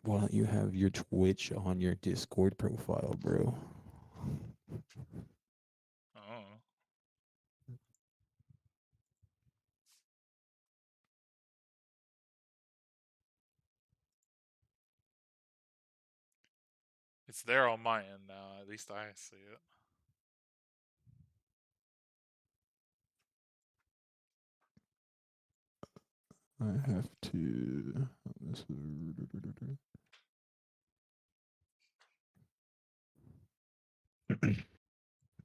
Why don't you have your Twitch on your Discord profile, bro? Oh. It's there on my end now. At least I see it. I have to.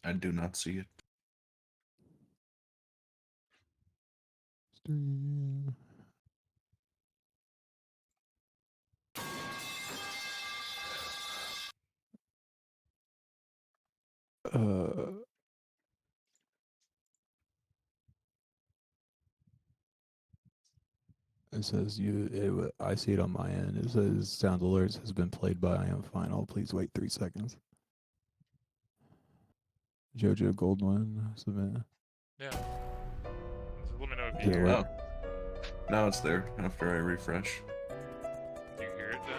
I do not see it. Stream. It says I see it on my end. It says sound alerts has been played by I am final. Please wait 3 seconds. Jojo Goldwyn submit. Yeah. So let me know if Is you it hear work? it. Oh, now it's there after I refresh. Do you hear it, Jen?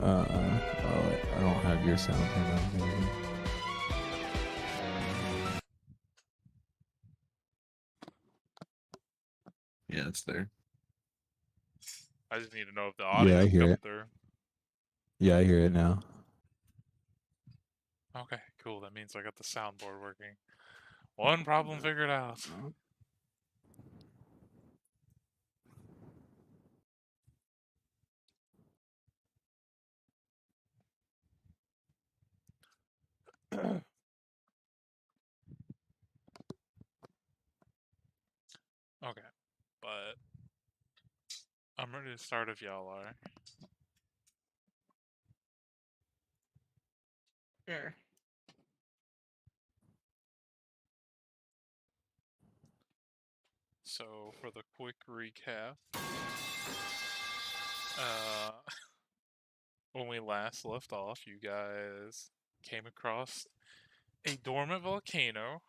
I don't have your sound turned on. Yeah, it's there. I just need to know if the Yeah, I audio's hear coming it. through. Yeah, I hear it now. Okay, cool. That means I got the soundboard working. One problem figured out. Okay, but I'm ready to start if y'all are. Sure. So for the quick recap, when we last left off, you guys came across a dormant volcano,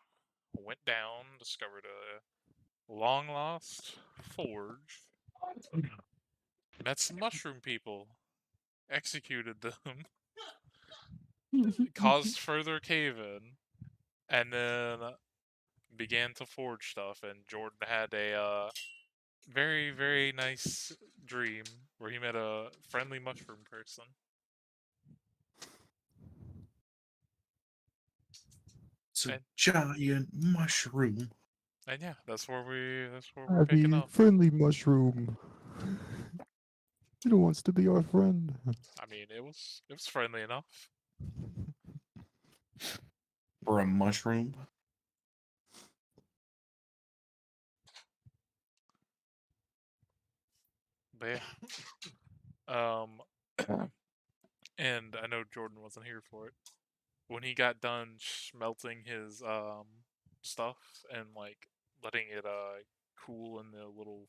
went down, discovered a long lost forge, met some mushroom people, executed them, caused further cave in, and then began to forge stuff. And Jordan had a very, very nice dream where he met a friendly mushroom person. It's a And- giant mushroom. And yeah, that's where we're picking Happy up. friendly mushroom. It wants to be our friend. I mean, it was friendly enough. For a mushroom. But yeah. And I know Jordan wasn't here for it. When he got done smelting his stuff and like letting it cool in the little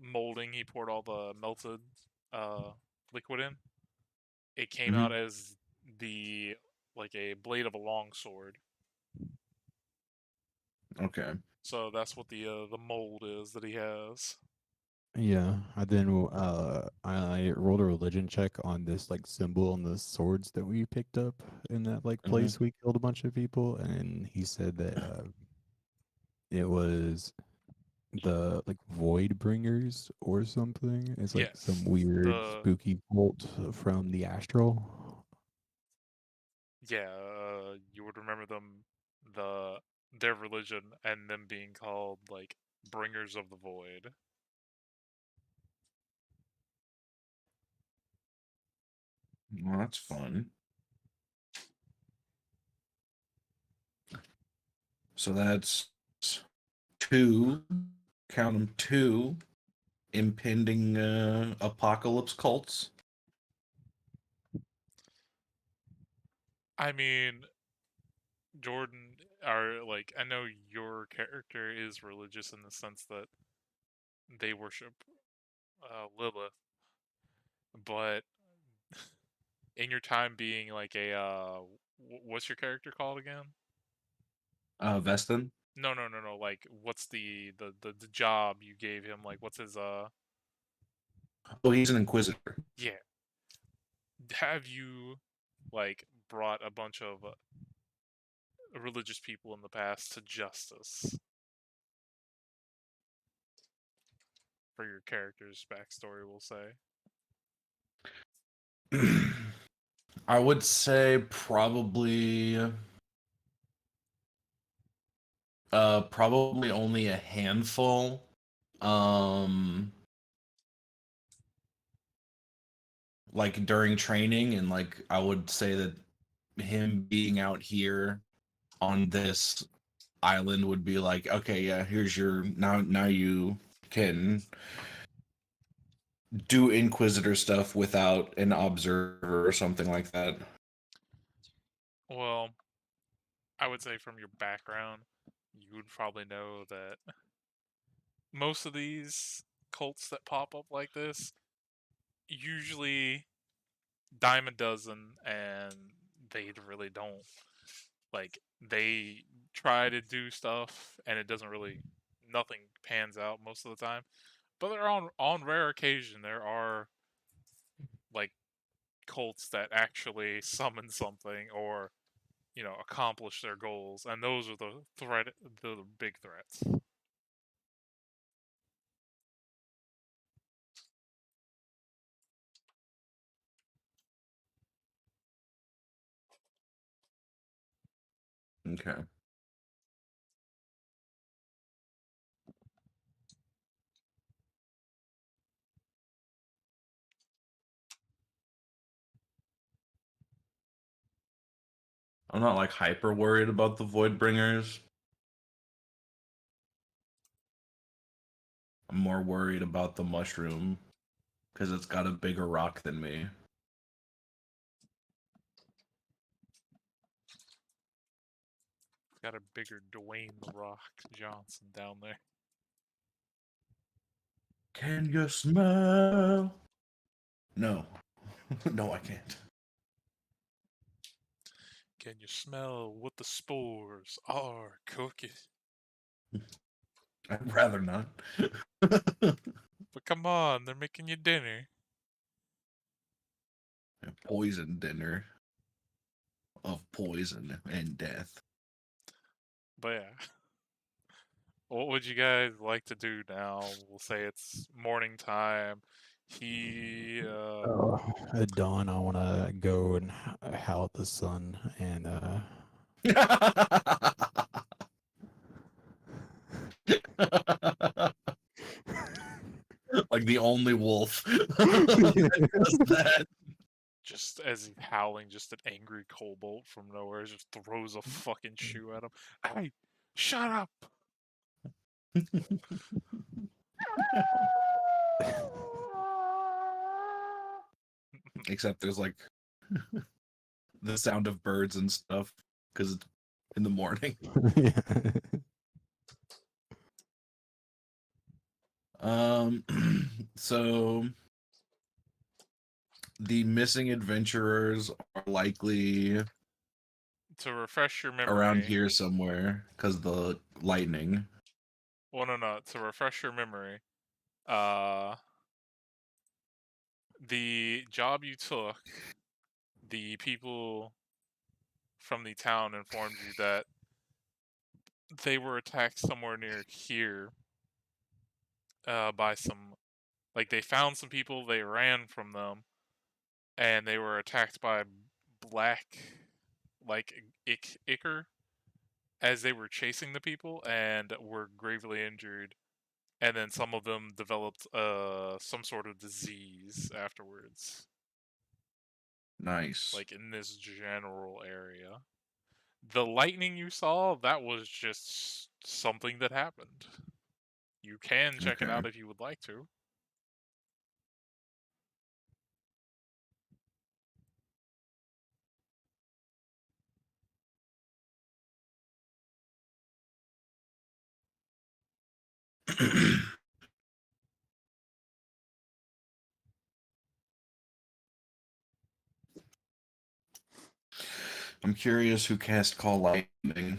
molding he poured all the melted liquid in, it came out as the like a blade of a long sword. Okay. So that's what the mold is that he has. Yeah, I then I rolled a religion check on this like symbol on the swords that we picked up in that like place we killed a bunch of people, and he said that it was the like void bringers or something. It's like some Yes, weird the spooky bolt from the astral. yeah, you would remember them, their religion, and them being called like bringers of the void. Well, that's fun. So that's two, count them, two impending apocalypse cults. I mean, Jordan, are like, I know your character is religious in the sense that they worship Lilith, but in your time being like a what's your character called again? Vestin. No. Like, what's the job you gave him? Like, what's his Oh, he's an inquisitor. Yeah. Have you like brought a bunch of religious people in the past to justice for your character's backstory? We'll say. I would say probably probably only a handful. Like during training, and like I would say that him being out here on this island would be like, okay, yeah, here's your now you can do Inquisitor stuff without an observer or something like that. Well, I would say from your background, you would probably know that most of these cults that pop up like this usually dime a dozen, and they really don't. Like, they try to do stuff and it doesn't really, nothing pans out most of the time. But there are on rare occasion there are like cults that actually summon something or accomplish their goals, and those are the big threats. Okay. I'm not like hyper worried about the Voidbringers. I'm more worried about the mushroom because it's got a bigger rock than me. Got a bigger Dwayne the Rock Johnson down there. Can you smell? No. No, I can't. Can you smell what the spores are cooking? I'd rather not. But come on, they're making you dinner. A poison dinner of poison and death. But yeah. What would you guys like to do now? We'll say it's morning time. He At dawn, I want to go and howl at the sun and Like the only wolf that does that. just as he's howling, just an angry kobold from nowhere just throws a fucking shoe at him. Hey, shut up! Except there's like the sound of birds and stuff because it's in the morning. So the missing adventurers are likely To refresh your memory, around here somewhere because of the lightning. well, no. To refresh your memory, the job you took, the people from the town informed you that they were attacked somewhere near here by some, like, they found some people, they ran from them, and they were attacked by black, like, ichor as they were chasing the people and were gravely injured. And then some of them developed some sort of disease afterwards. Nice. Like in this general area. The lightning you saw, that was just something that happened. You can check it out if you would like to. I'm curious who cast Call Lightning.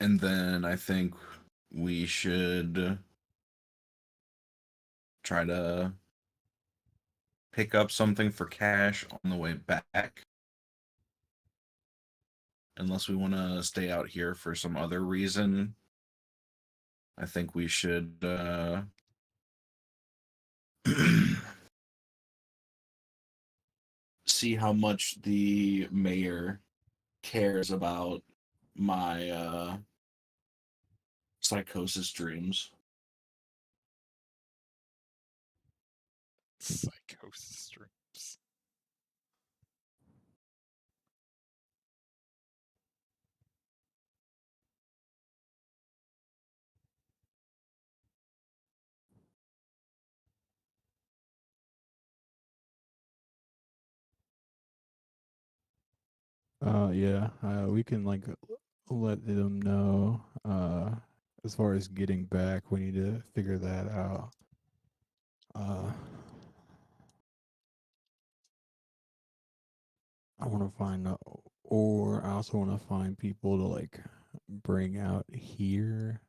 And then I think we should try to pick up something for cash on the way back. Unless we want to stay out here for some other reason, I think we should see how much the mayor cares about my psychosis dreams. Psychosis streams. Yeah, we can like let them know. As far as getting back, we need to figure that out. I want to find or I also want to find people to like bring out here.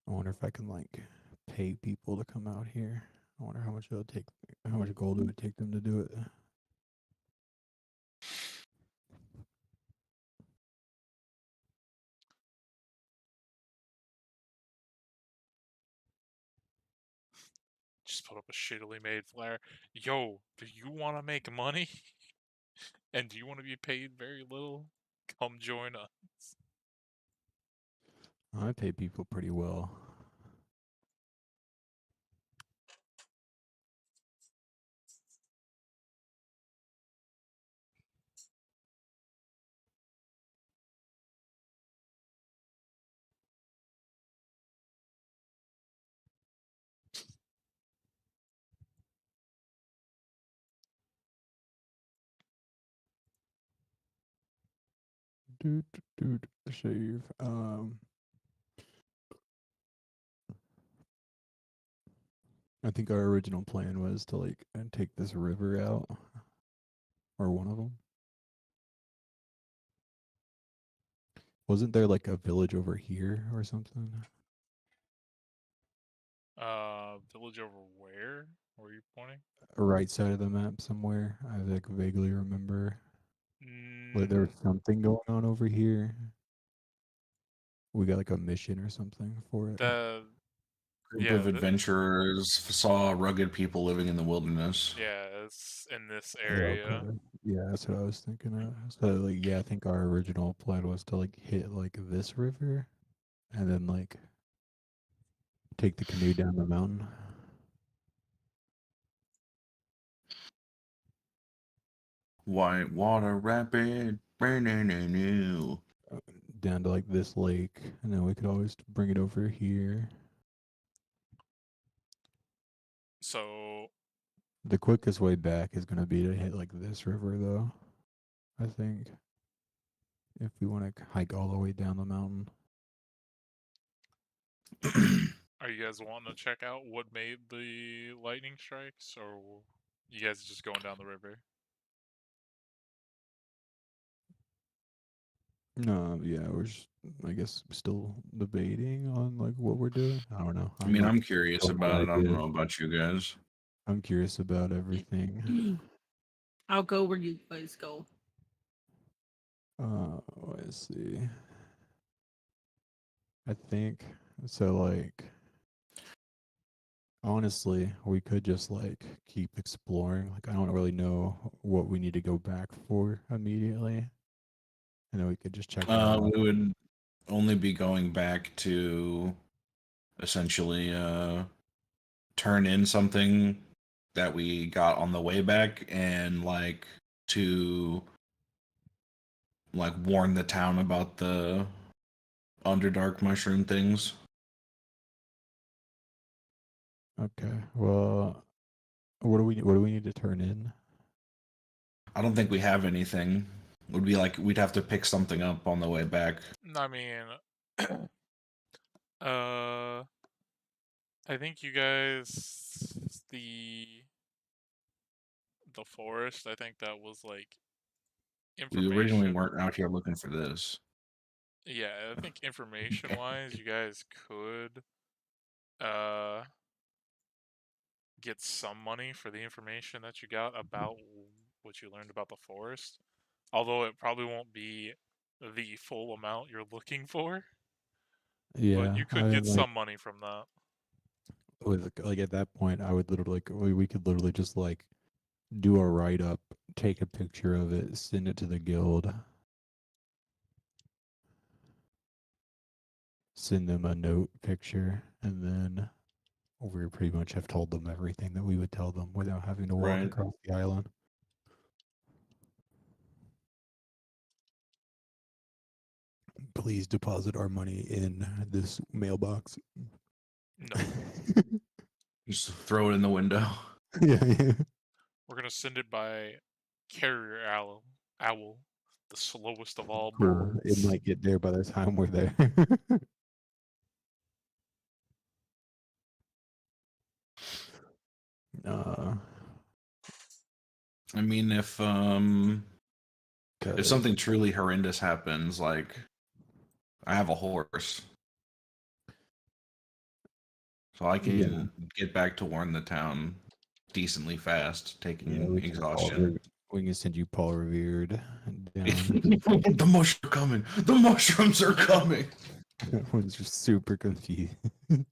I wonder if I can like pay people to come out here. I wonder how much it'll take, how much gold it would take them to do it. Just put up a shittily made flare. Yo, do you want to make money? And do you want to be paid very little? Come join us. I pay people pretty well. Dude, save. I think our original plan was to like take this river out, or one of them. Wasn't there like a village over here or something? Village over where? Where are you pointing? Right side of the map somewhere. I like vaguely remember. Like there was something going on over here. We got like a mission or something for it. The Group Yeah, of adventurers saw rugged people living in the wilderness. yeah, it's in this Yeah, area. okay. Yeah, that's what I was thinking of. So like, yeah, I think our original plan was to like hit like this river, and then like take the canoe down the mountain. White water rapid, new. Down to like this lake, and then we could always bring it over here. So The quickest way back is gonna be to hit like this river, though. I think if we want to hike all the way down the mountain. are you guys wanting to check out what made the lightning strikes, or you guys just going down the river? No, yeah, we're just, I guess, still debating on like what we're doing. I don't know. I mean, like, I'm curious don't about it. I don't idea. know about you guys. I'm curious about everything. I'll go where you guys go. Let's see. I think so. Like, honestly, we could just like keep exploring. Like, I don't really know what we need to go back for immediately, and then we could just check it out. We would only be going back to essentially turn in something that we got on the way back, and like to like warn the town about the Underdark mushroom things. Okay. Well, what do we need to turn in? I don't think we have anything. Would be like we'd have to pick something up on the way back. I mean, I think you guys the forest. I think that was like We information. originally weren't out here looking for this. Yeah, I think information wise, you guys could get some money for the information that you got about what you learned about the forest. Although it probably won't be the full amount you're looking for, but Yeah, you could I get mean, like some money from that. with like at that point, I would literally like we could literally just like do a write up, take a picture of it, send it to the guild, send them a note picture, and then we pretty much have told them everything that we would tell them without having to walk Right. across the island. Please deposit our money in this mailbox. No, Just throw it in the window. yeah. we're gonna send it by carrier owl. Owl, the slowest of all Cool. It birds. might get there by the time we're there. uh, I mean, if 'cause- something truly horrendous happens, like I have a horse, so I can Yeah. get back to Warren the town decently fast, yeah, taking we can exhaustion. we can send you Paul Revered down. The mushrooms are coming. The mushrooms are coming. Everyone's just super confused. An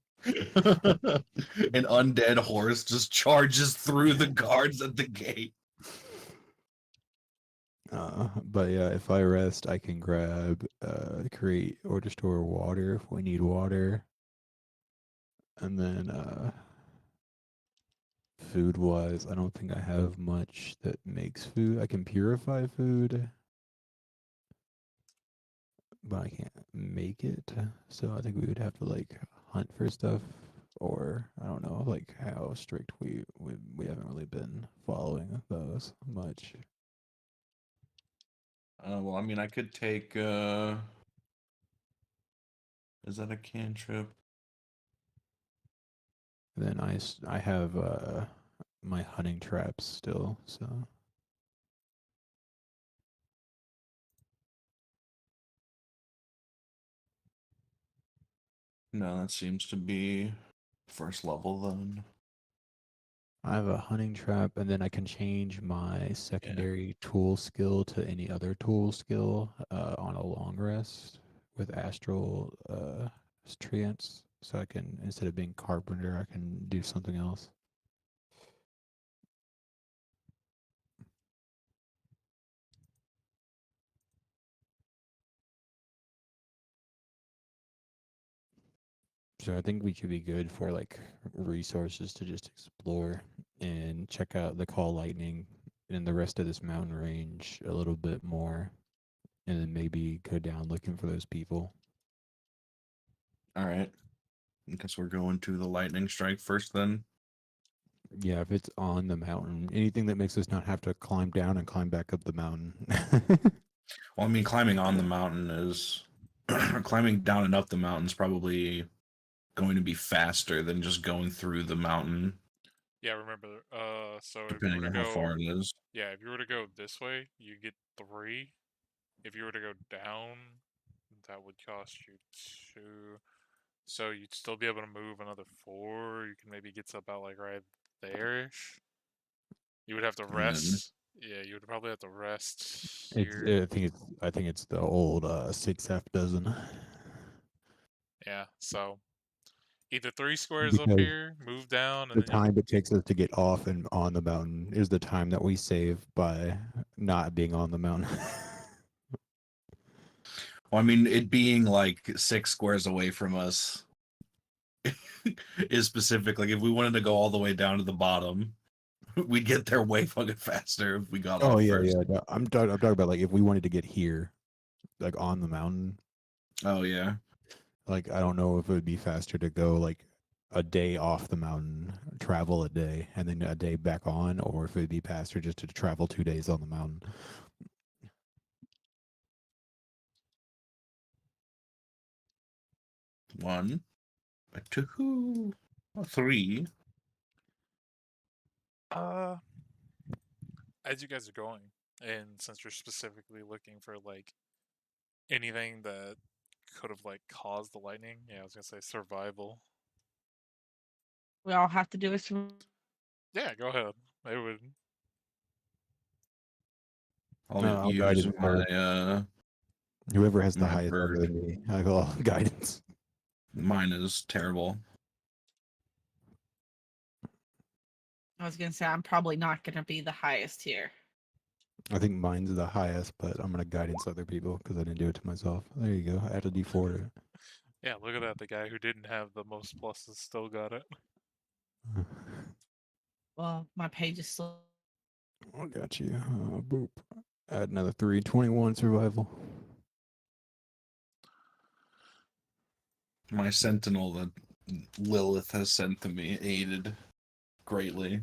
undead horse just charges through the guards at the gate. But yeah, if I rest, I can grab create or to store water if we need water. And then food wise, I don't think I have much that makes food. I can purify food, but I can't make it. So I think we would have to like hunt for stuff, or I don't know like how strict we haven't really been following those much. Well, I mean, I could take. Is that a cantrip? And then I have my hunting traps still, so No, that seems to be first level then. I have a hunting trap, and then I can change my secondary tool skill to any other tool skill on a long rest with astral trance. So I can, instead of being carpenter, I can do something else. So I think we should be good for like resources to just explore and check out the Call Lightning and the rest of this mountain range a little bit more, and then maybe go down looking for those people. All right. I guess we're going to the lightning strike first then. Yeah, if it's on the mountain, anything that makes us not have to climb down and climb back up the mountain. Well, I mean, climbing on the mountain is climbing down and up the mountain is probably going to be faster than just going through the mountain, Yeah, remember. So if you depending were on to how go, far it is. yeah, if you were to go this way, you get 3. If you were to go down, that would cost you 2. So you'd still be able to move another 4. You can maybe get to about like right there-ish. You would have to And then, rest. Yeah, you would probably have to rest It's here. I think it's the old 6 half dozen. Yeah, so either 3 squares up Because here, move down, and the then you time it takes us to get off and on the mountain is the time that we save by not being on the mountain. well, I mean, it being like 6 squares away from us is specific. Like, if we wanted to go all the way down to the bottom, we'd get there way fucking faster if we got Oh off yeah, first. yeah. No, I'm talking about like if we wanted to get here, like on the mountain. Oh yeah. Like I don't know if it would be faster to go like a day off the mountain, travel a day, and then a day back on, or if it'd be faster just to travel 2 days on the mountain. One, a two, a three. as you guys are going, and since you're specifically looking for like anything that could have like caused the lightning, yeah, I was gonna say survival. We all have to do it. Yeah, go ahead. They would. I'll No, I'll guide use it my for whoever has the my highest number bird. than me. I go guidance. Mine is terrible. I was gonna say I'm probably not gonna be the highest here. I think mine's the highest, but I'm gonna guidance other people because I didn't do it to myself. There you go. Add a D4 to Yeah, look at that. The guy who didn't have the most pluses still got it. it. Well, my page is still. I got you. Boop. Add another 3. 21 survival. My sentinel that Lilith has sent to me aided greatly.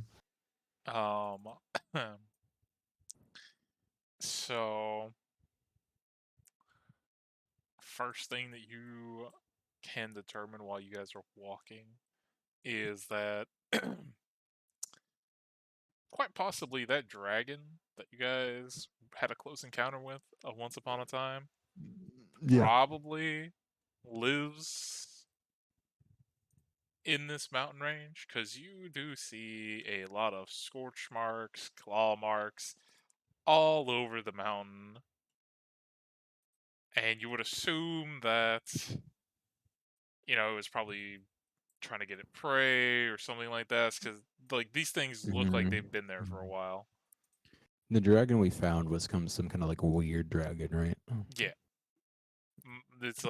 So first thing that you can determine while you guys are walking is that quite possibly that dragon that you guys had a close encounter with once upon a time probably lives in this mountain range, because you do see a lot of scorch marks, claw marks all over the mountain. And you would assume that, it was probably trying to get it prey or something like that, because like these things look like they've been there for a while. The dragon we found was some kind of like weird dragon, right? Yeah. It's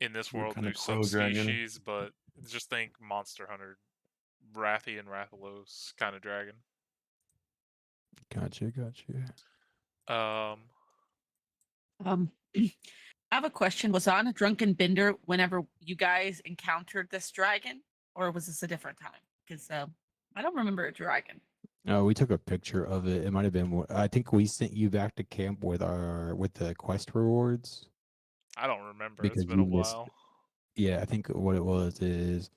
in this What world kind of there's crow dragon? subspecies, but just think Monster Hunter, Rathian Rathalos kind of dragon. Gotcha. I have a question. Was I on a drunken bender whenever you guys encountered this dragon, or was this a different time? Because I don't remember a dragon. Oh, we took a picture of it. It might have been. I think we sent you back to camp with the quest rewards. I don't remember. Because It's been a you missed. while. Yeah, I think what it was is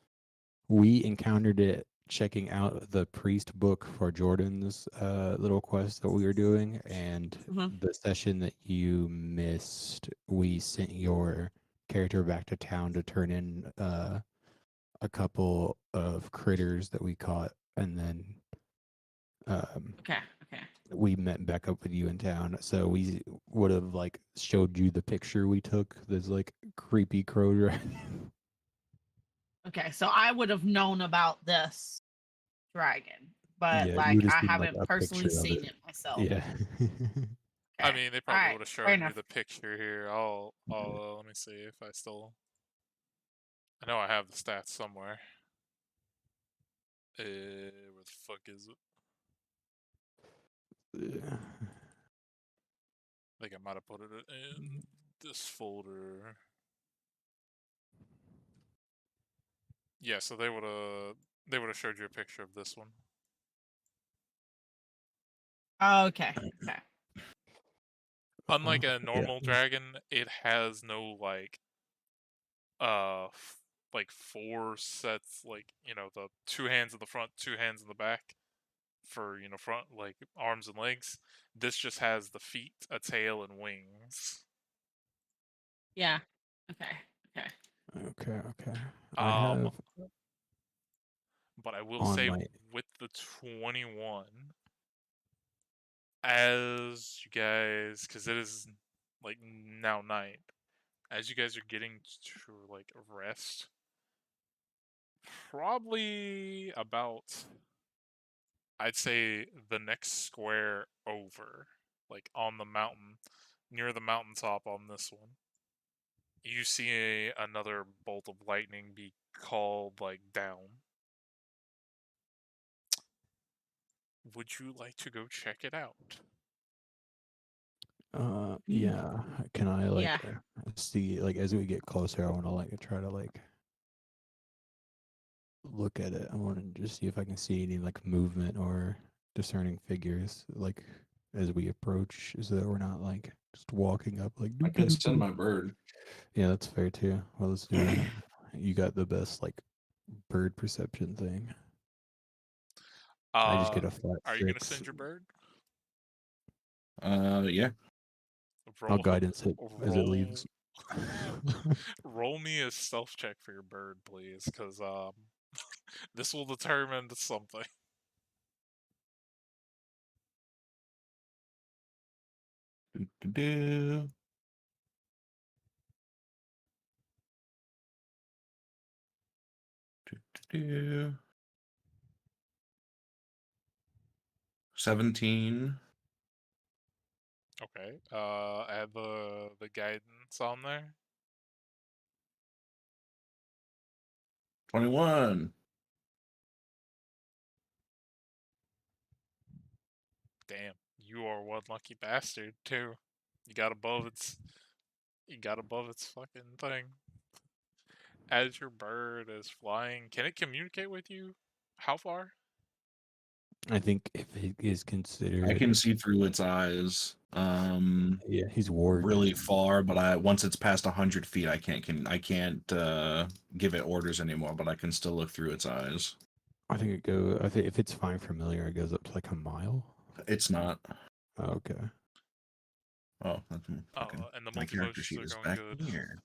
we encountered it checking out the priest book for Jordan's little quest that we were doing, and the session that you missed, we sent your character back to town to turn in a couple of critters that we caught, and then Okay. we met back up with you in town. So we would have like showed you the picture we took. This like creepy crow dragon. Okay, so I would have known about this dragon, but Yeah, you like would've I seen, like, haven't a personally picture of seen it. it myself. Yeah. I Okay. mean, they probably Alright, would have fair shown you enough. the picture here. I'll let me see if I still. I know I have the stats somewhere. Where the fuck is it? Yeah. I think I might have put it in this folder. Yeah, so they would have showed you a picture of this one. Okay. Unlike a Yeah. normal dragon, it has no like like 4 sets, like, the 2 hands in the front, 2 hands in the back for, front, like, arms and legs. This just has the feet, a tail, and wings. Yeah. Okay. Okay. I have But I will on say, my with the 21, as you guys, because it is like now night, as you guys are getting to like rest, probably about, I'd say, the next square over, like on the mountain, near the mountaintop on this one, you see another bolt of lightning be called like down. Would you like to go check it out? yeah. Can I like Yeah. see, like, as we get closer, I want to like try to like look at it. I want to just see if I can see any like movement or discerning figures like as we approach, so that we're not like just walking up like I can send my bird. Yeah, that's fair too. Well, let's do that. You got the best like bird perception thing. I just get a flat Are you gonna 6. send your bird? Yeah. I'll guidance it as it roll- leaves. Roll me a stealth check for your bird, please, because This will determine something. Do. 17. Okay. Add the guidance on there. 21. Damn, you are one lucky bastard too. You got above its. You got above its fucking thing. As your bird is flying, can it communicate with you? How far? I think if it is I considered, can see through its eyes. yeah, he's warged. Really far, but once it's past 100 feet, I can't give it orders anymore, but I can still look through its eyes. I think if it's fine familiar, it goes up to like a mile. It's not. Oh, okay. Oh, that's okay. And the My character multi-potions sheet are is going back good. here.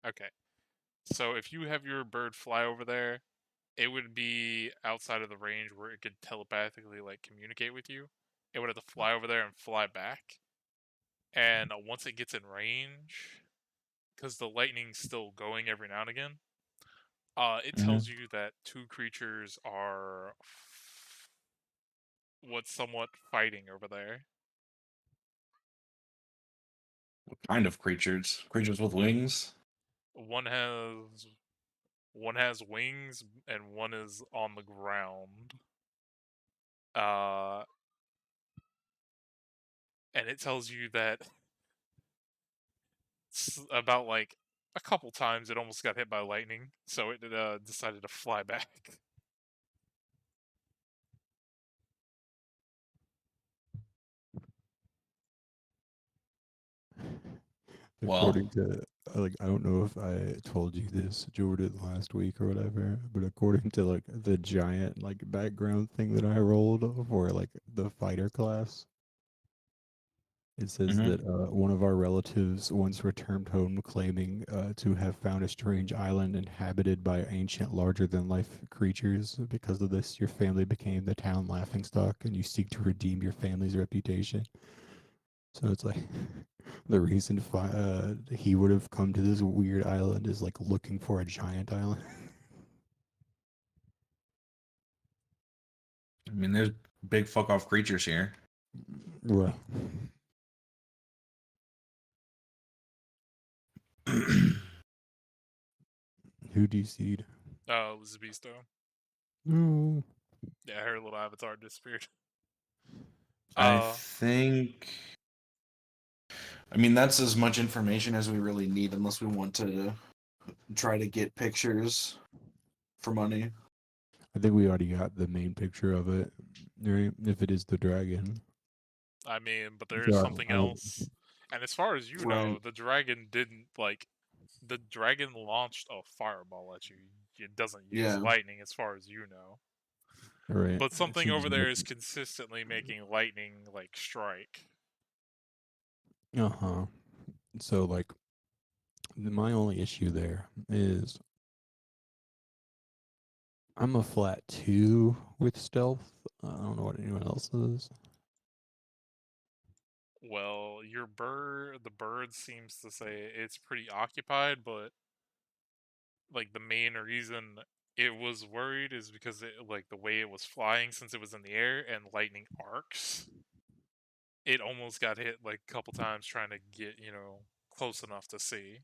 Okay. So if you have your bird fly over there, it would be outside of the range where it could telepathically like communicate with you. It would have to fly over there and fly back. And once it gets in range, because the lightning's still going every now and again, it tells you that two creatures are what's somewhat fighting over there. What kind of creatures? Creatures with wings? One has wings and one is on the ground. And it tells you that about like a couple times it almost got hit by lightning, so it decided to fly back. Well, According to I don't know if I told you this, Jordan, last week or whatever, but according to like the giant like background thing that I rolled for like the fighter class, it says Mhm. that one of our relatives once returned home claiming to have found a strange island inhabited by ancient larger-than-life creatures. Because of this, your family became the town laughingstock, and you seek to redeem your family's reputation. So it's like the reason he would have come to this weird island is like looking for a giant island. I mean, there's big fuck off creatures here. Well, who do you seed? Oh, it was Beasto. No. Yeah, her little avatar disappeared. I think. I mean, that's as much information as we really need, unless we want to try to get pictures for money. I think we already got the main picture of it, right? If it is the dragon. I mean, but there's Yeah, something else. And as far as you know, Right. the dragon didn't like. The dragon launched a fireball at you. It doesn't use Yeah. lightning, as far as you know. Right. But something Seems over there like- is consistently making lightning like strike. Uh-huh. So like my only issue there is I'm a flat 2 with stealth. I don't know what anyone else is. Well, the bird seems to say it's pretty occupied, but like the main reason it was worried is because it like the way it was flying since it was in the air and lightning arcs. It almost got hit like a couple times trying to get, close enough to see.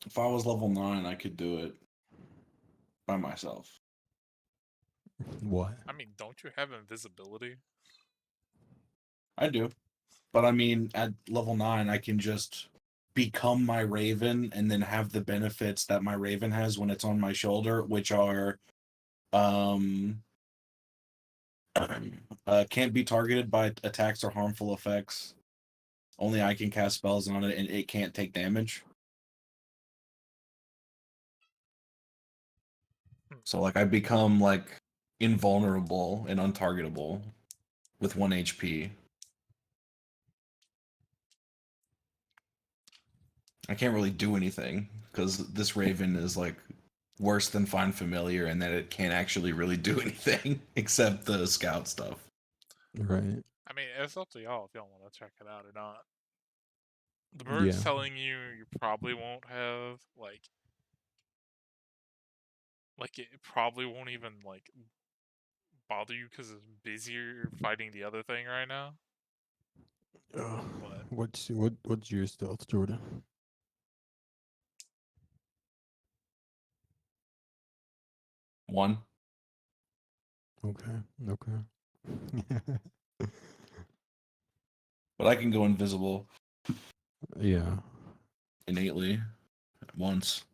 If I was level 9, I could do it by myself. What? I mean, don't you have invisibility? I do. But I mean, at level 9, I can just become my raven and then have the benefits that my raven has when it's on my shoulder, which are can't be targeted by attacks or harmful effects. Only I can cast spells on it, and it can't take damage. So like I become like invulnerable and untargetable with 1 HP. I can't really do anything because this Raven is like worse than Find Familiar and that it can't actually really do anything except the scout stuff. Right. I mean, it's up to y'all if y'all want to check it out or not. The bird's Yeah. telling you probably won't have it probably won't even like bother you because it's busier fighting the other thing right now. But What's your stealth, Jordan? 1. Okay. Okay. But I can go invisible Yeah. innately at once.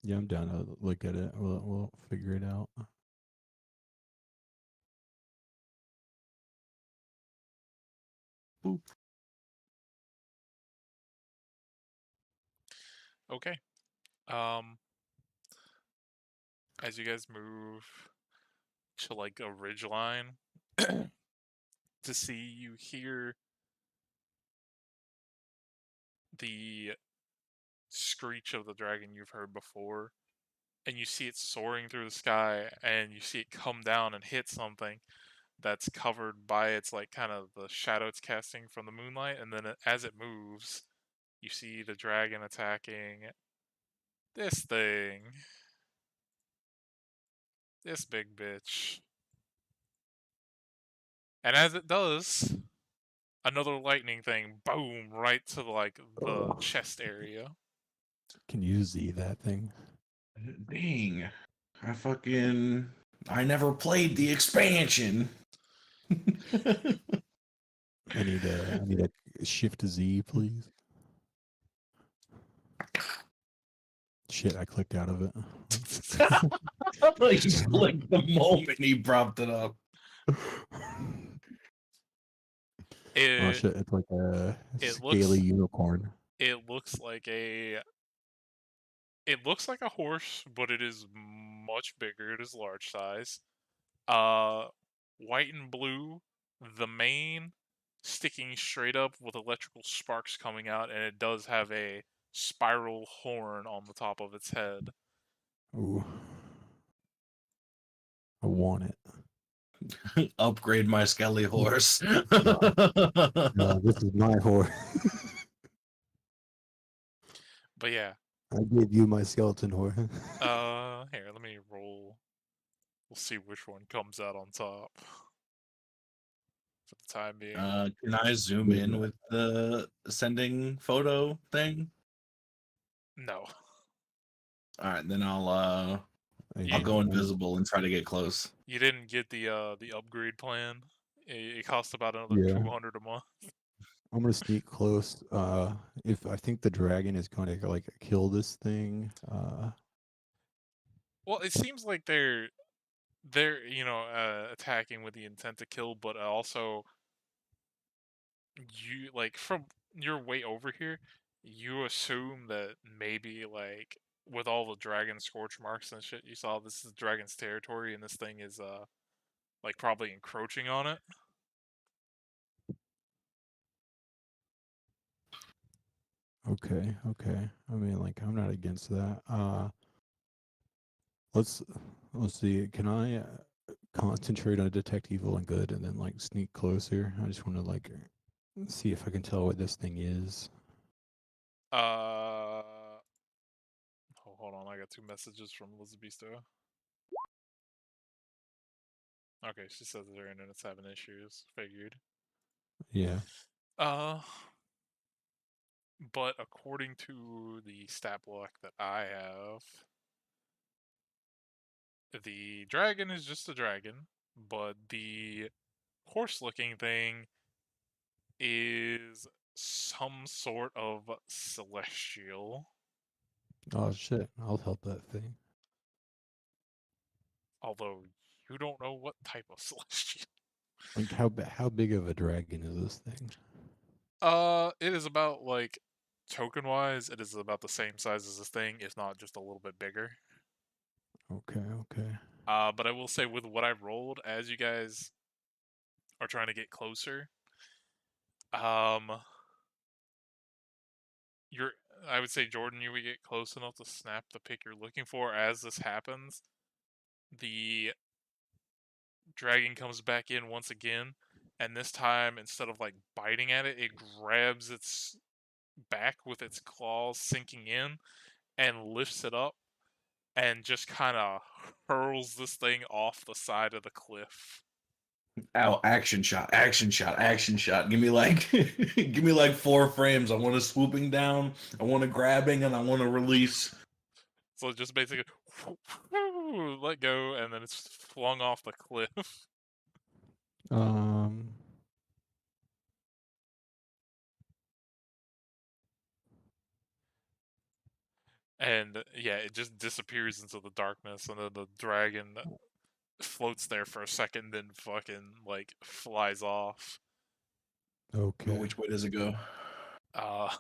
Yeah, I'm down to look at it. We'll figure it out. Boop. okay. As you guys move to like a ridge line to see, you hear the screech of the dragon you've heard before, and you see it soaring through the sky, and you see it come down and hit something that's covered by its like kind of the shadow it's casting from the moonlight, and then as it moves, you see the dragon attacking this thing. This big bitch. And as it does, another lightning thing, boom, right to like the chest area. Can you Z that thing? Dang. I never played the expansion. I need a shift Z, please. Shit, I clicked out of it. Like just clicked the moment he propped it up. Oh shit, it's like a it scaly looks- unicorn. It looks like a horse, but it is much bigger. It is large size. White and blue, the mane sticking straight up with electrical sparks coming out, and it does have a spiral horn on the top of its head. Ooh. I want it. Upgrade my skelly horse. No, this is my horse. But yeah. I gave you my skeleton horse. Here, let me roll. We'll see which one comes out on top. For the time being. Can I zoom in with the sending photo thing? No. All right, then I'll go invisible and try to get close. You didn't get the upgrade plan. It costs about another 200 a month. I'm gonna sneak close. If I think the dragon is going to like kill this thing. Well, it seems like they're attacking with the intent to kill, but also you like from your way over here, you assume that maybe like with all the dragon scorch marks and shit you saw, this is dragon's territory, and this thing is like probably encroaching on it. Okay. I mean, like, I'm not against that. Let's see. Can I concentrate on detect evil and good, and then like sneak closer? I just want to like see if I can tell what this thing is. Oh, hold on, I got 2 messages from Elizabeth. Okay, she says that her internet's having issues. Figured. Yeah. But according to the stat block that I have, the dragon is just a dragon, but the horse-looking thing is some sort of celestial. Oh shit! I'll help that thing. Although you don't know what type of celestial. Like, how big of a dragon is this thing? It is about like token wise, it is about the same size as this thing, if not just a little bit bigger. Okay, okay. But I will say with what I rolled, as you guys are trying to get closer, I would say, Jordan, you would get close enough to snap the pick you're looking for. As this happens, the dragon comes back in once again, and this time, instead of like biting at it, it grabs its back with its claws, sinking in, and lifts it up, and just kind of hurls this thing off the side of the cliff. Ow, action shot, action shot, action shot. Give me like give me like 4 frames. I want a swooping down, I want a grabbing, and I want a release. So just basically let go, and then it's flung off the cliff. And yeah, it just disappears into the darkness, and then the dragon floats there for a second, then fucking like flies off. Okay. Which way does it go? The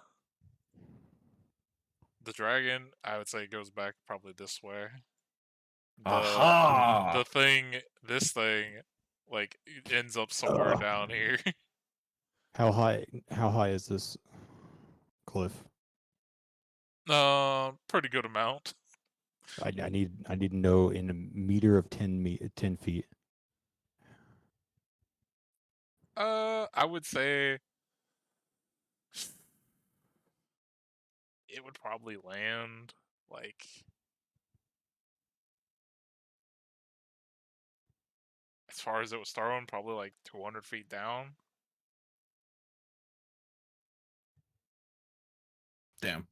dragon, I would say, goes back probably this way. Aha! This thing, like, ends up somewhere down here. How high is this cliff? Pretty good amount. I need to know in a meter of 10 feet. I would say it would probably land like as far as it was thrown, probably like 200 feet down. Damn.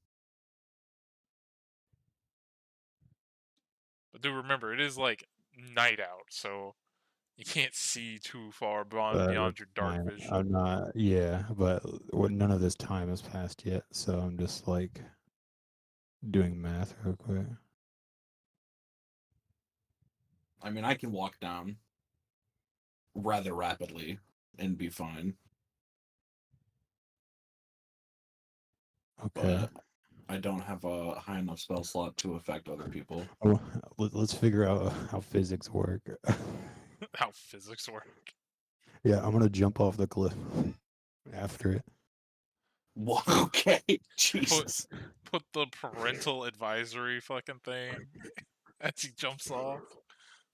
But do remember, it is like night out, so you can't see too far beyond your dark Fine. vision. I'm not. Yeah, but none of this time has passed yet, so I'm just like doing math real quick. I mean, I can walk down rather rapidly and be fine. Okay. But I don't have a high enough spell slot to affect other people. Oh, let's figure out how physics work. How physics work. Yeah, I'm gonna jump off the cliff after it. Well, okay, Jesus. Put the parental advisory fucking thing as he jumps off.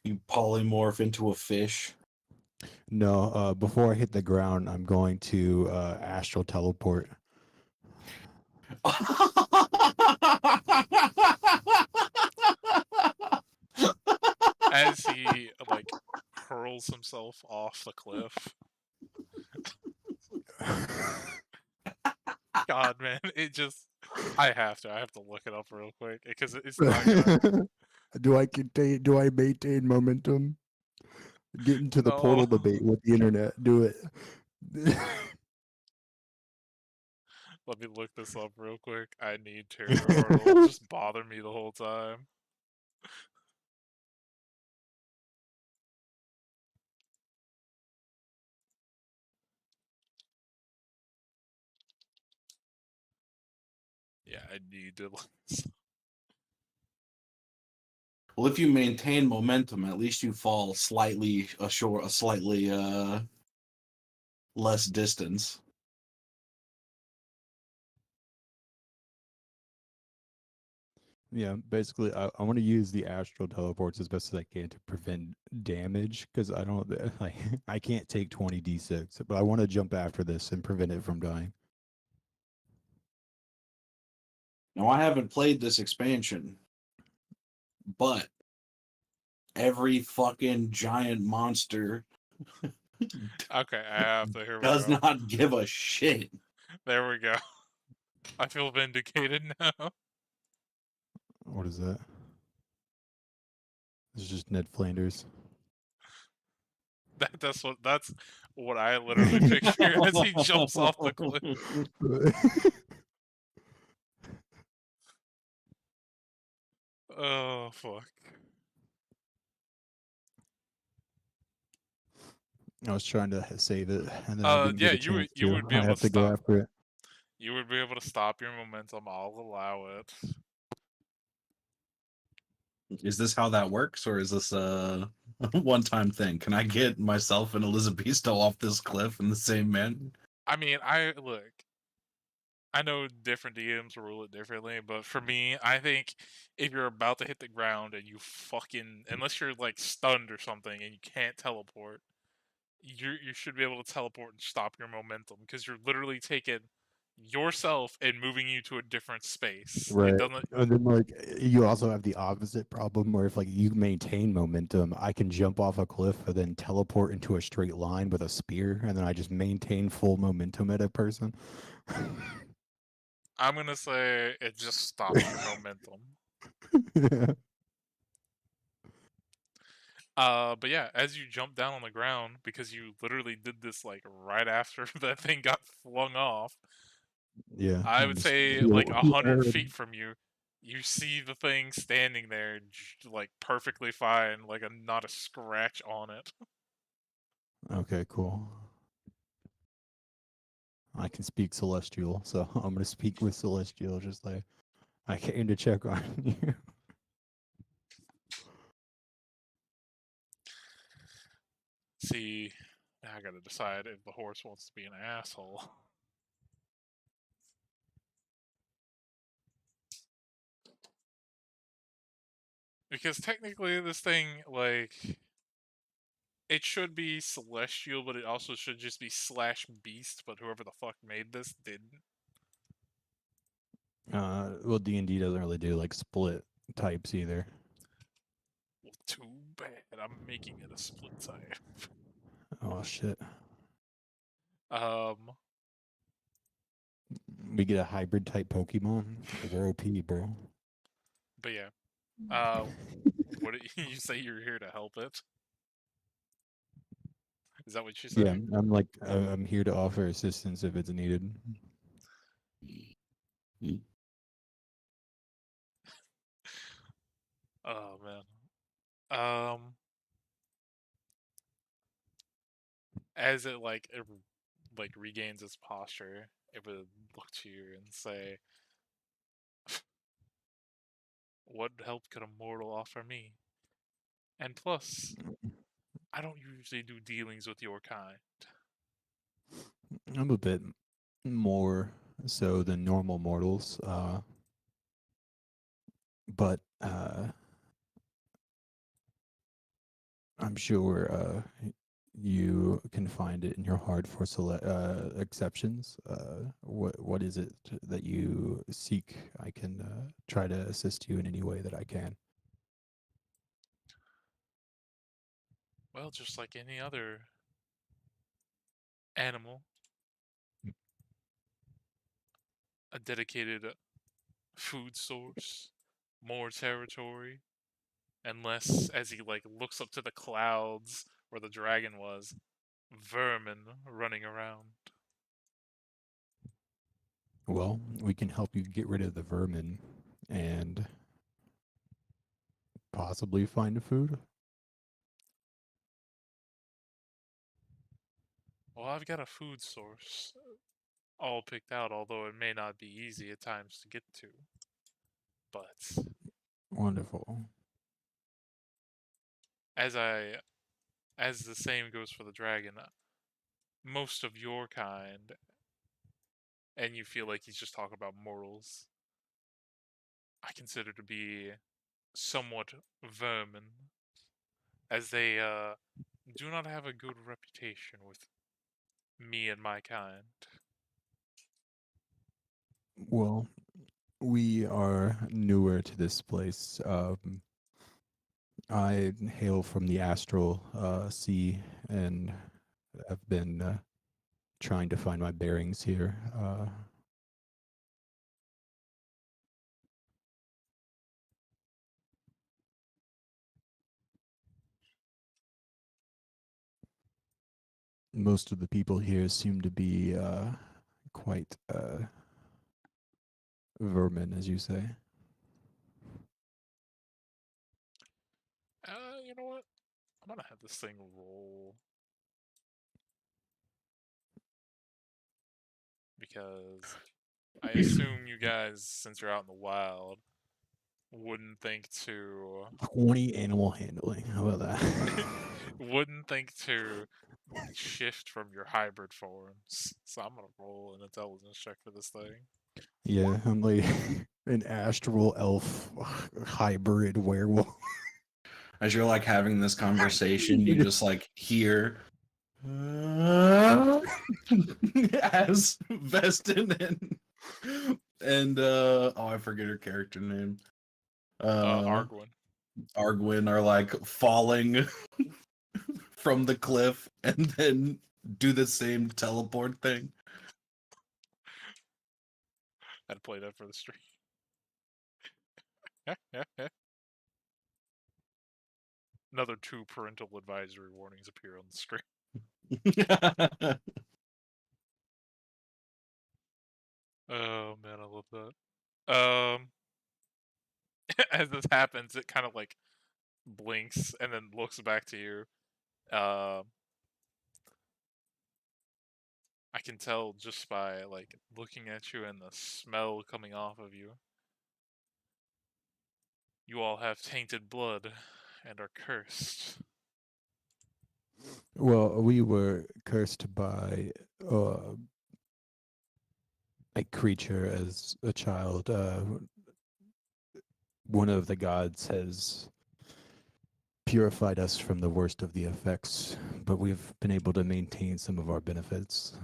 You polymorph into a fish. No, before I hit the ground, I'm going to astral teleport. As he like hurls himself off the cliff. God, man, it just I have to look it up real quick because it's not gonna... Do I maintain momentum? Get into the portal debate with the internet. Do it. Let me look this up real quick. I need to, or it'll just bother me the whole time. Yeah, I need to look this up. Well, if you maintain momentum, at least you fall slightly less distance. Yeah, basically, I want to use the astral teleports as best as I can to prevent damage because I don't like I can't take 20d6, but I want to jump after this and prevent it from dying. Now, I haven't played this expansion, but every fucking giant monster Okay, I have to. Here we does go. not give a shit. There we go. I feel vindicated now. What is that? It's just Ned Flanders. That's what I literally picture as he jumps off the cliff. Oh fuck! I was trying to save it, and then I didn't yeah, get a chance you would be I able have to to go stop. after it. You would be able to stop your momentum. I'll allow it. Is this how that works, or is this a one-time thing? Can I get myself and Elizabeth off this cliff in the same man? I mean, look. I know different DMs rule it differently, but for me, I think if you're about to hit the ground and you fucking, unless you're like stunned or something and you can't teleport, you should be able to teleport and stop your momentum because you're literally taking yourself and moving you to a different space. It Right. doesn't. And then like you also have the opposite problem where if like you maintain momentum, I can jump off a cliff and then teleport into a straight line with a spear, and then I just maintain full momentum at a person. I'm gonna say it just stops your momentum. Yeah. But yeah, as you jump down on the ground, because you literally did this like right after that thing got flung off, Yeah. I I'm would just say heal- like heal 100 her. feet from you, you see the thing standing there, like perfectly fine, like not a scratch on it. Okay, cool. I can speak Celestial, so I'm gonna speak with Celestial. Just like I came to check on you. See, now I gotta decide if the horse wants to be an asshole. Because technically, this thing, like, it should be celestial, but it also should just be /beast. But whoever the fuck made this didn't. Well, D&D doesn't really do like split types either. Well, too bad. I'm making it a split type. Oh shit. Um, We get a hybrid type Pokemon. We're OP, bro. but yeah. What did you say? You're here to help it? Is that what you said? Yeah, I'm like I'm here to offer assistance if it's needed. Oh man. As it like regains its posture, it would look to you and say, "What help could a mortal offer me? And plus, I don't usually do dealings with your kind." I'm a bit more so than normal mortals, but I'm sure you can find it in your heart for exceptions. What is it that you seek? I can try to assist you in any way that I can. Well, just like any other animal, a dedicated food source, more territory, and less, as he like looks up to the clouds where the dragon was, vermin running around. Well, we can help you get rid of the vermin and possibly find food. Well, I've got a food source all picked out, although it may not be easy at times to get to. But Wonderful. as the same goes for the dragon, most of your kind, and you feel like he's just talking about mortals, I consider to be somewhat vermin, as they do not have a good reputation with me and my kind. Well, we are newer to this place. I hail from the astral sea and have been trying to find my bearings here. Most of the people here seem to be quite vermin, as you say. You know what? I'm gonna have this thing roll. Because I assume you guys, since you're out in the wild, wouldn't think to 20 animal handling. How about that? wouldn't think to shift from your hybrid forms. So I'm gonna roll an intelligence check for this thing. Yeah, I'm like an astral elf hybrid werewolf. As you're like having this conversation, you just like hear as Vestin and oh, I forget her character name. Arguin. Arguin are like falling from the cliff and then do the same teleport thing. I'd play that for the stream. Another 2 parental advisory warnings appear on the screen. Oh man, I love that. As this happens, it kind of like blinks and then looks back to you. I can tell just by like looking at you and the smell coming off of you. You all have tainted blood and are cursed. Well, we were cursed by a creature as a child. One of the gods has purified us from the worst of the effects, but we've been able to maintain some of our benefits.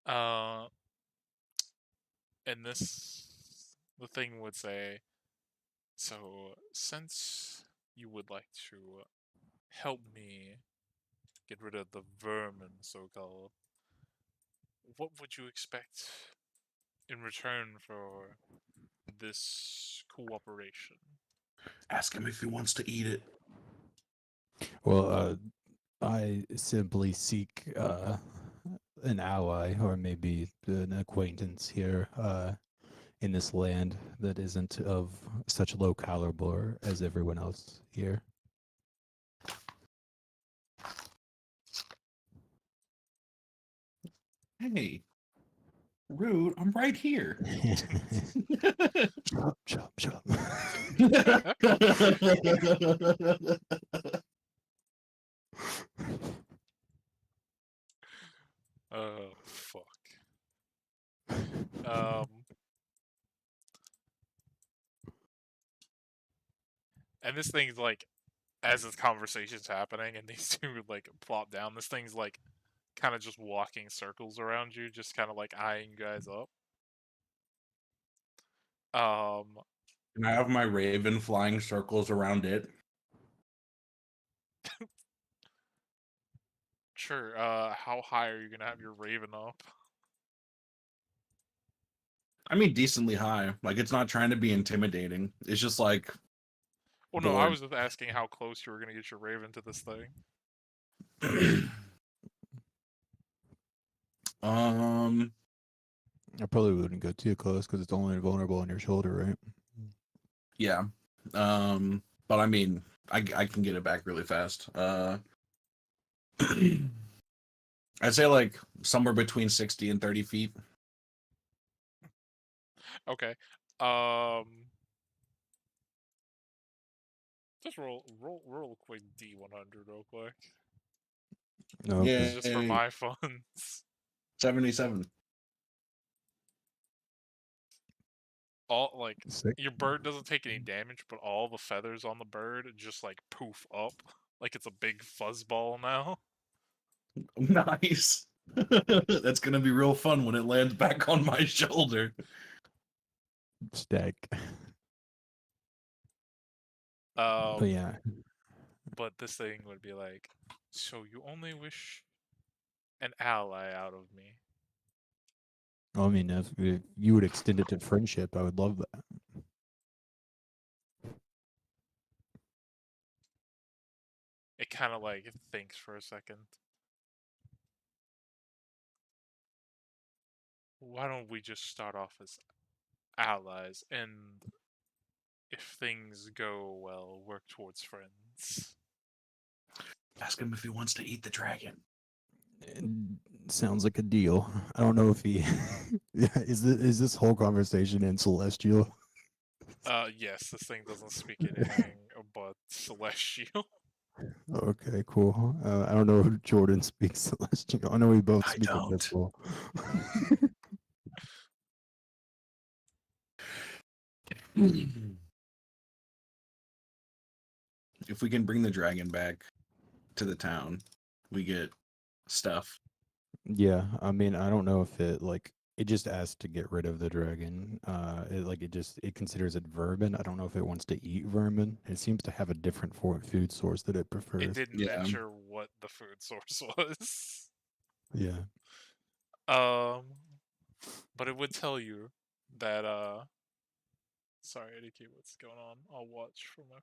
Uh, and the thing would say, so since you would like to help me get rid of the vermin, so-called, what would you expect in return for this cooperation? Ask him if he wants to eat it. Well, I simply seek an ally or maybe an acquaintance here in this land that isn't of such low caliber as everyone else here. Hey, rude, I'm right here. Shut up, shut up. Oh, fuck. Um, and this thing's like, as this conversation's happening and these two like plop down, this thing's like kind of just walking circles around you, just kind of like eyeing you guys up. Can I have my raven flying circles around it? Sure. How high are you gonna have your raven up? I mean, decently high. Like, it's not trying to be intimidating. It's just like. Well, no, I bored. was just asking how close you were gonna get your raven to this thing. I probably wouldn't go too close because it's only vulnerable on your shoulder, right? Yeah. But I mean, I can get it back really fast. I'd say like somewhere between 60 and 30 feet. Okay. Just roll a quick D100 real quick. No, Yeah. Just for my funds. 77. All like sick. your bird doesn't take any damage, but all the feathers on the bird just like poof up like it's a big fuzzball now. Nice. That's gonna be real fun when it lands back on my shoulder. Stack. But yeah, But this thing would be like, so you only wish an ally out of me? I mean, if you would extend it to friendship, I would love that. It kind of like thinks for a second. Why don't we just start off as allies and if things go well, work towards friends. Ask him if he wants to eat the dragon. Sounds like a deal. I don't know if he is this whole conversation in Celestial? Yes, this thing doesn't speak anything but Celestial. Okay, cool. I don't know if Jordan speaks Celestial. I know we both I speak don't. Abyssal. If we can bring the dragon back to the town, we get stuff. Yeah, I mean, I don't know if it just asked to get rid of the dragon. It considers it vermin. I don't know if it wants to eat vermin. It seems to have a different food source that it prefers. It didn't Yeah. mention what the food source was. Yeah. But it would tell you that sorry, Eddie, what's going on? I'll watch from a.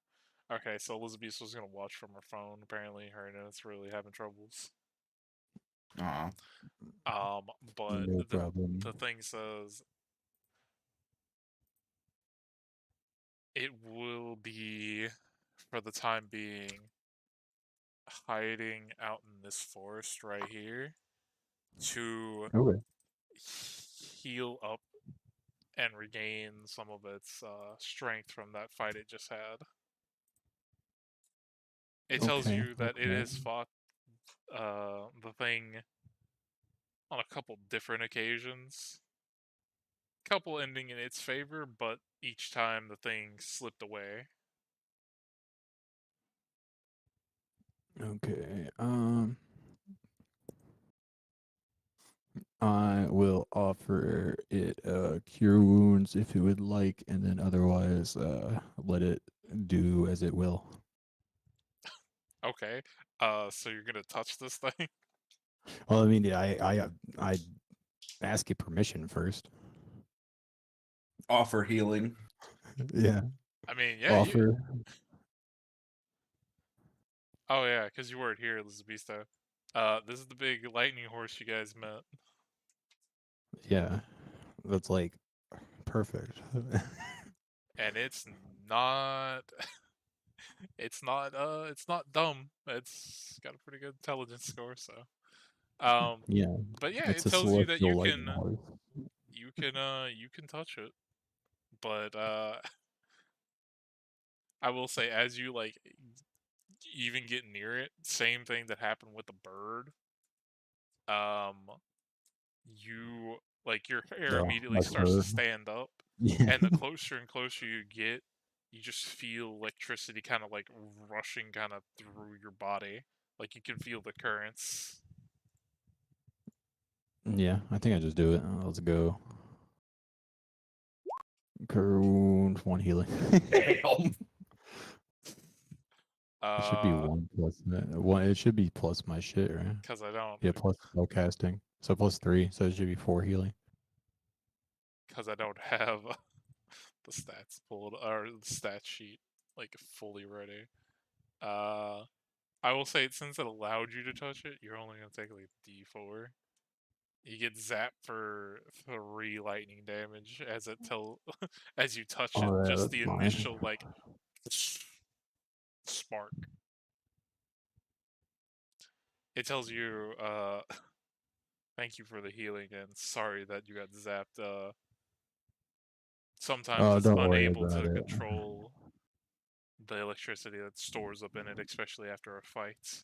Okay, so Elizabeth was gonna watch from her phone. Apparently, her internet's really having troubles. Aw. But No problem. the thing says it will be, for the time being, hiding out in this forest right here to Okay. heal up and regain some of its strength from that fight it just had. It tells Okay, you that it okay. has fought the thing on a couple different occasions. Couple ending in its favor, but each time the thing slipped away. Okay. I will offer it cure wounds if it would like, and then otherwise let it do as it will. Okay. So you're gonna touch this thing? Well, I mean, yeah, I ask you permission first. Offer healing. Yeah. I mean, yeah. Offer. Oh yeah, because you weren't here, Elizabeth. This is the big lightning horse you guys met. Yeah. That's like perfect. And it's not it's not dumb. It's got a pretty good intelligence score, so Yeah. but yeah, It's it a tells you that celestial lightning horse. you can touch it. But I will say, as you like even get near it, same thing that happened with the bird. You like your hair Yeah, immediately like starts to her. stand up, Yeah. and the closer and closer you get, you just feel electricity kind of like rushing kind of through your body. Like you can feel the currents. Yeah, I think I just do it. Let's go. Cure wounds, 1 healing. Damn. It should be 1 plus one. It should be plus my shit, right? Because I don't. Yeah, plus spell casting. So plus 3. So it should be 4 healing. Because I don't have the stats pulled or the stat sheet like fully ready. I will say, since it allowed you to touch it, you're only gonna take like D4. You get zapped for 3 lightning damage as it as you touch it. Oh, yeah, Just that's the fine. initial like spark. It tells you, thank you for the healing and sorry that you got zapped. Sometimes it's don't worry unable about to it. control the electricity that stores up in it, especially after a fight.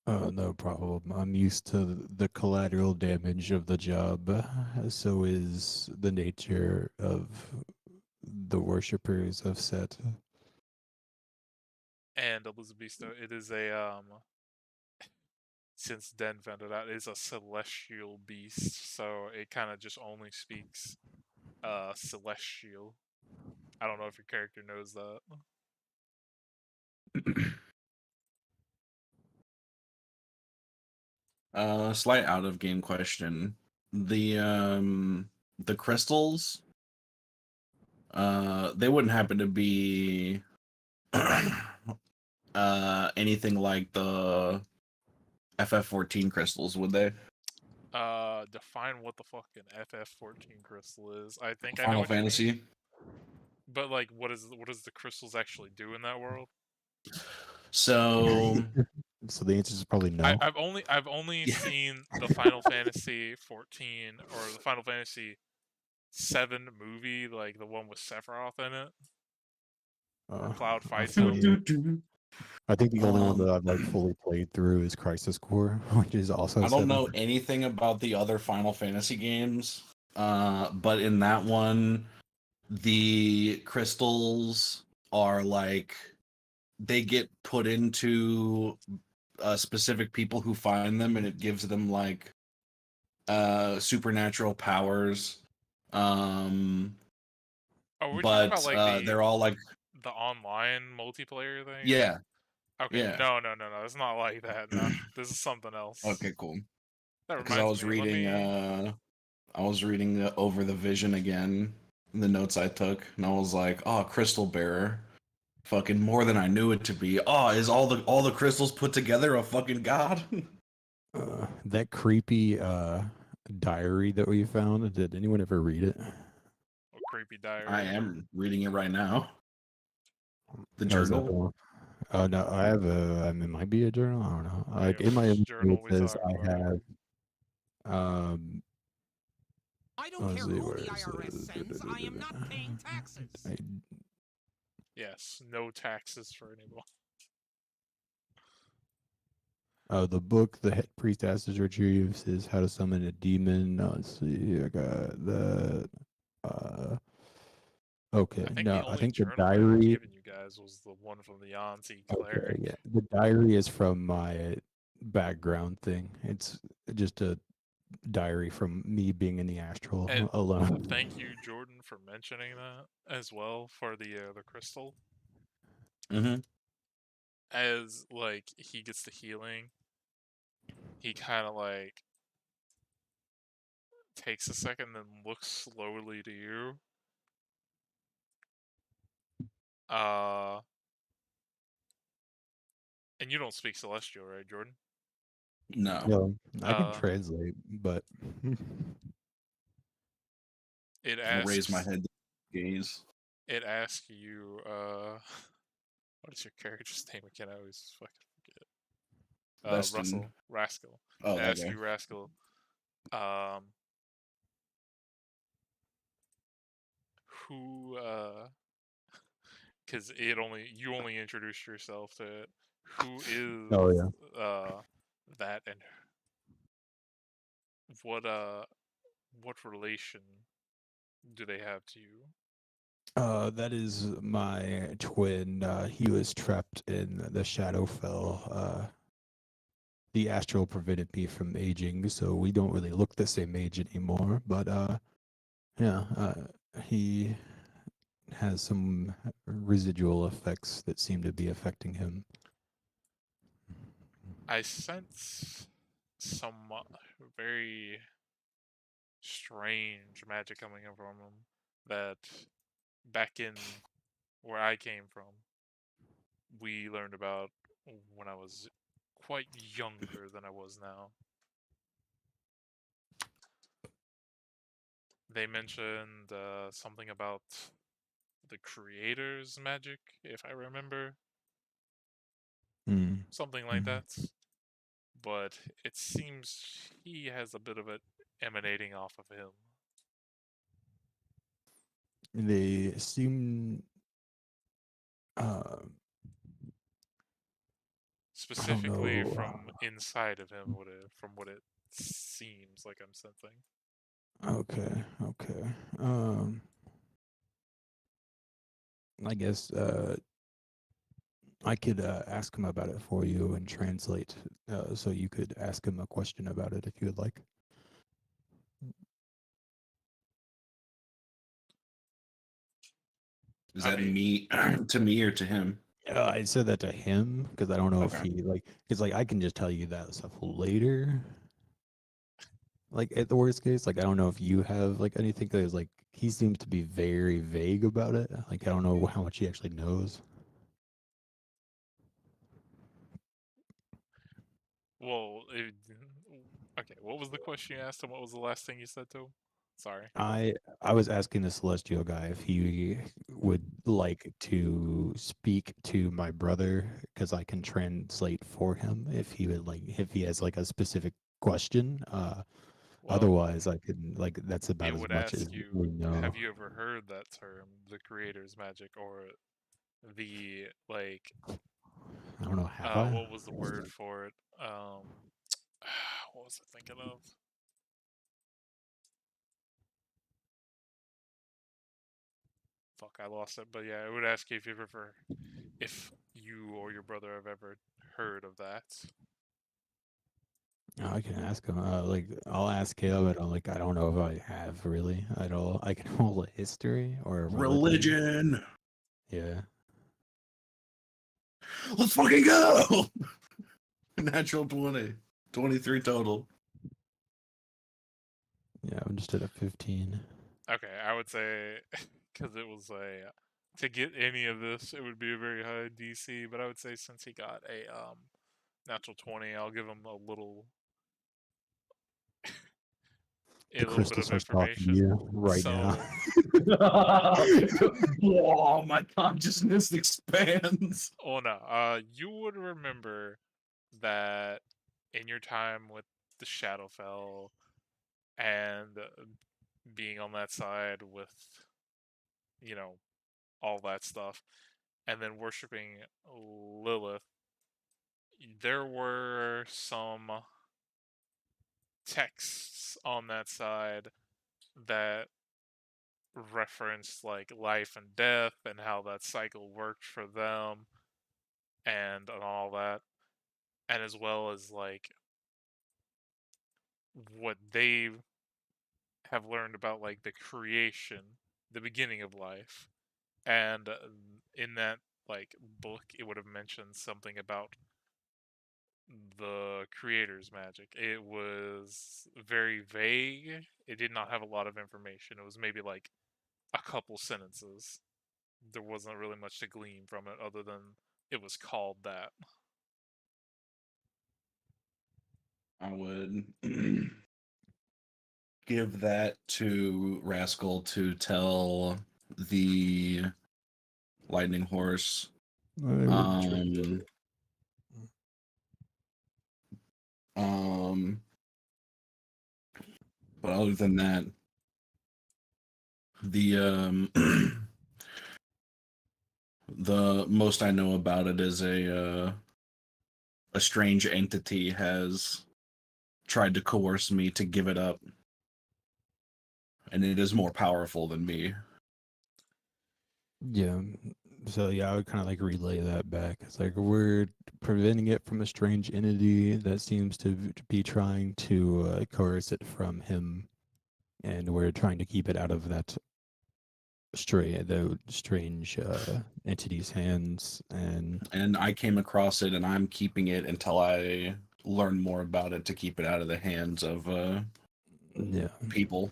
No problem. I'm used to the collateral damage of the job. So is the nature of the worshippers of Set. And Elizabeth, it is a since Den found it out, it is a celestial beast, so it kind of just only speaks celestial. I don't know if your character knows that. Slight out of game question. The crystals, they wouldn't happen to be anything like the FF14 crystals, would they? Define what the fucking FF14 crystal is. I think I know Final what you mean. Fantasy. But like, what does the crystals actually do in that world? So So the answer is probably no. I've only Yeah. seen the Final Fantasy 14 or the Final Fantasy 7 movie, like the one with Sephiroth in it. Where Cloud I fights think- him. I think the only one that I've like Um, fully played through is Crisis Core, which is also. I don't 7. know anything about the other Final Fantasy games, but in that one, the crystals are like they get put into specific people who find them, and it gives them like supernatural powers. Oh, we're talking But about like they're all like the online multiplayer thing. yeah. Okay. Yeah. No. It's not like that. No, this is something else. Okay, cool. That Because I reminds was me. reading Over the Vision again, the notes I took, and I was like, "Oh, Crystal Bearer, fucking more than I knew it to be. Oh, is all the crystals put together a fucking god?" That creepy diary that we found. Did anyone ever read it? A creepy diary. I am reading it right now. The No, is that the journal. one? Oh no, I have a. I mean, it might be a journal. I don't know. Like in my Which inventory, journal it we says talking I about? have. I don't Let's care see, who where the is IRS it? sends. I am not paying taxes. Yes. No taxes for anyone. The book the head priest asks retrieves is how to summon a demon. Let's see. I got that. Okay, I think no, the I only think the journal I had diary. given you guys was the one from the Yanti cleric. Okay, yeah, the diary is from my background thing. It's just a diary from me being in the astral And alone. thank you, Jordan, for mentioning that as well for the crystal. Mm-hmm. As like he gets the healing, he kind of like takes a second, then looks slowly to you. And you don't speak Celestial, right, Jordan? No. No, I can Uh, translate, but It I'll raise my asks. head to gaze. It asks you. What is your character's name again? I always fucking forget. Vestin. Rascal. Oh, It that asks guy. you, Rascal. Who? Because you only introduced yourself to it. Who is? oh yeah, That and what? What relation do they have to you? that is my twin. He was trapped in the Shadowfell. The astral prevented me from aging, so we don't really look the same age anymore. But yeah, he has some residual effects that seem to be affecting him. I sense some very strange magic coming in from him that back in where I came from, we learned about when I was quite younger than I was now. They mentioned something about the creator's magic, if I remember. Mm. Something like Mhm. that. But it seems he has a bit of it emanating off of him. They seem Specifically know. from inside of him, from what it seems like I'm sensing. Okay. I guess I could ask him about it for you and translate, so you could ask him a question about it if you would like. Is I that mean- me to me or to him? I said that to him because I don't know if Okay. he like. It's like I can just tell you that stuff later. Like at the worst case, like I don't know if you have like anything that is like he seems to be very vague about it. Like I don't know how much he actually knows. Well, okay. What was the question you asked him? What was the last thing you said to him? Sorry. I was asking the celestial guy if he would like to speak to my brother because I can translate for him if he would like if he has like a specific question. Well, Otherwise, I can like that's about it as would much ask as you, we know. have you ever heard that term, the creator's magic, or the like? I don't know. Have I? What was the word for it? What was I thinking of? Fuck, I lost it. But yeah, it would ask you if you or your brother have ever heard of that. No, I can ask him. Like I'll ask him, but I don't know if I have really at all. I can roll a history or a religion. Religion. Yeah. Let's fucking go. Natural 20. 23 total. Yeah, I'm just at a 15. Okay, I would say because it was to get any of this, it would be a very high DC. But I would say since he got a natural 20, I'll give him a little The little bit crystal of starts talking to information. you right So, now. Whoa, my consciousness expands. oh no, you would remember that in your time with the Shadowfell and being on that side with, you know, all that stuff, and then worshiping Lilith, there were some texts on that side that referenced like life and death and how that cycle worked for them and all that, and as well as like what they have learned about like the creation, the beginning of life. And in that like book, it would have mentioned something about the creator's magic. It was very vague. It did not have a lot of information. It was maybe like a couple sentences. There wasn't really much to glean from it other than it was called that. I would give that to Rascal to tell the Lightning Horse. But other than that, the the most I know about it is a strange entity has tried to coerce me to give it up, and it is more powerful than me. Yeah. So yeah, I would kind of like relay that back. It's like we're preventing it from a strange entity that seems to be trying to coerce it from him, and we're trying to keep it out of that strange entity's hands. And I came across it, and I'm keeping it until I learn more about it to keep it out of the hands of Yeah. people.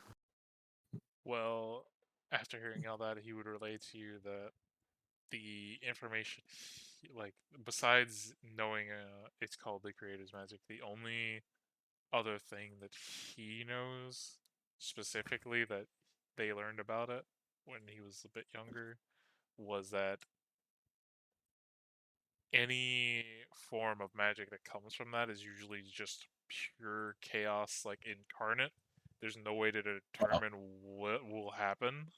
Well, after hearing all that, he would relate to you that the information, like, besides knowing it's called the creator's magic, the only other thing that he knows specifically that they learned about it when he was a bit younger was that any form of magic that comes from that is usually just pure chaos, like incarnate. There's no way to determine what will happen.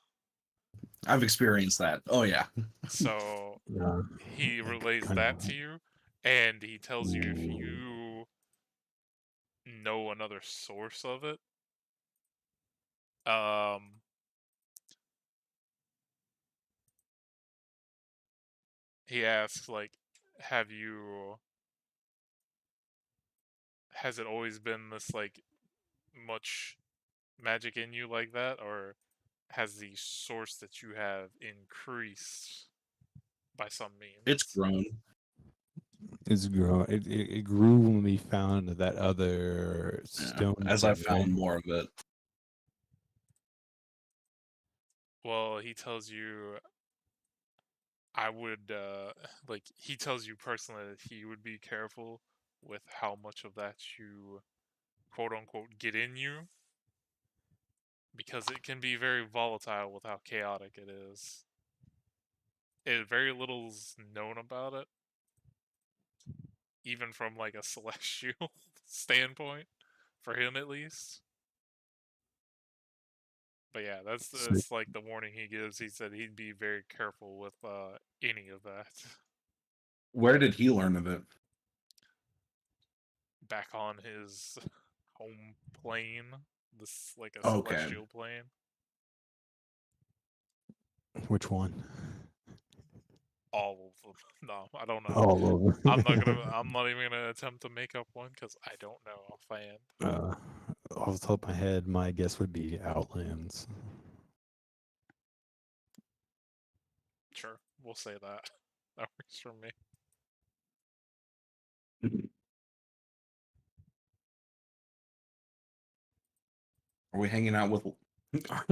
I've experienced that. Oh yeah. So Yeah. he Like, relays kind that of. to you, and he tells you if Ooh. you know another source of it, he asks like, have you has it always been this like much magic in you like that, or has the source that you have increased by some means? It's grown. It's grow. It grew when we found that other Yeah, stone. as I thing, right? found more of it. Well, he tells you I would like he tells you personally that he would be careful with how much of that you quote unquote get in you because it can be very volatile with how chaotic it is. Very little's known about it, even from like a celestial standpoint, for him at least. But yeah, that's like the warning he gives. He said he'd be very careful with any of that. Where did he learn of it? Back on his home plane, this like a Okay. celestial plane. Which one? All of them. No, I don't know. All over. I'm not even gonna attempt to make up one because I don't know offhand. Off the top of my head, my guess would be Outlands. Sure, we'll say that. That works for me. Are we hanging out with?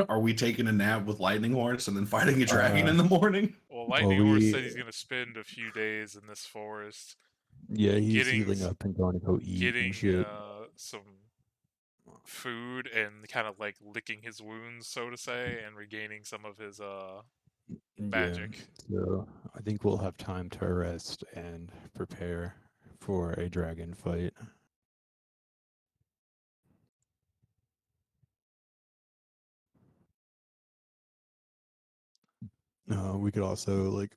Are we taking a nap with Lightning Horse and then fighting a dragon Uh, in the morning? Well, Lightning Horse we- said he's gonna spend a few days in this forest, Yeah, he's Getting healing up and going to go eat getting and shit. some food and kind of like licking his wounds, so to say, and regaining some of his magic. Yeah, so I think we'll have time to rest and prepare for a dragon fight. We could also like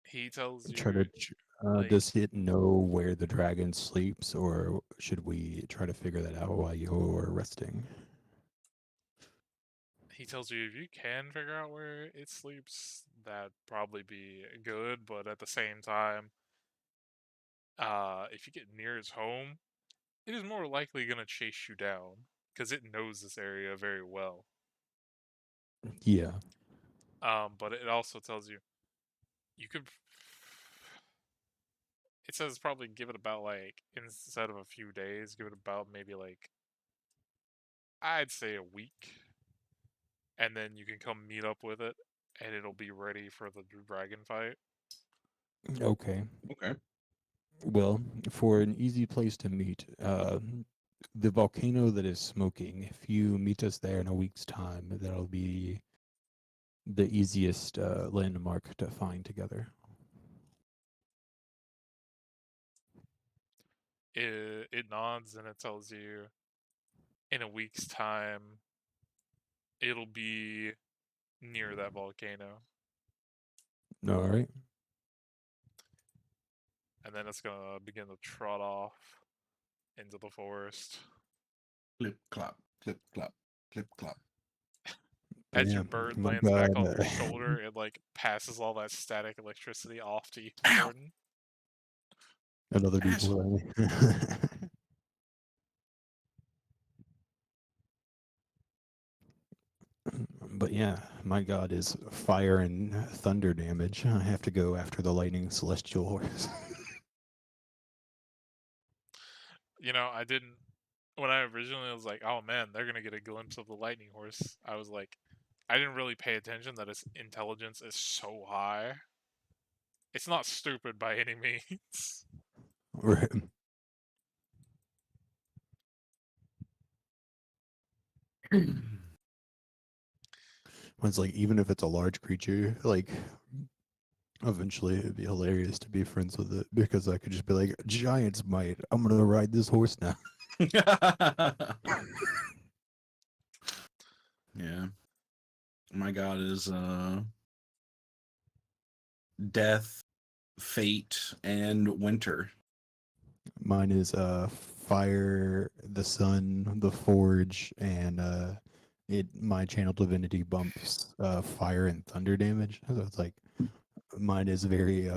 He tells you try to. like- Does it know where the dragon sleeps, or should we try to figure that out while you're resting? he tells you if you can figure out where it sleeps, that'd probably be good. But at the same time, if you get near his home, it is more likely gonna chase you down because it knows this area very well. Yeah. But it also tells you you could. It says probably give it about like instead of a few days, give it about maybe like I'd say a week, and then you can come meet up with it, and it'll be ready for the dragon fight. Okay. Okay. Well, for an easy place to meet, the volcano that is smoking, if you meet us there in a week's time, that'll be the easiest landmark to find together. It nods and it tells you in a week's time it'll be near that volcano, All right. and then it's gonna begin to trot off into the forest. Clip clop, clip clop, clip clop. As your Damn, bird my lands back on God. your shoulder, it like passes all that static electricity off to you, Ow. Jordan. Another deep Asshole. But yeah, my god is fire and thunder damage. I have to go after the lightning celestial horse. You know, I didn't. When I originally was like, "Oh man, they're gonna get a glimpse of the lightning horse," I was like, I didn't really pay attention that its intelligence is so high. It's not stupid by any means. Right. It's like even if it's a large creature, like eventually it'd be hilarious to be friends with it because I could just be like, Giant's might, I'm gonna ride this horse now. Yeah. My god is death, fate, and winter. Mine is fire, the sun, the forge, and my channel divinity bumps fire and thunder damage. So it's like mine is very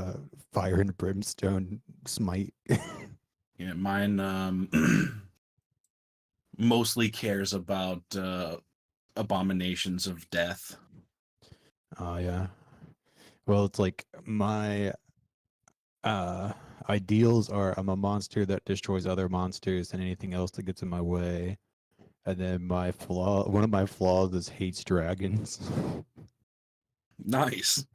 fire and brimstone smite. Yeah, mine mostly cares about abominations of death. Oh yeah. Well, it's like my ideals are I'm a monster that destroys other monsters and anything else that gets in my way. And then one of my flaws is hates dragons. Nice.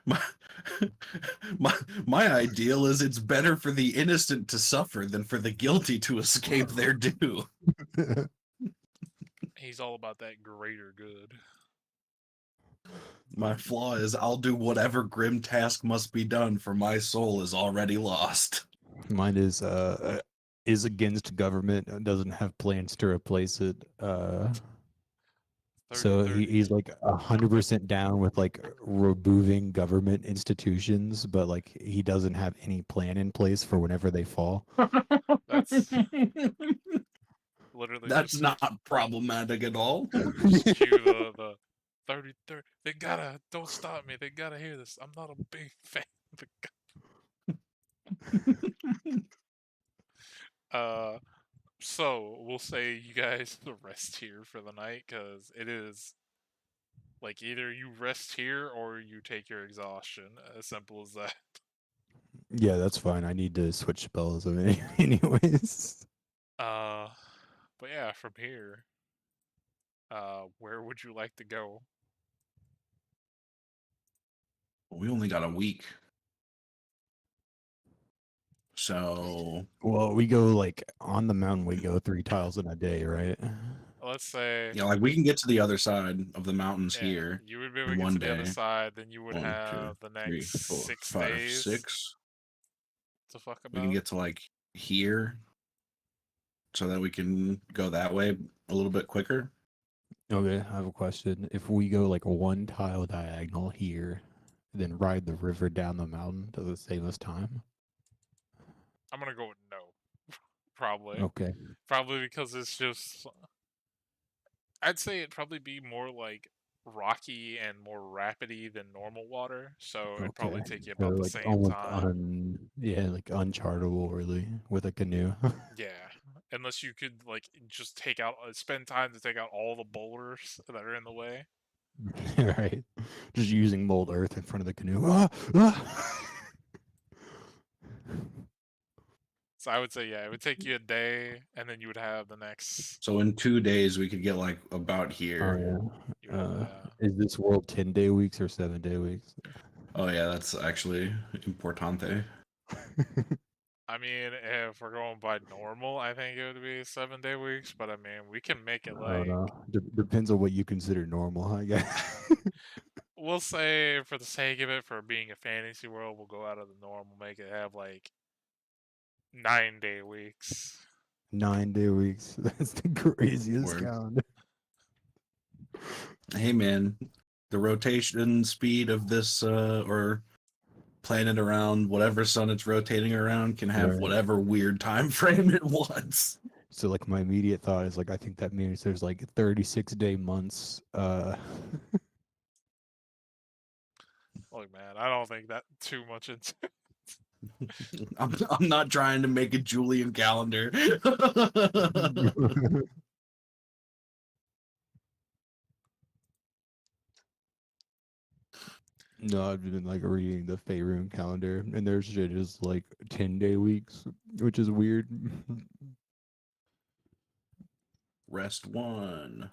my, my My ideal is it's better for the innocent to suffer than for the guilty to escape their due. He's all about that greater good. My flaw is I'll do whatever grim task must be done, for my soul is already lost. Mine is against government and doesn't have plans to replace it. 30, So 30. he's like 100% down with like removing government institutions, but like he doesn't have any plan in place for whenever they fall. That's literally That's just, not problematic at all. just cue the 30, 30. They gotta, don't stop me. They gotta hear this. I'm not a big fan of the so we'll say you guys rest here for the night, because it is like either you rest here or you take your exhaustion. As simple as that. Yeah, that's fine. I need to switch spells anyways. But yeah, from here, where would you like to go? We only got a week. So Well, we go like on the mountain, we go 3 tiles in a day, right? Let's say yeah, like we can get to the other side of the mountains yeah, here. you would be able to in get one to the other day. side, then you would 1, 2, have the 3, next 4, 6 5, days 6. to fuck We about. can get to like here, so that we can go that way a little bit quicker. Okay, I have a question. If we go like 1 tile diagonal here, then ride the river down the mountain, does it save us time? I'm gonna go with no. Probably. Okay. Probably because it's just. I'd say it'd probably be more like rocky and more rapidy than normal water, so it'd probably Okay. take you So about the like same almost time. like unchartable really with a canoe. Yeah, unless you could like just take out, spend time to take out all the boulders that are in the way. Right. Just using mold earth in front of the canoe. Ah! Ah! So I would say yeah, it would take you a day, and then you would have the next. So in 2 days we could get like about Oh here. You would have, is this world 10-day weeks or 7-day weeks? Oh yeah, that's actually importante. I mean, if we're going by normal, I think it would be 7-day weeks. But I mean, we can make it I don't like know. Depends on what you consider normal, I guess. we'll say, for the sake of it, for being a fantasy world, we'll go out of the norm. We'll make it have like 9-day weeks. 9-day weeks. That's the craziest Word. calendar. Hey man, the rotation speed of this or planet around whatever sun it's rotating around can have Right. whatever weird time frame it wants. So like my immediate thought is like I think that means there's like 36-day months. Look, man, I don't think that too much into. I'm not trying to make a Julian calendar. No, I've been like reading the Faerun calendar, and their shit is like 10-day weeks, which is weird. Rest 1.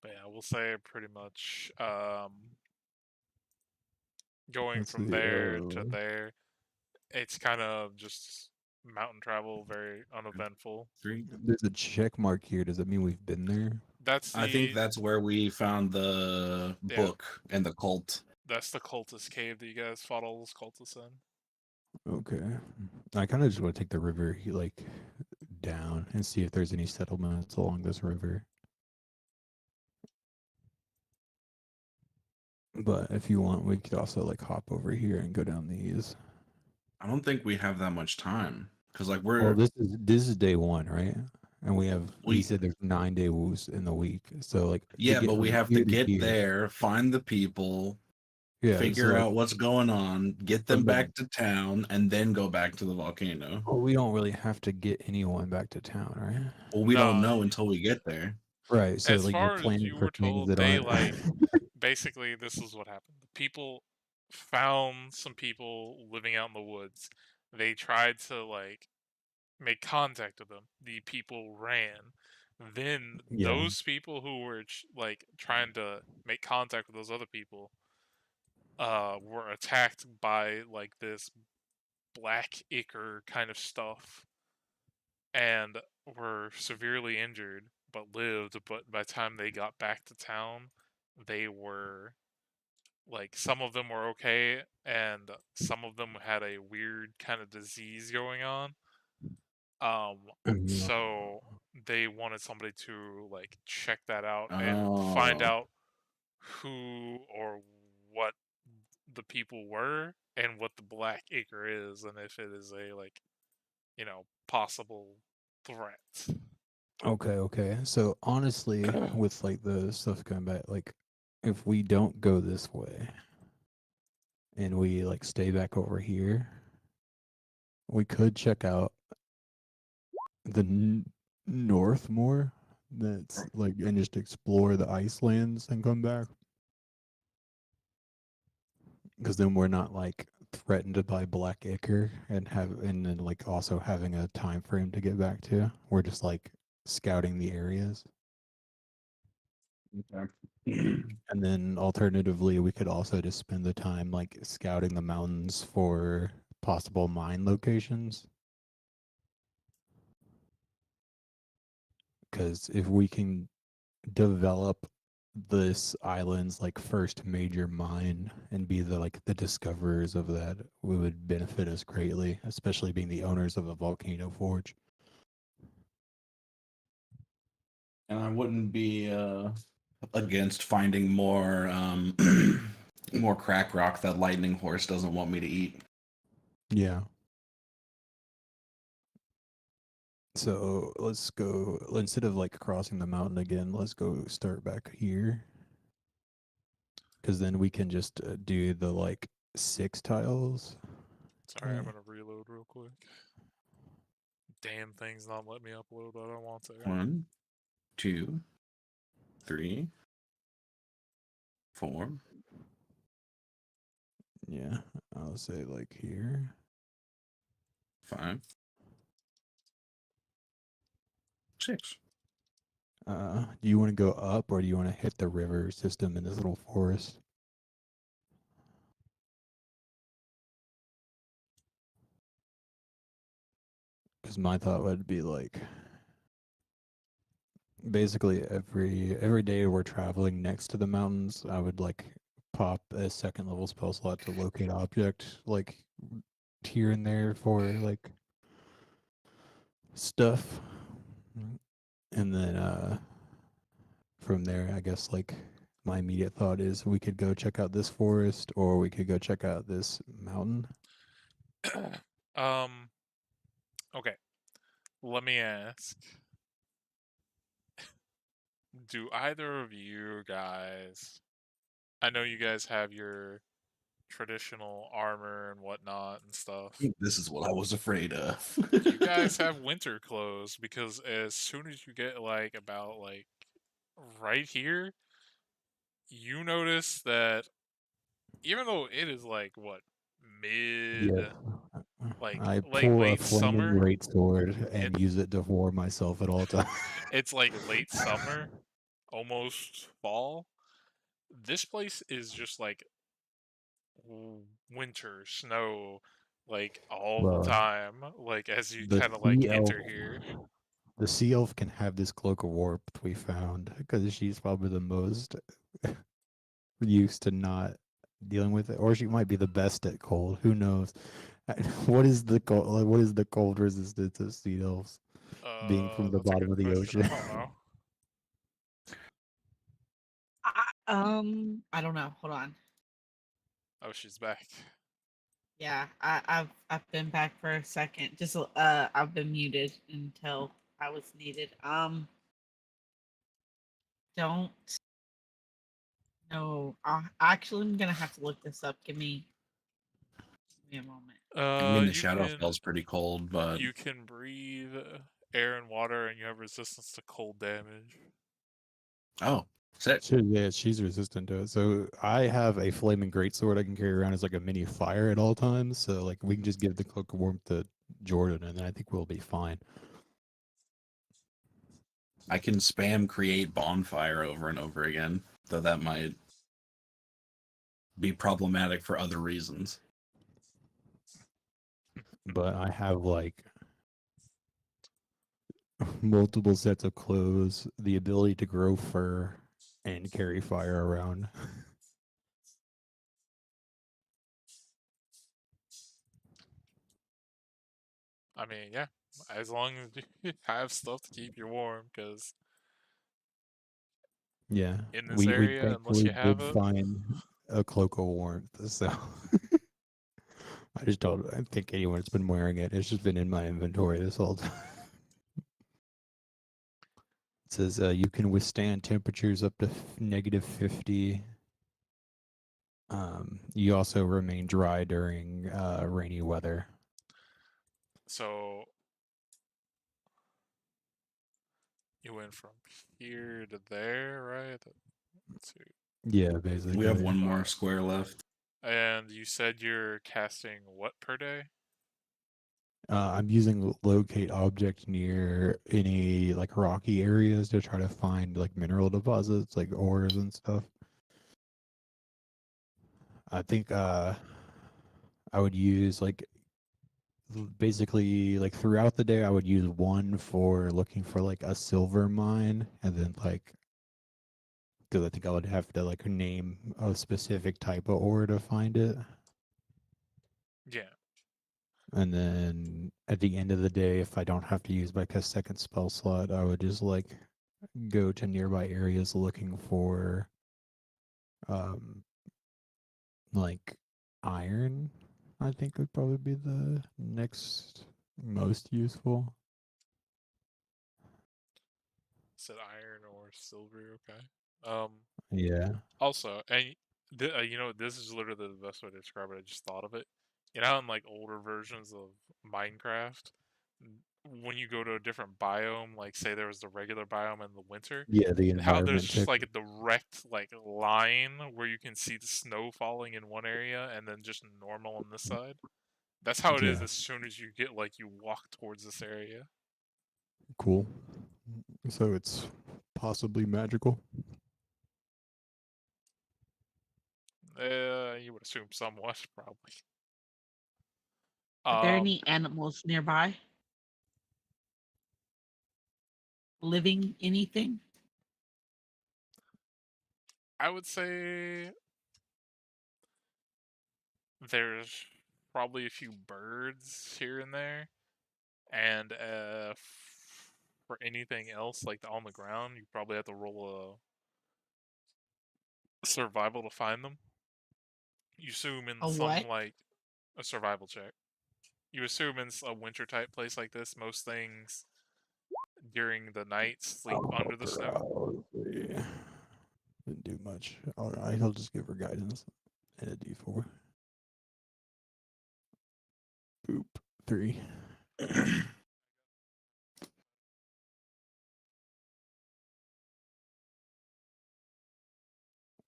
But yeah, we'll say pretty much going Let's from see, there to there. It's kind of just mountain travel, very uneventful. 3. There's a check mark here. Does that mean we've been there? That's the, I think that's where we found the Yeah. book and the cult. that's the cultist cave that you guys fought all those cultists in. Okay. I kind of just want to take the river like down and see if there's any settlements along this river. But if you want, we could also like hop over here and go down these. I don't think we have that much time because like Well, we're this is day 1, right? And we We- said there's 9-day woos in the week. So like to yeah, get but we from have to here get here- there, find the people, Yeah, figure so, like, out what's going on, get them from the- back to town, and then go back to the volcano. well, we don't really have to get anyone back to town, right? Well, we don't No. know until we get there. Right. So As like far you're as planning you for were things told, that they aren't like basically this is what happened. The people found some people living out in the woods. They tried to like make contact with them. The people ran. Then Yeah. those people who were like trying to make contact with those other people were attacked by like this black ichor kind of stuff, and were severely injured but lived. But by the time they got back to town, they were like, some of them were okay, and some of them had a weird kind of disease going on. So they wanted somebody to like check that out and find Oh. out who or what the people were and what the black ichor is, and if it is a like, possible threat. Okay. So honestly, with like the stuff coming back, like if we don't go this way and we like stay back over here, we could check out the north more. That's like, and just explore the Icelands and come back. Because then we're not like threatened by black ichor and then like also having a time frame to get back to. We're just like scouting the areas. Okay. And then alternatively, we could also just spend the time like scouting the mountains for possible mine locations. Because if we can develop this island's like first major mine and be the discoverers of that, we would benefit us greatly, especially being the owners of a volcano forge. And I wouldn't be against finding more more crack rock that Lightning Horse doesn't want me to eat. Yeah. So let's go, instead of like crossing the mountain again, let's go start back here. Because then we can just do the like 6 tiles. Sorry, I'm Yeah. gonna reload real quick. Damn thing's not letting me upload what I want to. 1, 2, 3, 4. Yeah, I'll say like here. 5, 6. Do you want to go up or do you want to hit the river system in this little forest? Because my thought would be like, basically every day we're traveling next to the mountains, I would like pop a 2nd level spell slot to locate object like here and there for like stuff. And then from there, I guess like my immediate thought is we could go check out this forest or we could go check out this mountain. Okay. Let me ask. Do either of you guys, I know you guys have your traditional armor and whatnot and stuff. This is what I was afraid of. You guys have winter clothes, because as soon as you get like about like right here, you notice that even though it is like what, mid, like I like pull a late flaming summer, greatsword and use it to warm myself at all times. it's like late summer, almost fall. This place is just like winter, snow, like all Well, the time. Like as you the kind of like sea elf, enter here. the sea elf can have this cloak of warmth we found because she's probably the most used to not dealing with it, or she might be the best at cold. Who knows? What is the cold? Like, what is the cold resistance of sea elves? Being from the That's a bottom good of the question. ocean. I don't know. I don't know. Hold on. Oh, she's back. Yeah, I've been back for a second. Just I've been muted until I was needed. Don't. No, actually, I'm gonna have to look this up. Give me a moment. I mean, the You shadow can spell's pretty cold, but you can breathe air and water, and you have resistance to cold damage. oh, sick. She's resistant to it. So I have a flaming greatsword I can carry around as like a mini fire at all times. So like we can just give the cloak of warmth to Jordan, and then I think we'll be fine. I can spam create bonfire over and over again, though that might be problematic for other reasons. but I have like multiple sets of clothes, the ability to grow fur, and carry fire around. I mean, yeah, as long as you have stuff to keep you warm, because Yeah, in this we area, unless thankfully you have did it, find a cloak of warmth, so I think anyone's been wearing it. It's just been in my inventory this whole time. It says you can withstand temperatures up to -50. You also remain dry during rainy weather. so you went from here to there, right? Let's see. Yeah, basically. We have one more Alright. square left. And you said you're casting what per day? I'm using locate object near any like rocky areas to try to find like mineral deposits, like ores and stuff. I think I would use like basically like throughout the day I would use one for looking for like a silver mine, and then like because I think I would have to like name a specific type of ore to find it. Yeah. And then at the end of the day, if I don't have to use like a second spell slot, I would just like go to nearby areas looking for um like iron. I think would probably be the next most useful. Said iron or silver, okay. Yeah. Also, and you know, this is literally the best way to describe it. I just thought of it. You know, in like older versions of Minecraft, when you go to a different biome, like say there was the regular biome in the winter, Yeah, the how there's environment just check. like a direct like line where you can see the snow falling in one area and then just normal on this side. That's how it is Yeah. as soon as you get like you walk towards this area. Cool. So it's possibly magical. You would assume somewhat, probably. Are there any animals nearby? Living anything? I would say there's probably a few birds here and there, and for anything else like on the ground, you probably have to roll a survival to find them. You assume in A some what? like a survival check. You assume in a winter type place like this, most things during the night sleep under the snow. Probably didn't do much. All right, I'll just give her guidance and a D4. Boop. 3.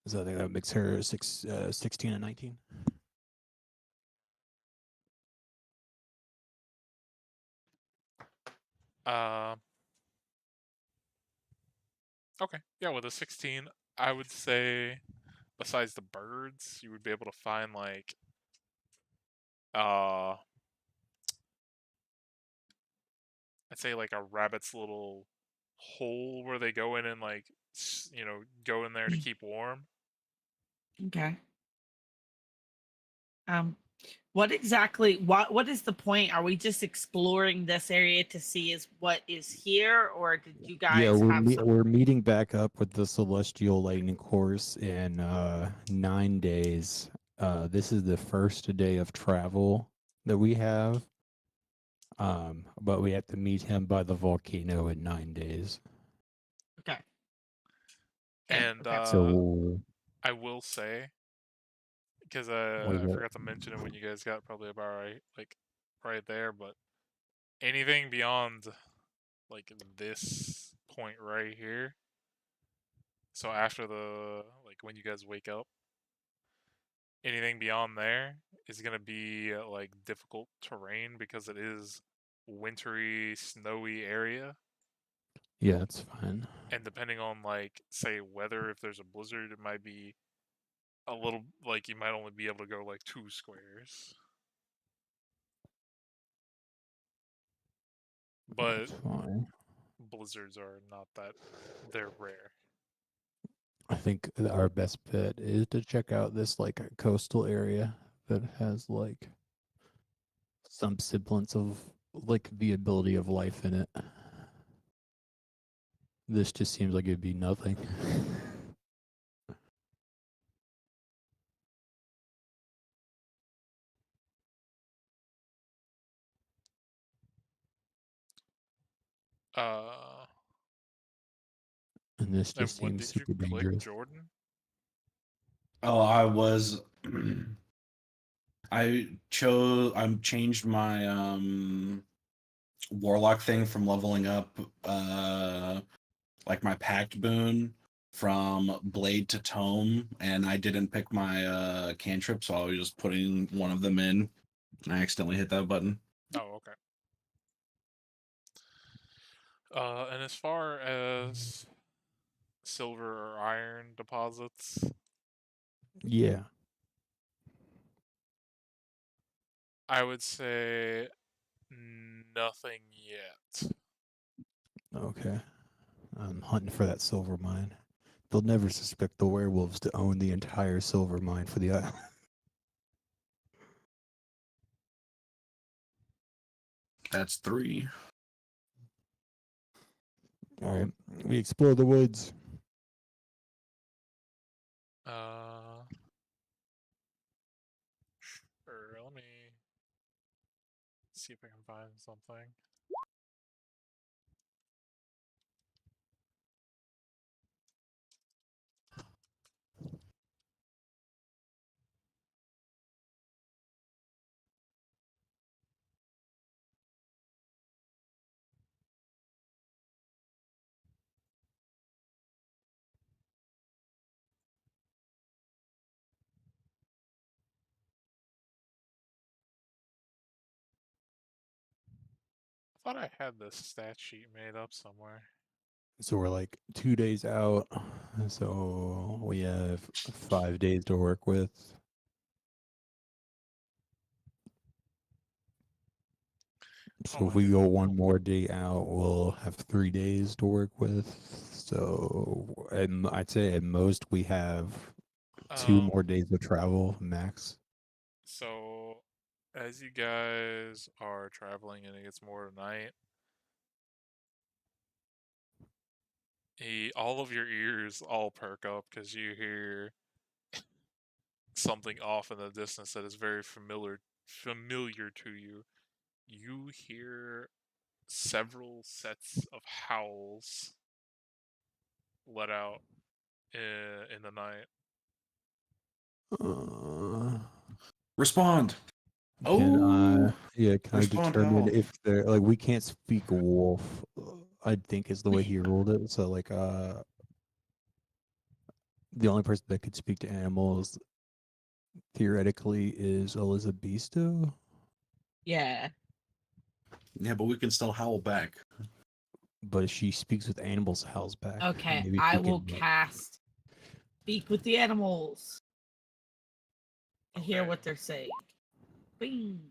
So I think that makes her 16 and 19. Okay, yeah, with a 16, I would say besides the birds, you would be able to find like I'd say like a rabbit's little hole where they go in and like go in there to keep warm. Okay. What exactly? What is the point? Are we just exploring this area to see is what is here, or did you Yeah, guys have some? we're meeting back up with the Celestial Lightning Course in 9 days. This is the first day of travel that we have. But we have to meet him by the volcano in 9 days. Okay. And okay. So I will say, because what is I it? forgot to mention it when you guys got probably about right there, but anything beyond like this point right here. So after when you guys wake up, anything beyond there is gonna be like difficult terrain because it is wintry, snowy area. Yeah, it's fine. And depending on like say weather, if there's a blizzard, it might be a little like you might only be able to go like 2 squares. but That's fine. blizzards are not that, they're rare. I think our best bet is to check out this like coastal area that has like some semblance of like the ability of life in it. This just seems like it'd be nothing. And this And just what seems did you super click, dangerous. Jordan? Oh, I was. I changed my warlock thing from leveling up like my pact boon from blade to tome, and I didn't pick my cantrip, so I was just putting one of them in, and I accidentally hit that button. Oh, okay. And as far as silver or iron deposits, Yeah. I would say nothing yet. Okay. I'm hunting for that silver mine. They'll never suspect the werewolves to own the entire silver mine for the island. That's 3. All right. We explore the woods. Sure, let me see if I can find something. I thought I had this stat sheet made up somewhere. So we're like 2 days out. So we have 5 days to work with. So Oh, if I we did. go one more day out, we'll have 3 days to work with. So I'd say at most we have 2 more days of travel max. So, as you guys are traveling and it gets more tonight, all of your ears all perk up because you hear something off in the distance that is very familiar to you. You hear several sets of howls let out in the night. Respond. Can Oh, can I respond determine how? if they're like we can't speak wolf? I think is the way he ruled it. So like the only person that could speak to animals theoretically is Elizabesto. Yeah. Yeah, but we can still howl back. But if she speaks with animals, howls back. Okay, Maybe I she will can, like- cast Speak with the Animals and hear Okay. what they're saying. Bing.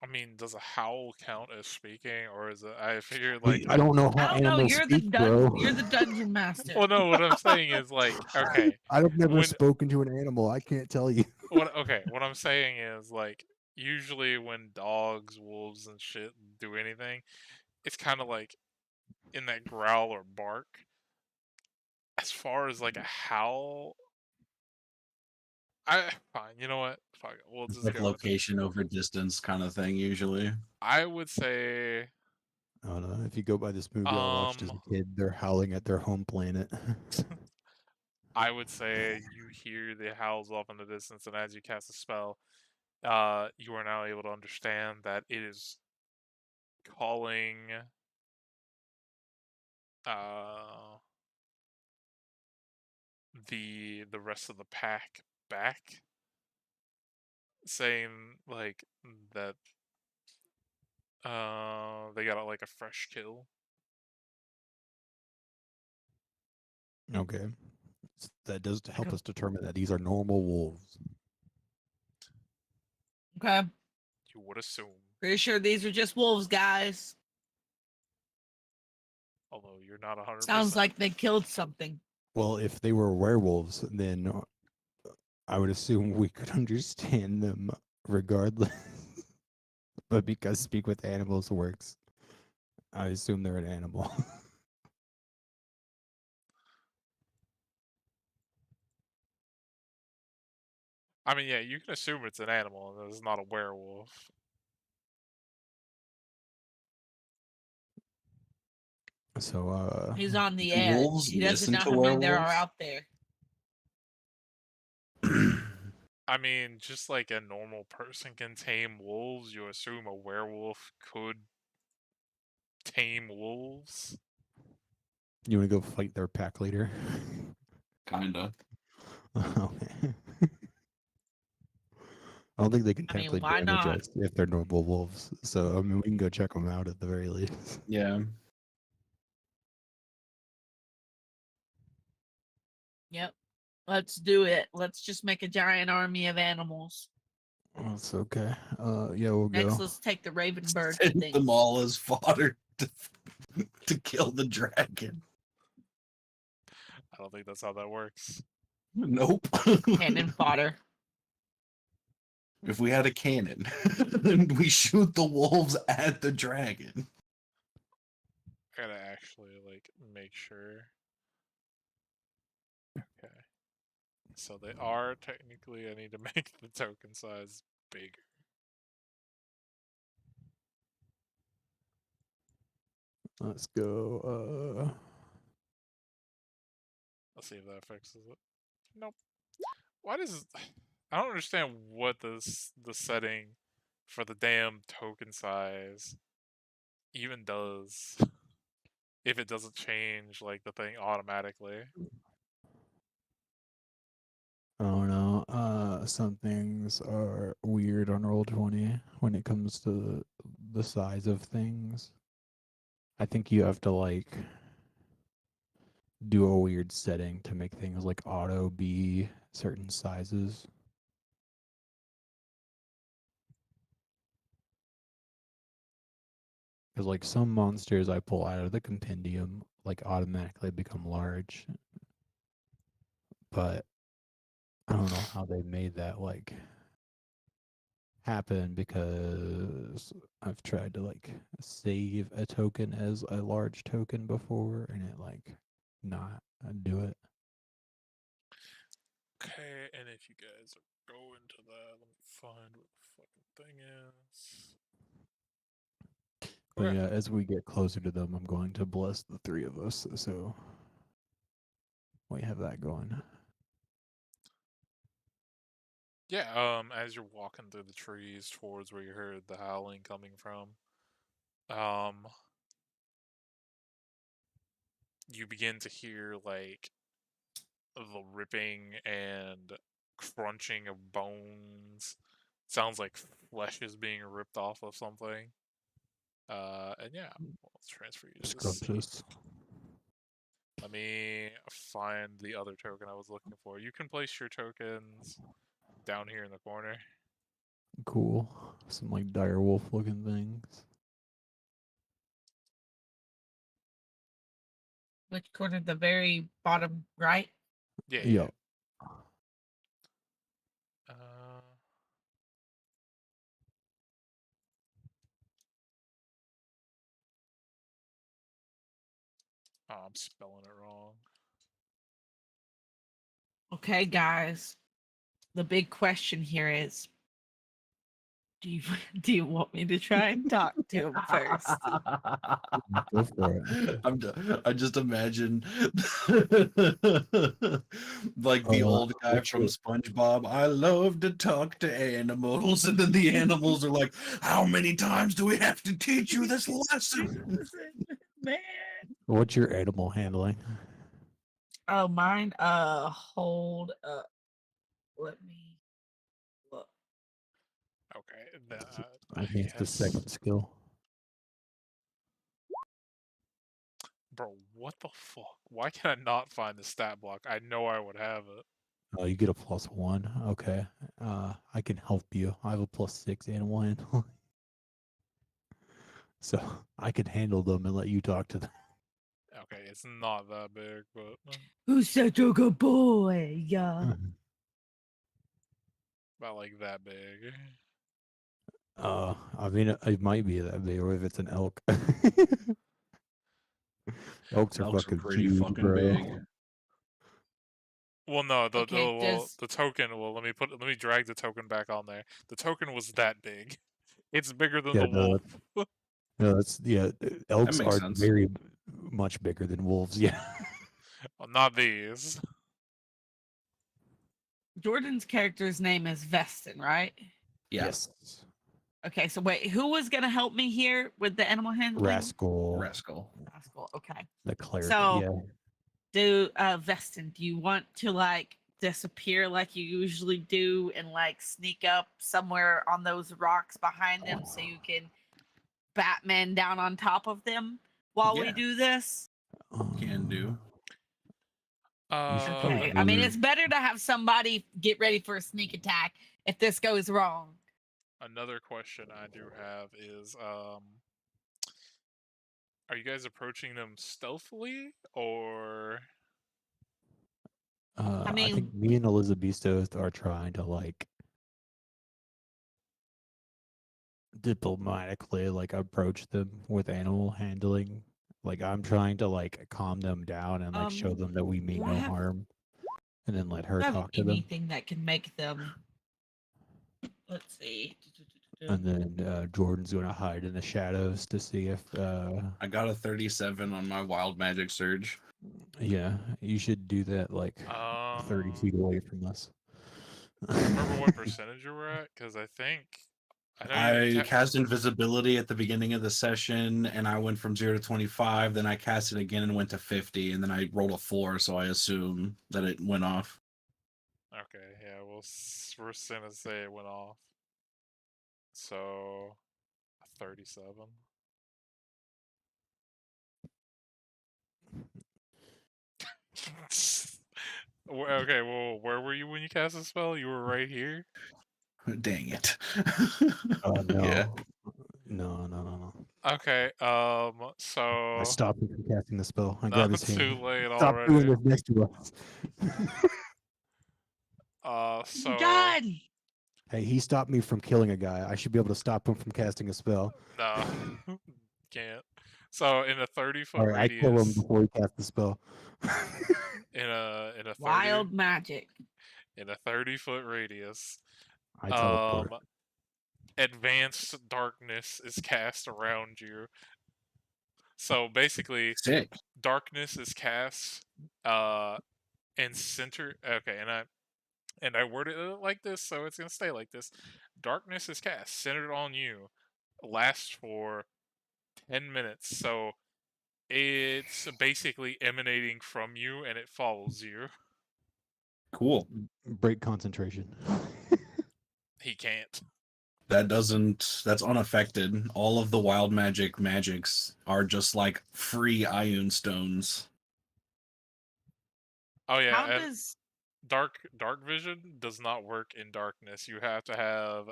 I mean, does a howl count as speaking, or is it? I figured Wait, like. I don't know how I don't know. animals You're speak, the bro. you're the dungeon master. Well, no. What I'm saying is like, okay, I've never when spoken to an animal. I can't tell you. what I'm saying is like, usually when dogs, wolves, and shit do anything, it's kind of like in that growl or bark. As far as like a howl, fine. You know what? Fuck it. We'll It's just like go with it. location over distance kind of thing, usually. I would say, I don't know. If you go by this movie I watched as a kid, they're howling at their home planet. I would say you hear the howls off in the distance, and as you cast a spell, you are now able to understand that it is calling the rest of the pack back, saying like that they got like a fresh kill. Okay. That does help us determine that these are normal wolves. Okay. You would assume. Pretty sure these are just wolves, guys. Although you're not 100%. Sounds like they killed something. Well, if they were werewolves, then I would assume we could understand them regardless. But because Speak with Animals works, I assume they're an animal. I mean, yeah, you can assume it's an animal and it's not a werewolf. So, He's on the Do edge. wolves He doesn't listen know to how many there are werewolves? out there. I mean, just like a normal person can tame wolves, you assume a werewolf could tame wolves. you want to go fight their pack leader? Kinda. Okay. I don't think they can I mean, technically why damage not? us if they're normal wolves. So, I mean, we can go check them out at the very least. Yeah. Yep. Let's do it. Let's just make a giant army of animals. That's okay. Yeah, we'll Next, go. let's take the raven bird Send thing. them all as fodder to kill the dragon. I don't think that's how that works. Nope. Cannon fodder. If we had a cannon, then we shoot the wolves at the dragon. I gotta actually like make sure. Okay. So they are technically. I need to make the token size bigger. Let's go. Let's see if that fixes it. Nope. Why does I don't understand what the setting for the damn token size even does. If it doesn't change like the thing automatically. I don't know. Some things are weird on Roll20 when it comes to the size of things. I think you have to like do a weird setting to make things like auto be certain sizes. Because like some monsters I pull out of the compendium like automatically become large. But I don't know how they made that like happen, because I've tried to like save a token as a large token before and it like not do it. Okay, and if you guys are going to that, let me find what the fucking thing is. But Okay. yeah, as we get closer to them, I'm going to bless the three of us. So we have that going. Yeah, as you're walking through the trees towards where you heard the howling coming from, you begin to hear like the ripping and crunching of bones. Sounds like flesh is being ripped off of something. And yeah, let's transfer you to the scene. Scrumptious. Let me find the other token I was looking for. You can place your tokens down here in the corner. Cool. Some like dire wolf looking things. Which corner? The very bottom right? Yeah. Yeah. Oh, I'm spelling it wrong. Okay, guys. The big question here is, do you do you want me to try and talk to him first? Go for it. I just imagine like the old guy what's from your- SpongeBob. I love to talk to animals, and then the animals are like, "How many times do we have to teach you this lesson?" Man. What's your animal handling? Oh, mine. Hold up. Let me look. Okay, I I think it's the guess. second skill. Bro, what the fuck? Why can I not find the stat block? I know I would have it. Oh, you get a +1. Okay. I can help you. I have a +6 and 1. So I can handle them and let you talk to them. Okay, it's not that big, but Who's such a good boy? Yeah. about like that big. I mean, it might be that big, or if it's an elk. Elks are Elks are fucking pretty huge, fucking bro. big. Well, no, Okay, the token. Well, let me drag the token back on there. The token was that big. It's bigger than Yeah, the wolf. no, that's elks makes are sense. very much bigger than wolves. Yeah. Well, not these. Jordan's character's name is Veston, right? Yeah. Yes. Okay, so wait, who was gonna help me here with the animal handling? Rascal, Rascal. Rascal. Okay. the cleric. So, Yeah. Veston, do you want to like disappear like you usually do and like sneak up somewhere on those rocks behind them so you can Batman down on top of them while we Yeah. do this? Can do. You should Okay. probably I mean, do- it's better to have somebody get ready for a sneak attack if this goes wrong. Another question I do have is, are you guys approaching them stealthily or? I mean- think me and Elizabeth are trying to like diplomatically like approach them with animal handling. Like I'm trying to like calm them down and like show them that we mean do I no have- harm, and then let her Have talk to them. anything that can make them. Let's see. And then Jordan's gonna hide in the shadows to see if I got a 37 on my wild magic surge. yeah, you should do that like 30 feet away from us. Remember what percentage you were at? Because I think I know I you. cast invisibility at the beginning of the session, and I went from 0 to 25. Then I cast it again and went to 50, and then I rolled a 4, so I assume that it went off. Okay, yeah, we're gonna say it went off. So, 37. Okay, well, where were you when you cast the spell? You were right here. Dang it. No. Yeah. No. Okay, so I stopped him from casting the spell. I not grabbed his too hand. late Stop already. doing this next to us. So God! Hey, he stopped me from killing a guy. I should be able to stop him from casting a spell. no, can't. So in a 30-foot All right, I kill him radius, before he casts the spell. in a 30, Wild magic. in a 30-foot radius, I teleport. advanced darkness is cast around you. So basically, Sick. darkness is cast and center. Okay, and I worded it like this, so it's gonna stay like this. Darkness is cast centered on you, lasts for 10 minutes. So it's basically emanating from you, and it follows you. Cool. Break concentration. He can't. That's unaffected. All of the wild magics are just like free ion stones. Oh yeah, How and does dark vision does not work in darkness. You have to have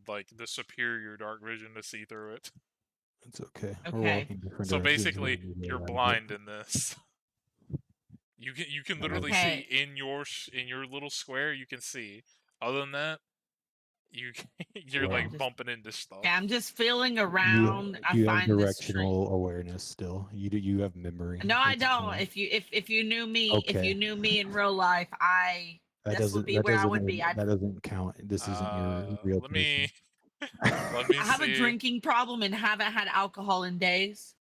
like the superior dark vision to see through it. It's okay. We're Okay. walking different So directions basically, when we go you're around here. blind in this. You can literally Okay. see in your little square. You can see. Other than that, you're Wow. like bumping into stuff. Okay, I'm just feeling around. I You have find this tree. directional awareness still. You have memory. No, I It's don't. fine. If you knew me, if Okay. you knew me in real life, That this would doesn't be that where I doesn't would be. even- that doesn't count. This isn't your real Let me person. let me I have see. a drinking problem and haven't had alcohol in days.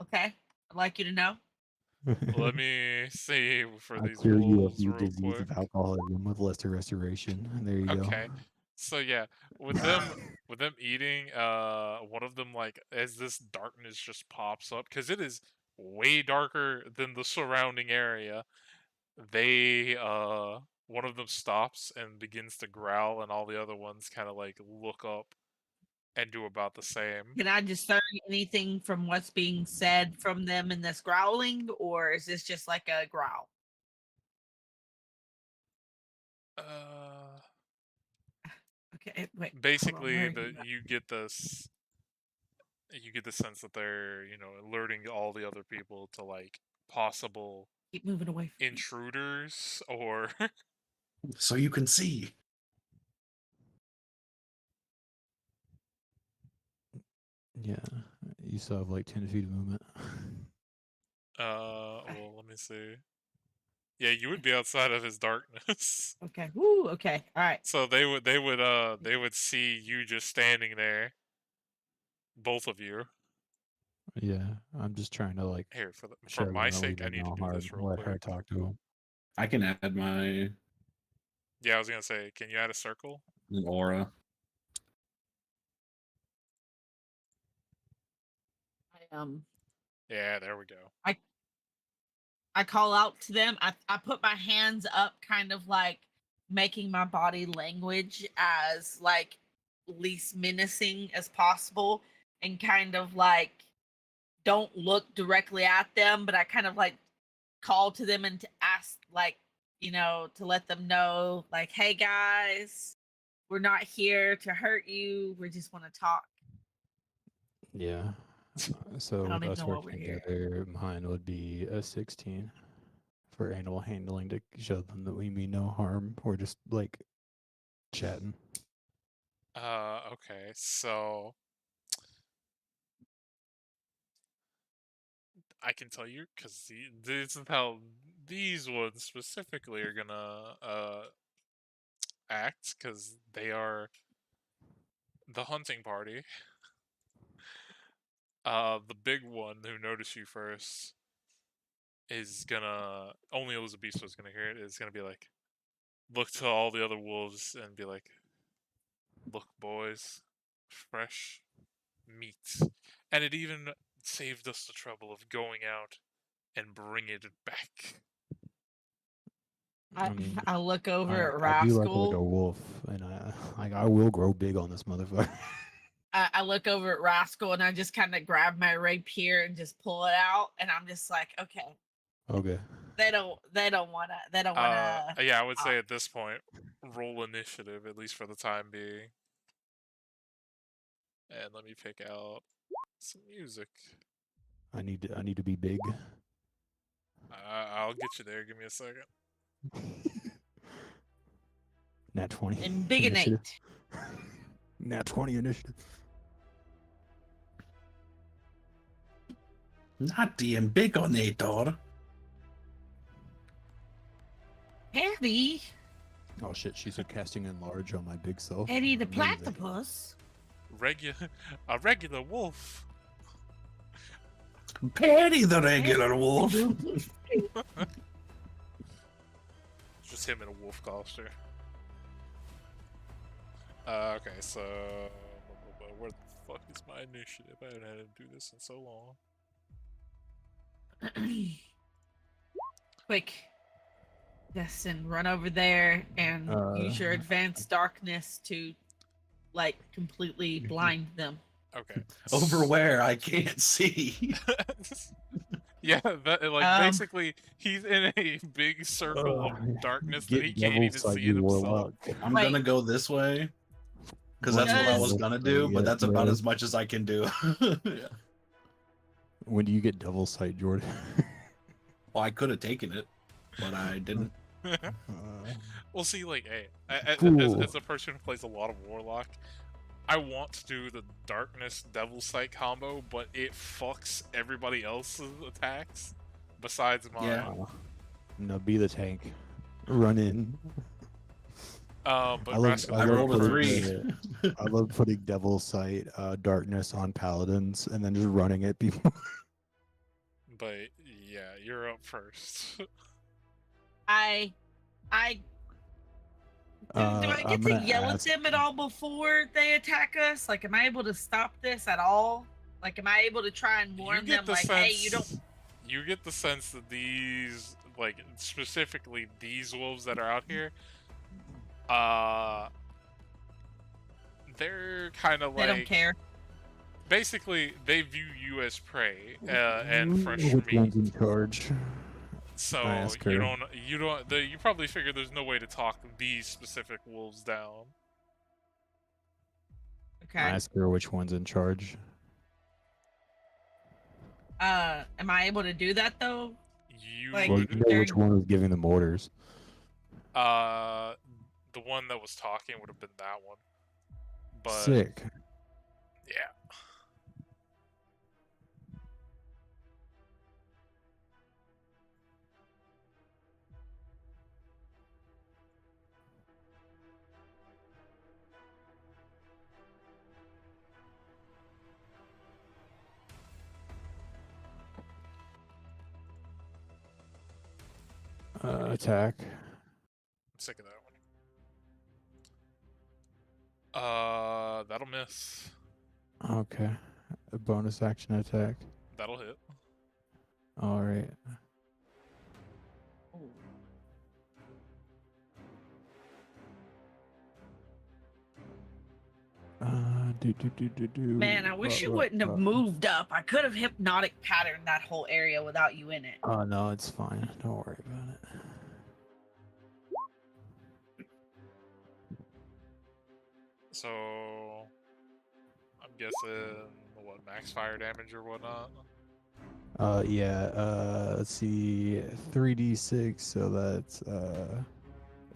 Okay, I'd like you to know. Let me see for I these cure you of wolves your real disease quick. of alcoholism with lesser restoration. There you Okay. go. So yeah, with them eating, one of them like as this darkness just pops up because it is way darker than the surrounding area. They one of them stops and begins to growl, and all the other ones kind of like look up and do about the same. Can I discern anything from what's being said from them in this growling, or is this just like a growl? Okay, wait. hold on, Basically, where are you at? you get this. You get the sense that they're, alerting all the other people to like possible Keep moving away from me. intruders or So you can see. Yeah, you still have like 10 feet of movement. well, let me see. Yeah, you would be outside of his darkness. Okay. Woo. Okay. All right. So they would see you just standing there, both of you. Yeah, I'm just trying to like Here, for show them my that we sake, I mean need to no do harm. this real Let her quick. talk to him. I can add my Yeah, I was gonna say, can you add a circle? aura. Yeah, there we go. I call out to them. I put my hands up, kind of like making my body language as like least menacing as possible, and kind of like don't look directly at them, but I kind of like call to them and to ask, like, to let them know, like, hey guys, we're not here to hurt you. We just want to talk. Yeah. So I don't with even us know why we're working here. together, mine would be a 16 for animal handling to show them that we mean no harm. We're just like chatting. Okay, so I can tell you because this is how these ones specifically are gonna act, because they are the hunting party. The big one who noticed you first is gonna, only Elizabeth is gonna hear it, is gonna be like, look to all the other wolves and be like, look boys, fresh meat. And it even saved us the trouble of going out and bringing it back. I mean, I look over at I do like a Rascal. wolf, and I will grow big on this motherfucker. I look over at Rascal and I just kind of grab my rapier and just pull it out, and I'm just like, okay, Okay. they don't wanna. Yeah, I would say at this point, roll initiative, at least for the time being. And let me pick out some music. I need to be big. I'll get you there. Give me a second. Nat 20. And big and initiative. 8. Nat 20 initiative. Not the Ambigonator. Eddie, Oh shit, she's casting enlarge on my big self. Eddie the Amazing. platypus. A regular wolf. Patty the regular wolf. Just him in a wolf costume. Okay, so where the fuck is my initiative? I haven't had to do this in so long. Quick, Destin, run over there and use your advanced darkness to, like, completely blind them. Okay. Over where I can't see. Yeah, that, like, basically, he's in a big circle of Ugh, darkness that get he can't devil even sight, see you in himself. warlock. I'm Wait. gonna go this way because that's what I was gonna do, but that's about as much as I can do. Yeah. When do you get devil sight, Jordan? Well, I could have taken it, but I didn't. Well, see, like, hey, Cool. as a person who plays a lot of Warlock, I want to do the Darkness Devil Sight combo, but it fucks everybody else's attacks besides mine. Yeah. No, be the tank. Run in. But I rolled a putting 3. I love putting devil sight, darkness on paladins, and then just running at people. But yeah, you're up first. Do I get I'm to gonna yell ask- at them at all before they attack us? Like, am I able to stop this at all? Like, am I able to try and warn them, like, hey, you don't... You get the sense that these, like, specifically these wolves that are out here, they're kind of like... They don't care. Basically, they view you as prey and fresh Which meat. one's in charge? So ask you her. you probably figure there's no way to talk these specific wolves down. Okay. I ask her which one's in charge. Am I able to do that though? You Like, Well, you know they're- which one was giving them orders. the one that was talking would have been that one. But Sick. yeah. Attack. I'm sick of that one. That'll miss. Okay. A bonus action attack. That'll hit. All right. Man, I wish you wouldn't have moved up. I could have hypnotic patterned that whole area without you in it. Oh no, it's fine. Don't worry about it. So I'm guessing what, max fire damage or whatnot. Yeah. Let's see. 3d6. So that's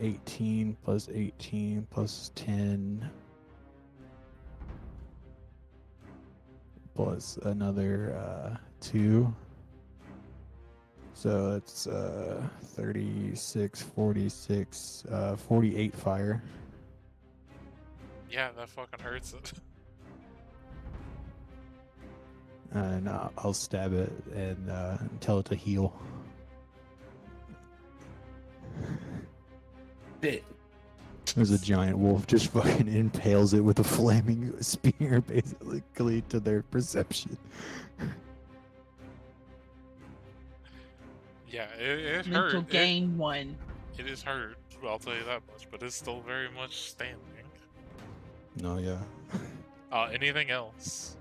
18 plus 18 plus 10 plus another 2. So it's 36, 46, 48 fire. Yeah, that fucking hurts it. And I'll stab it and tell it to heal. Bit. There's a giant wolf just fucking impales it with a flaming spear, basically, to their perception. Yeah, it Mental hurt. gain 1. It is hurt. I'll tell you that much. But it's still very much standing. No, yeah. Anything else?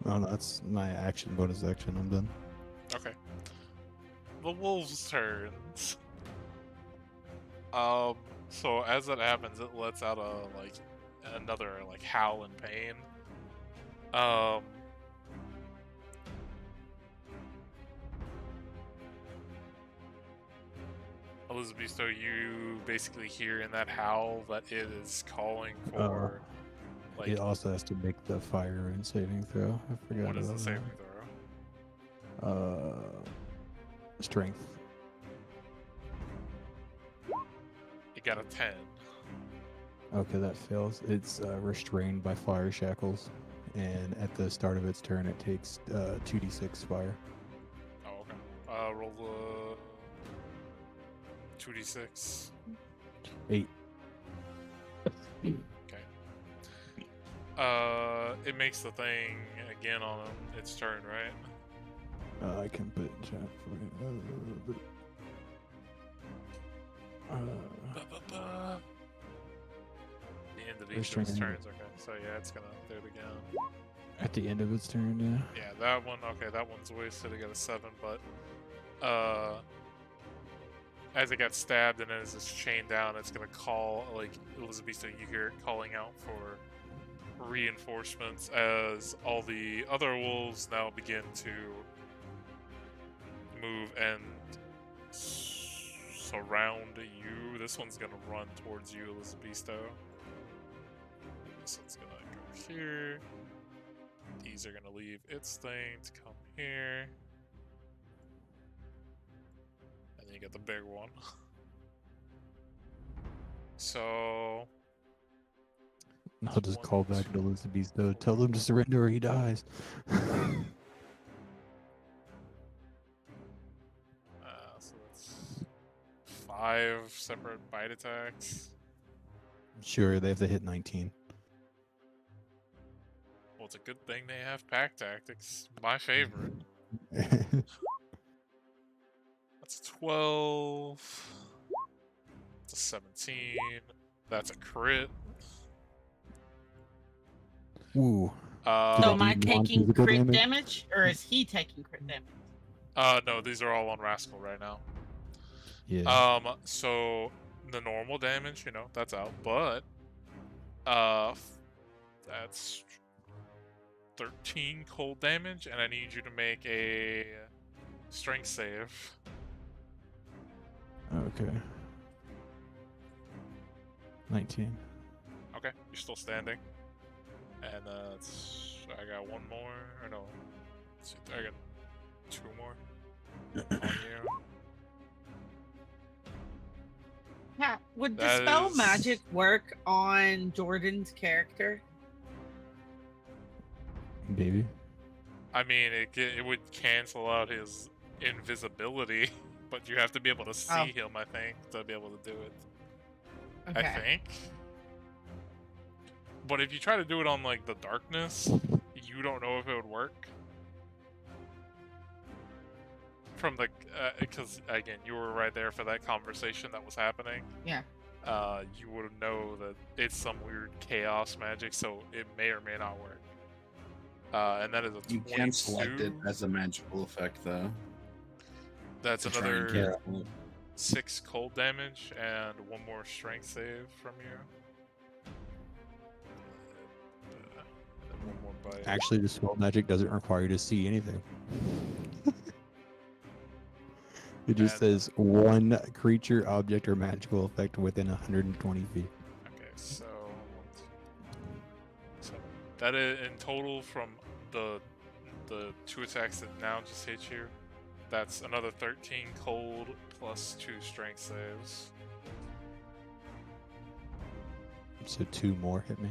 No, that's my action, bonus action. I'm done. Okay. The wolves' turns. So as that happens, it lets out another howl in pain. Elizabeth, so you basically hear in that howl that it is calling for It also has to make the fire and saving throw. I forgot what is the about saving that. throw? Strength. It got a 10. Okay, that fails. It's restrained by fire shackles, and at the start of its turn, it takes 2d6 fire. Oh, okay. Roll the 2d6. 8. Okay. It makes the thing again on its turn, right? I can put it in chat for you. The end of each of its Restraining. turns. Okay, so yeah, it's gonna do it again. At the end of its turn, yeah. Yeah, that one. Okay, that one's wasted. It got a 7, but as it got stabbed and as it's chained down, it's gonna call Elizabeth. So you hear it calling out for reinforcements as all the other wolves now begin to move and surround you. This one's gonna run towards you, Elizabeth. This one's gonna go here. These are gonna leave its thing to come here. And then you get the big one. So I'll just call back to Elizabeth, though. Tell them to surrender or he dies. so that's 5 separate bite attacks. Sure, they have to hit 19. Well, it's a good thing they have pack tactics. My favorite. That's a 12. That's a 17. That's a crit. Woo. So Did am I it do taking non-physical crit damage? damage, or is he taking crit damage? No, these are all on Rascal right now. Yeah. So the normal damage, that's out, but that's 13 cold damage, and I need you to make a strength save. Okay. 19. Okay, you're still standing. And I got one more, or no, I got 2 more on you. Yeah. Would That dispel is- magic work on Jordan's character? Baby. I mean, it would cancel out his invisibility, but you have to be able to see Oh. him, I think, to be able to do it. Okay. I think. But if you try to do it on, like, the darkness, you don't know if it would work. From the, because, again, you were right there for that conversation that was happening. Yeah. You would know that it's some weird chaos magic, so it may or may not work. And that is a 22. You can select it as a magical effect, though. That's to try and another cancel it. 6 cold damage and 1 more strength save from you. And then 1 more bite. Actually, dispel magic doesn't require you to see anything. It just And- says one creature, object, or magical effect within 120 feet. Okay, so 1, 2, 7. That is in total from the 2 attacks that now just hit you. That's another 13 cold plus 2 strength saves. So 2 more hit me.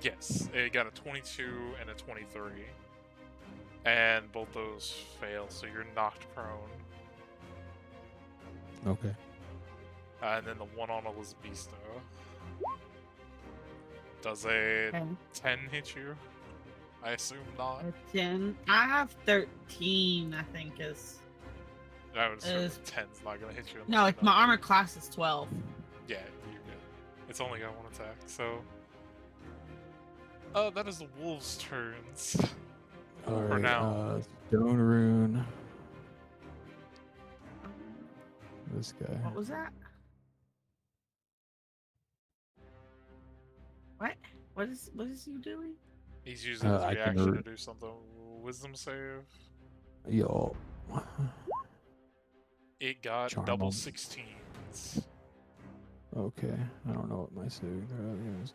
Yes, it got a 22 and a 23. And both those fail, so you're knocked prone. Okay. And then the one on Elizabetho. Does a Okay. 10 hit you? I assume not. A 10. I have 13, I think is. I would assume is- 10's not gonna hit you. No, unless it's you my know- armor class is 12. Yeah, you're good. It's only got 1 attack, so. That is the wolves' turns. All For right. now. Stone rune. This guy. What was that? What? What is he doing? He's using his I can reaction to re- do something. Wisdom save. Yo. It got Charm double him. 16s. Okay. I don't know what my saving throw is.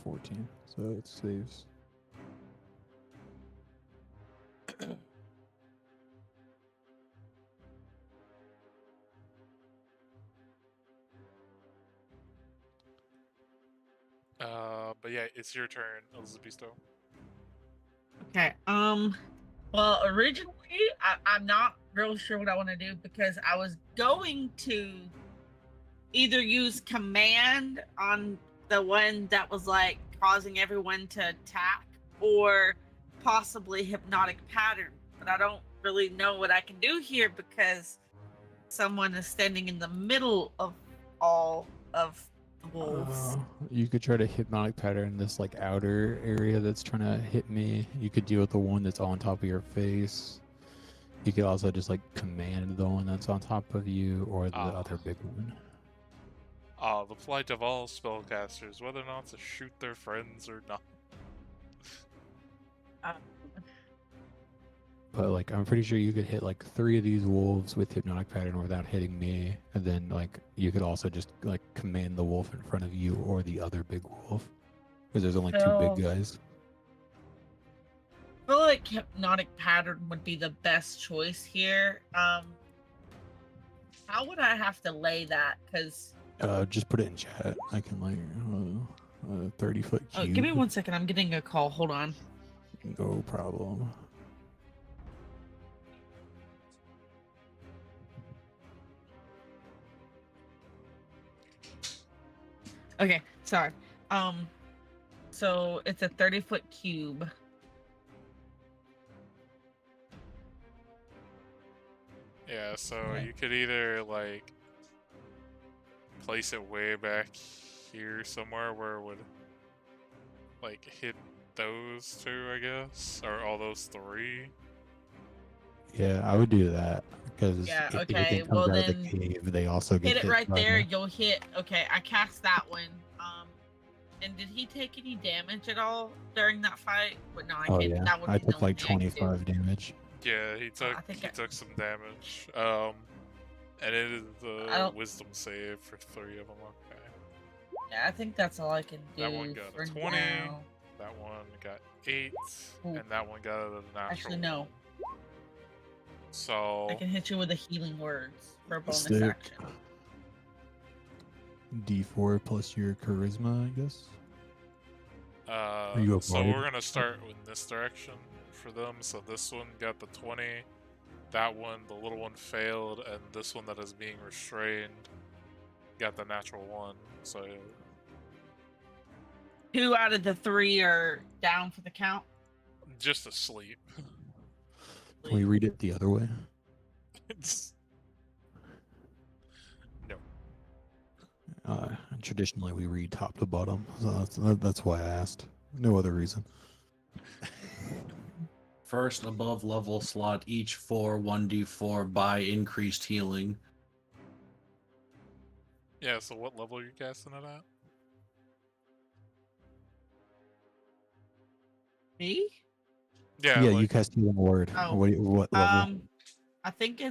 14. So it saves. But yeah, it's your turn, Elizabetho. Okay. Well, originally, I'm not real sure what I want to do because I was going to either use command on the one that was like causing everyone to attack, or possibly hypnotic pattern. But I don't really know what I can do here because someone is standing in the middle of all of the wolves. You could try to hypnotic pattern this like outer area that's trying to hit me. You could deal with the one that's on top of your face. You could also just like command the one that's on top of you or the other big one. The plight of all spellcasters, whether or not to shoot their friends or not. But like I'm pretty sure you could hit like 3 of these wolves with hypnotic pattern without hitting me, and then like you could also just like command the wolf in front of you or the other big wolf, because there's only 2 So- big guys. I feel like hypnotic pattern would be the best choice here. How would I have to lay that? Because Just put it in chat. I can like 30-foot cube. oh, give me 1 second. I'm getting a call. Hold on. No problem. Okay, sorry. So it's a 30-foot cube. Yeah, so Okay. you could either like place it way back here somewhere where it would like hit those 2, I guess, or all those 3. Yeah, I would do that because Yeah, if okay, anything comes well out of the then cave, they also get hit it right by there. me. You'll hit. Okay, I cast that one. And did he take any damage at all during that fight? But no, I Oh can't. yeah, That would I be the took only like thing I could do. 25 damage. Yeah, he took I think he I- took some damage. And it is I a don't- wisdom save for 3 of them. Okay. Yeah, I think that's all I can do That one got for a 20. now. That one got 8, Ooh. and that one got a natural. Actually, no. one. So I can hit you with the healing words for a bonus Sick. action. D4 plus your charisma, I guess. you a so bard? we're gonna start in this direction for them. So this one got the 20. That one, the little one, failed, and this one that is being restrained got the natural 1. So 2 out of the 3 are down for the count. just asleep. Can we read it the other way? It's... No. Traditionally, we read top to bottom, so that's why I asked. No other reason. First above level slot each for 1d4 by increased healing. Yeah. So what level are you casting it at? Me? Yeah. Yeah, like, you cast healing word. Oh, What level? I think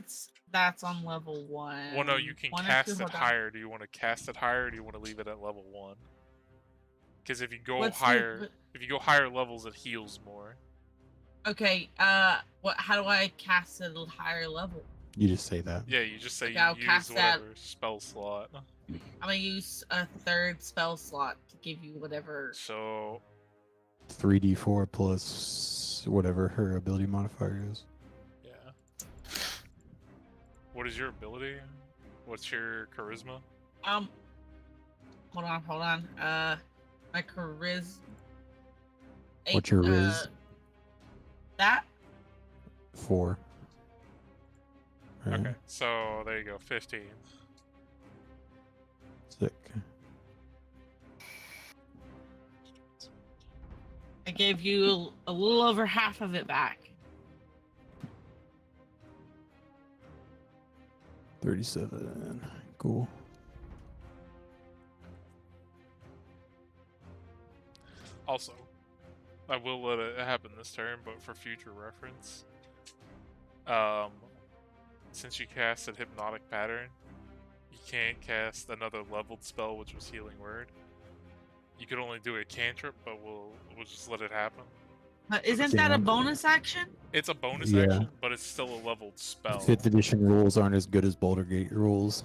that's on level 1. Well, no, you can 1 or cast 2, it hold on. higher. Do you want to cast it higher, or do you want to leave it at level 1? Because if you go Let's do- higher, if you go higher levels, it heals more. Okay, how do I cast it at a higher level? You just say that. Yeah, you just say Okay, I'll you use cast that. whatever spell slot. I'm gonna use a 3rd spell slot to give you whatever. So 3d4 plus whatever her ability modifier is. yeah. What is your ability? What's your charisma? Hold on. My charisma. What's your riz? That 4. Right. Okay, so there you go, 15. Sick. I gave you a little over half of it back. 37. Cool. Also, I will let it happen this turn, but for future reference, since you casted Hypnotic Pattern, you can't cast another leveled spell, which was Healing Word. You could only do a cantrip, but we'll just let it happen. Isn't that a Damn. bonus action? It's a bonus Yeah. action, but it's still a leveled spell. 5th edition rules aren't as good as Boulder Gate rules.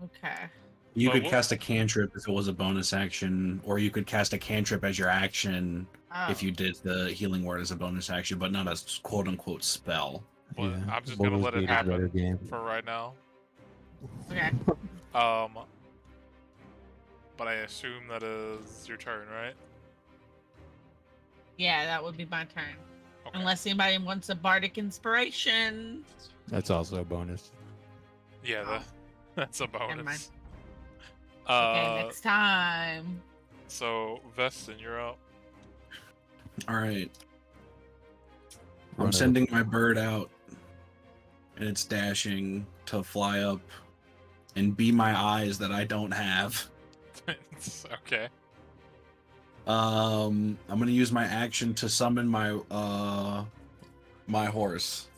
Okay. You But could what- cast a cantrip if it was a bonus action, or you could cast a cantrip as your action if you did the healing word as a bonus action, but not as quote unquote spell. But yeah. I'm just gonna Baldur's let it Gate is a better happen game. for right now. Okay. But I assume that is your turn, right? Yeah, that would be my turn. Okay. Unless anybody wants a bardic inspiration. That's also a bonus. Yeah, Oh. that's a Never mind. bonus. Okay, next time. So Vestin, you're up. All right. Run I'm it. sending my bird out, and it's dashing to fly up and be my eyes that I don't have. Okay. I'm gonna use my action to summon my my horse.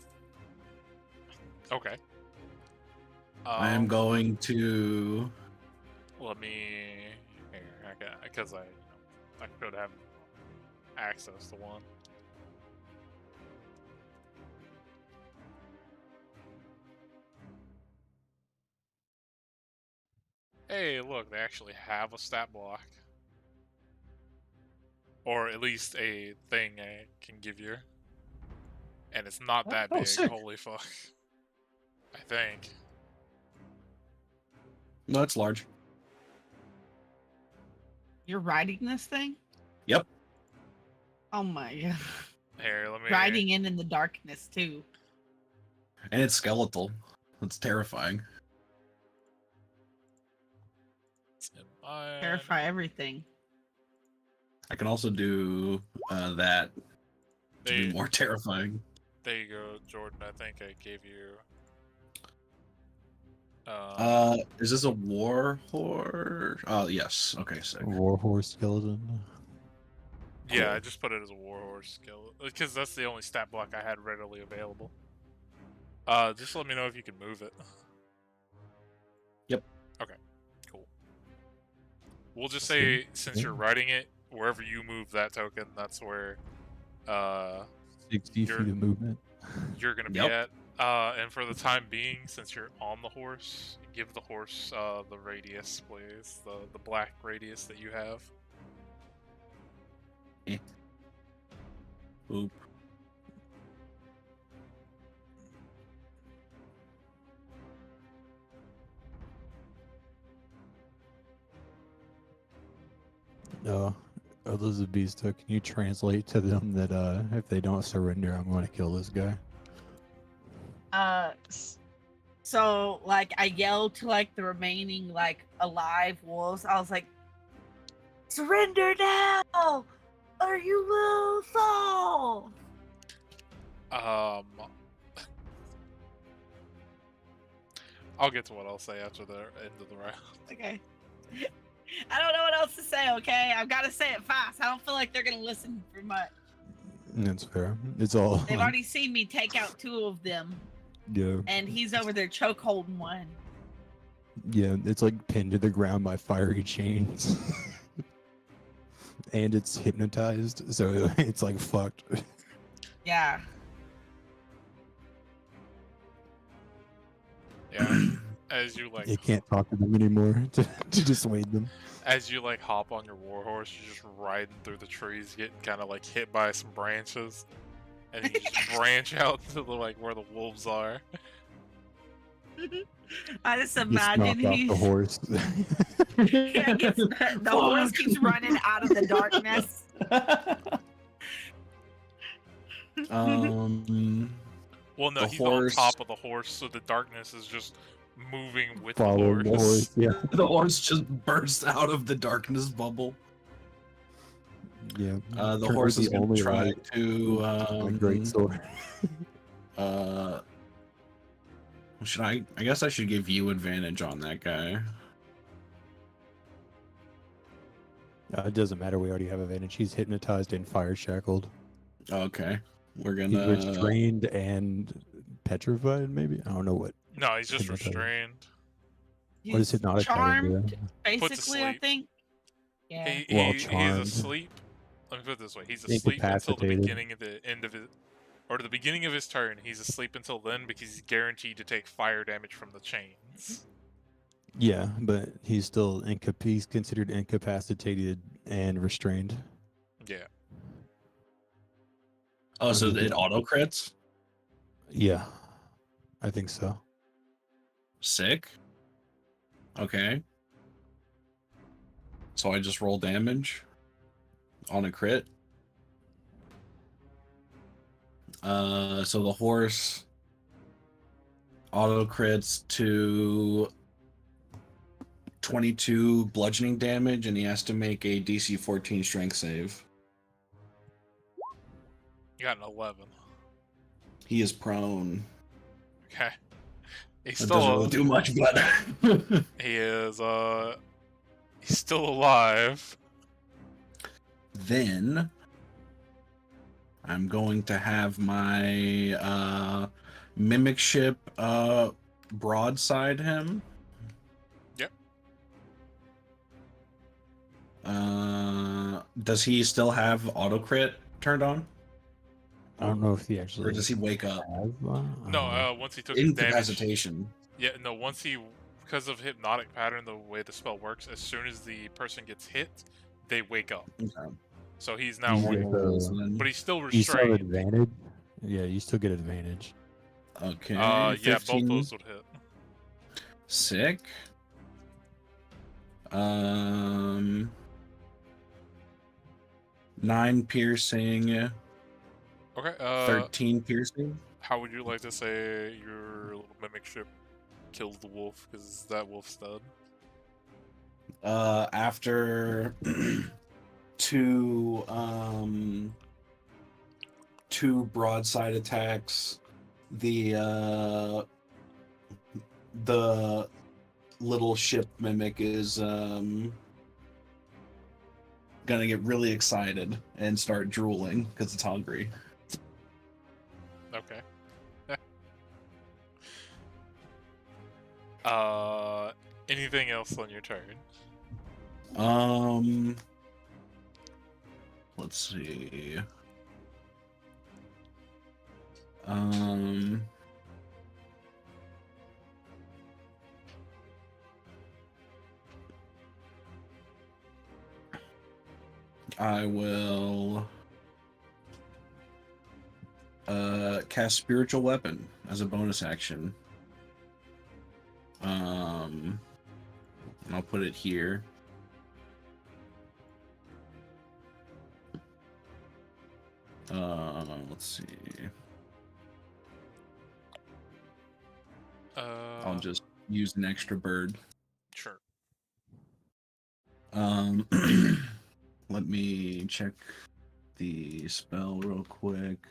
Okay. I am going to. Let me here, because I could have access to one. Hey, look, they actually have a stat block. Or at least a thing I can give you. And it's not that Oh, big, sick. holy fuck. I think. No, it's large. You're riding this thing? Yep. Oh my god. Here, let me... Riding in the darkness too. And it's skeletal. It's terrifying. It's in mine. Terrify everything. I can also do that to be They, more terrifying. There you go, Jordan. I think I gave you. Is this a war horse? Oh, yes. Okay, sick. Warhorse skeleton. Yeah, I cool. just put it as a warhorse skill because that's the only stat block I had readily available. Just let me know if you can move it. Yep. Okay. Cool. We'll just say since you're writing it, wherever you move that token, that's where 60 You're- feet of movement. you're gonna be Yep. at. And for the time being, since you're on the horse, give the horse the radius, please. The black radius that you have. Oop. Elizabeth, can you translate to them that if they don't surrender, I'm going to kill this guy? So like I yelled to like the remaining like alive wolves. I was like, surrender now, or you will fall. I'll get to what I'll say after the end of the round. Okay. I don't know what else to say. Okay, I've got to say it fast. I don't feel like they're gonna listen for much. That's fair. It's all. They've already seen me take out 2 of them, Yeah. and he's over there choke holding one. Yeah, it's like pinned to the ground by fiery chains. And it's hypnotized, so it's like fucked. Yeah. Yeah. As you like, You can't talk to them anymore to dissuade them. as you like hop on your warhorse, you're just riding through the trees, getting kind of like hit by some branches, and you just branch out to the like where the wolves are. I just Just imagine knocked off he's the horse. yeah, the horse keeps running out of the darkness. Well, no, The he's horse- on top of the horse, so the darkness is just moving with Following the the horse. horse. Yeah. The horse just bursts out of the darkness bubble. Yeah. The Kurt horse was is going to try light to. with a great sword. Should I? I guess I should give you advantage on that guy. It doesn't matter. We already have advantage. He's hypnotized and fire shackled. Okay, we're He's gonna. restrained and petrified. Maybe I don't know what. No, he's just Hypnotized. restrained. What is He's hypnotic power charmed, do? basically, I sleep. think. Yeah. He, Well, he's charmed. asleep. Let me put it this way: he's asleep until the Incapacitated. beginning of the end of it, or the beginning of his turn. He's asleep until then because he's guaranteed to take fire damage from the chains. Yeah, but he's still he's considered incapacitated and restrained. Yeah. Oh, so it auto crits? Yeah, I think so. Sick. Okay. So I just roll damage on a crit. So the horse auto crits to 22 bludgeoning damage, and he has to make a DC 14 strength save. You got an 11. He is prone. Okay. He's That still doesn't really do much, but he is he's still alive. then I'm going to have my mimic ship broadside him. Yep. Does he still have auto crit turned on, I don't know if he actually or does he wake up? has that. I No, don't know. once he took his damage. Incapacitation. Yeah, no, once he, because of hypnotic pattern, the way the spell works, as soon as the person gets hit, they wake up. Okay. So he's now, Yeah. but he's still You still have restrained. advantage. Yeah, you still get advantage. Okay. Yeah, both 15. those would hit. Sick. 9 piercing, Okay. 13 piercing. How would you like to say your little mimic ship kills the wolf? Because that wolf's dead. After two 2 broadside attacks. The little ship mimic is gonna get really excited and start drooling because it's hungry. Okay. Anything else on your turn? Let's see. I will cast Spiritual Weapon as a bonus action. And I'll put it here. Let's see. I'll just use an extra bird. Sure. Let me check the spell real quick.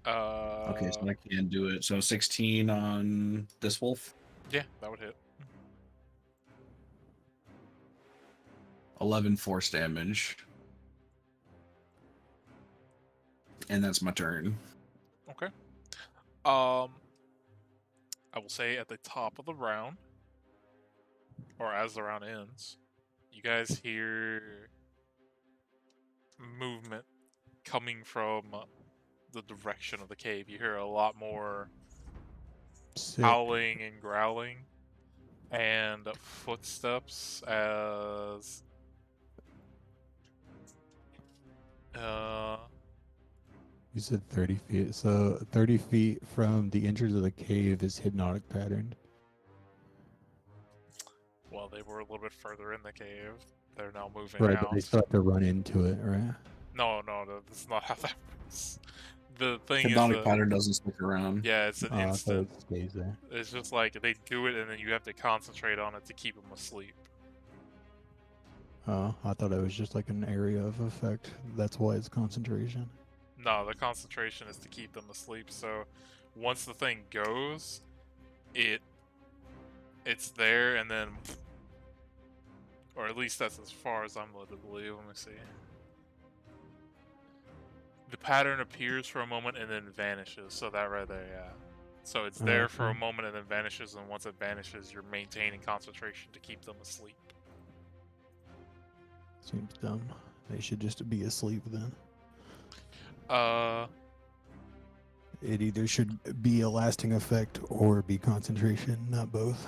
Okay, so I can do it. So 16 on this wolf. Yeah, that would hit. 11 force damage. And that's my turn. Okay. I will say at the top of the round, or as the round ends, you guys hear movement coming from the direction of the cave. You hear a lot more Sick. howling and growling, and footsteps as You said 30 feet. So 30 feet from the entrance of the cave is hypnotic patterned. well, they were a little bit further in the cave. They're now moving Right, out. but they still have to run into it, right? No, that's not how that works. The thing Hypnotic is, pattern doesn't stick around. yeah, it's an I thought instant. it stays there. It's just like they do it, and then you have to concentrate on it to keep them asleep. Oh, I thought it was just like an area of effect. That's why it's concentration. No, the concentration is to keep them asleep. So once the thing goes, it's there, and then, or at least that's as far as I'm led to believe. Let me see. The pattern appears for a moment and then vanishes. So that right there, yeah. So it's there for a Okay. moment and then vanishes, and once it vanishes, you're maintaining concentration to keep them asleep. Seems dumb. They should just be asleep then. It either should be a lasting effect or be concentration, not both.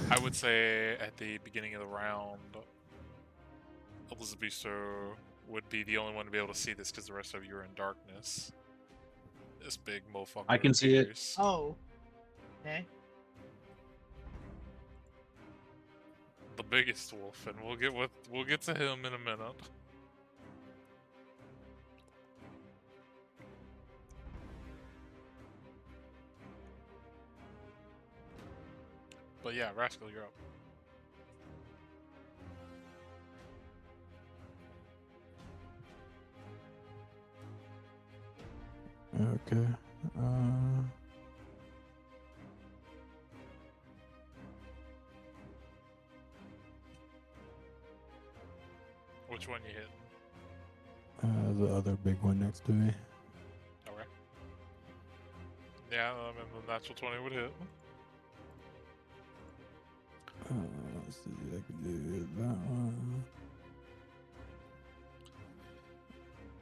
I would say at the beginning of the round, Elizabeth would be the only one to be able to see this because the rest of you are in darkness. This big motherfucker. I can see it. appears. Oh. Okay. The biggest wolf, and we'll get to him in a minute. But yeah, Rascal, you're up. Okay. Which one you hit? The other big one next to me. Okay. Yeah, I mean the natural 20 would hit. Let's see, I can do that one.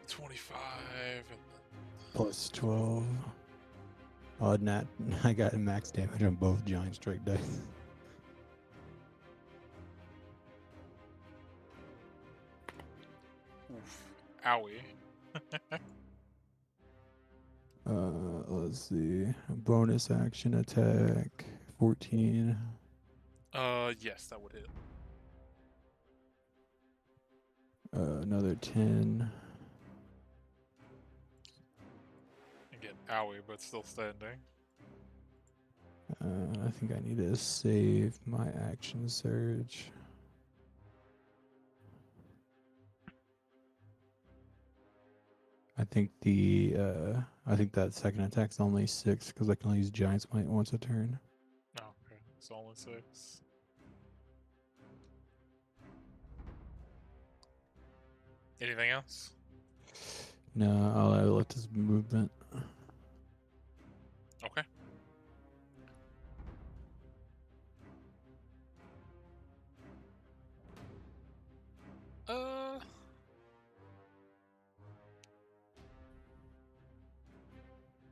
25 and Plus 12. Oh, Nat, I got max damage on both giant strike dice. oof. Owie. Let's see. Bonus action attack. 14. Yes, that would hit. Another 10. Again, owie, but still standing. I think I need to save my action surge. think that second attack's only 6 because I can only use Giant's Might once a turn. Oh, okay. It's only 6. Anything else? No, all I left is movement. Okay. Uh,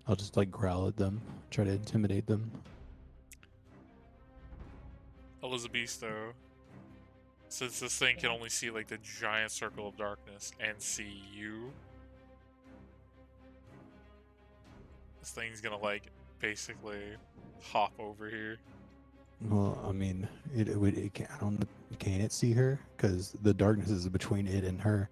I'll just like growl at them, try to intimidate them. Elizabetho, since this thing can only see like the giant circle of darkness and see you, this thing's gonna like basically hop over here. Well, I mean, it can, I don't. Can it see her? Because the darkness is between it and her.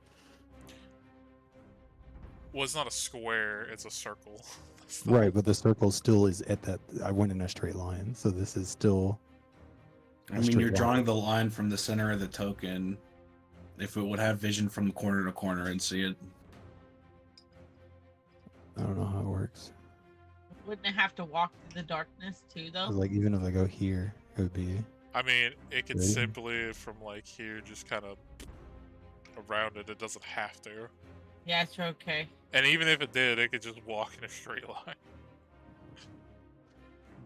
Well, it's not a square; it's a circle. That's the- Right, but the circle still is at that. I went in a straight line, so this is still. I a mean, straight you're line. drawing the line from the center of the token. If it would have vision from corner to corner and see it. I don't know how it works. Wouldn't it have to walk through the darkness too, 'Cause, though? like even if I go here, it would be. I mean, it could Right. simply from like here just kind of around it. It doesn't have to. Yeah, it's okay. And even if it did, it could just walk in a straight line.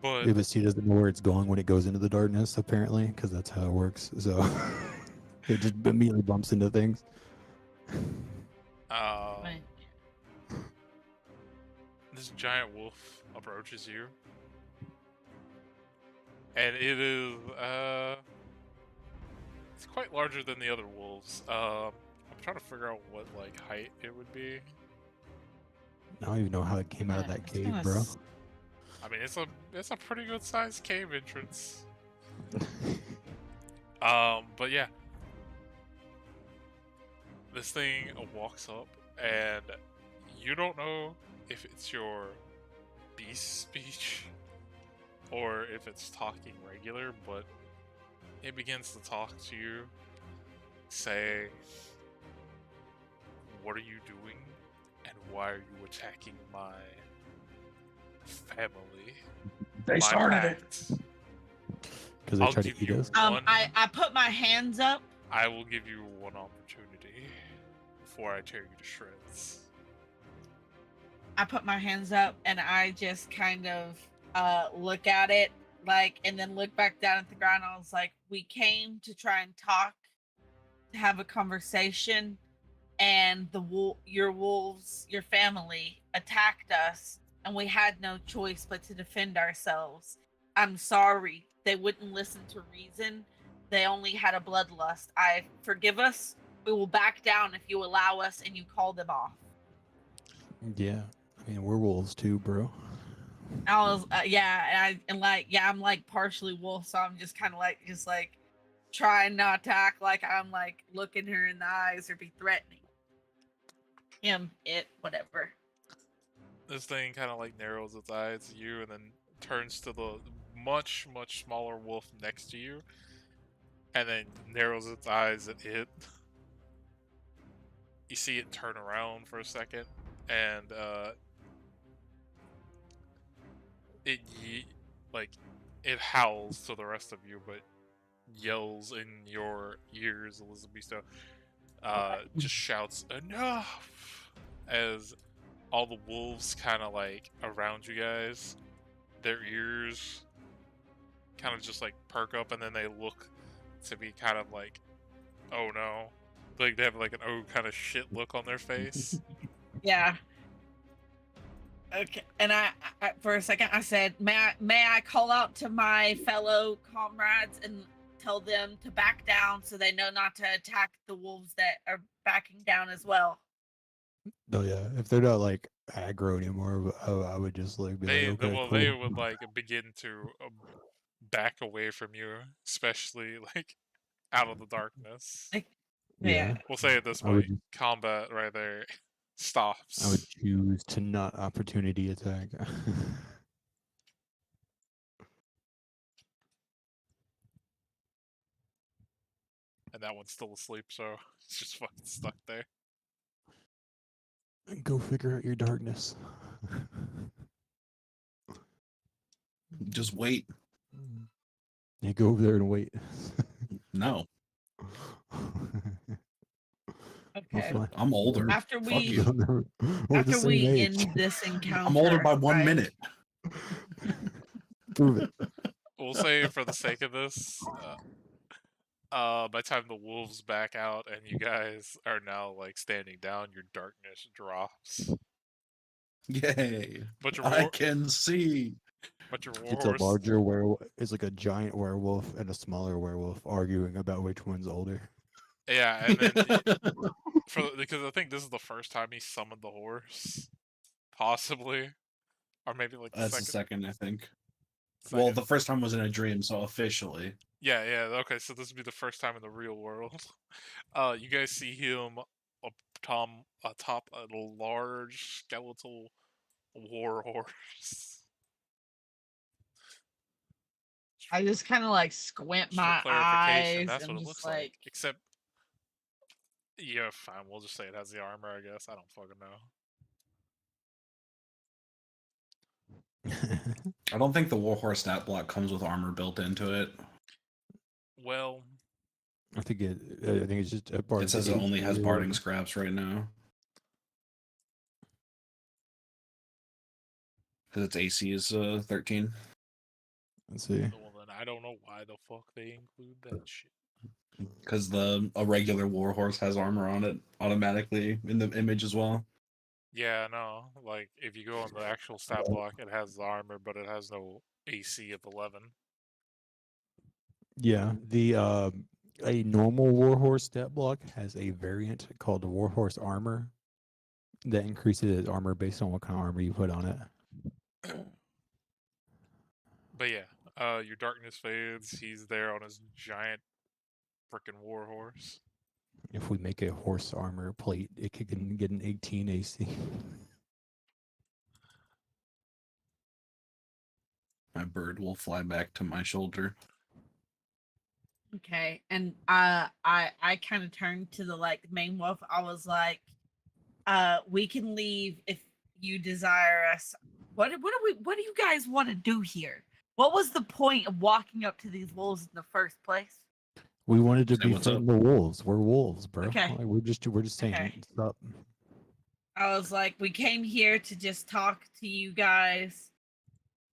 But Yeah, but she doesn't know where it's going when it goes into the darkness, apparently, because that's how it works. So it just immediately bumps into things. But this giant wolf approaches you, and it is it's quite larger than the other wolves. I'm trying to figure out what like height it would be. I don't even know how it came out of Yeah, that it's cave, kinda bro. I mean, it's a pretty good sized cave entrance. But yeah, this thing walks up, and you don't know if it's your beast speech or if it's talking regular, but it begins to talk to you, say, "What are you doing, and why are you attacking my family?" They My started it. pact. Because they I'll try to give eat you us. one. I put my hands up. I will give you one opportunity before I tear you to shreds. I put my hands up and I just kind of look at it like and then look back down at the ground. I was like, we came to try and talk, to have a conversation, and your wolves, your family attacked us, and we had no choice but to defend ourselves. I'm sorry. They wouldn't listen to reason. They only had a bloodlust. I forgive us. We will back down if you allow us and you call them off. Yeah, I mean werewolves too, bro. I was I'm like partially wolf, so I'm just kind of like trying not to act like I'm like looking her in the eyes or be threatening. Him, it, whatever. This thing kind of like narrows its eyes at you and then turns to the much, much smaller wolf next to you and then narrows its eyes at it. You see it turn around for a second and it howls to the rest of you, but yells in your ears, Elizabetho. Just shouts enough as all the wolves kind of like around you guys, their ears kind of just like perk up and then they look to be kind of like, oh no, like they have like an oh kind of shit look on their face. Yeah. Okay. And I for a second I said, may I call out to my fellow comrades and tell them to back down so they know not to attack the wolves that are backing down as well. Oh yeah, if they're not like aggro anymore, I would just like be They like, okay, well cool. they would like begin to back away from you, especially like out of the darkness. Like, Yeah, We'll say it this I would way: combat right there stops. I would choose to not opportunity attack. And that one's still asleep, so it's just fucking stuck there. Go figure out your darkness. Just wait. Yeah, go over there and wait. No, We'll Okay. find- I'm older. After Fuck we you. We're the after same we age. end this encounter, I'm older by 1 right? minute. Prove it. We'll say for the sake of this, by the time the wolves back out and you guys are now like standing down, your darkness drops. Yay! But your I war, can see. but your It's a warhorse, larger werewolf. It's like a giant werewolf and a smaller werewolf arguing about which one's older. yeah, and then because I think this is the first time he summoned the horse, possibly, or maybe like the That's the second. second, I think. Well, second. the first time was in a dream, so officially. Yeah, yeah. Okay, so this would be the first time in the real world. You guys see him atop a large skeletal war horse. I just kind of like squint Just my for clarification, eyes that's and what it just looks like, like. Except, yeah, fine. We'll just say it has the armor. I guess I don't fucking know. I don't think the Warhorse stat block comes with armor built into it. Well, I think it's just a part. It says it only has barding scraps right now. Because its AC is 13. Let's see. well then I don't know why the fuck they include that shit. Because a regular Warhorse has armor on it automatically in the image as well. Yeah, no. Like if you go on the actual stat block, it has the armor, but it has no AC of 11. Yeah, the a normal warhorse stat block has a variant called the warhorse armor that increases its armor based on what kind of armor you put on it. But yeah, your darkness fades. He's there on his giant freaking warhorse. If we make a horse armor plate, it can get an 18 AC. My bird will fly back to my shoulder. okay. And I kind of turned to the like main wolf. I was like, we can leave if you desire us. What do you guys want to do here? What was the point of walking up to these wolves in the first place? We wanted to Say what's befriend the wolves. We're wolves, bro. Okay. Like, we're just saying Okay. stop. I was like, we came here to just talk to you guys.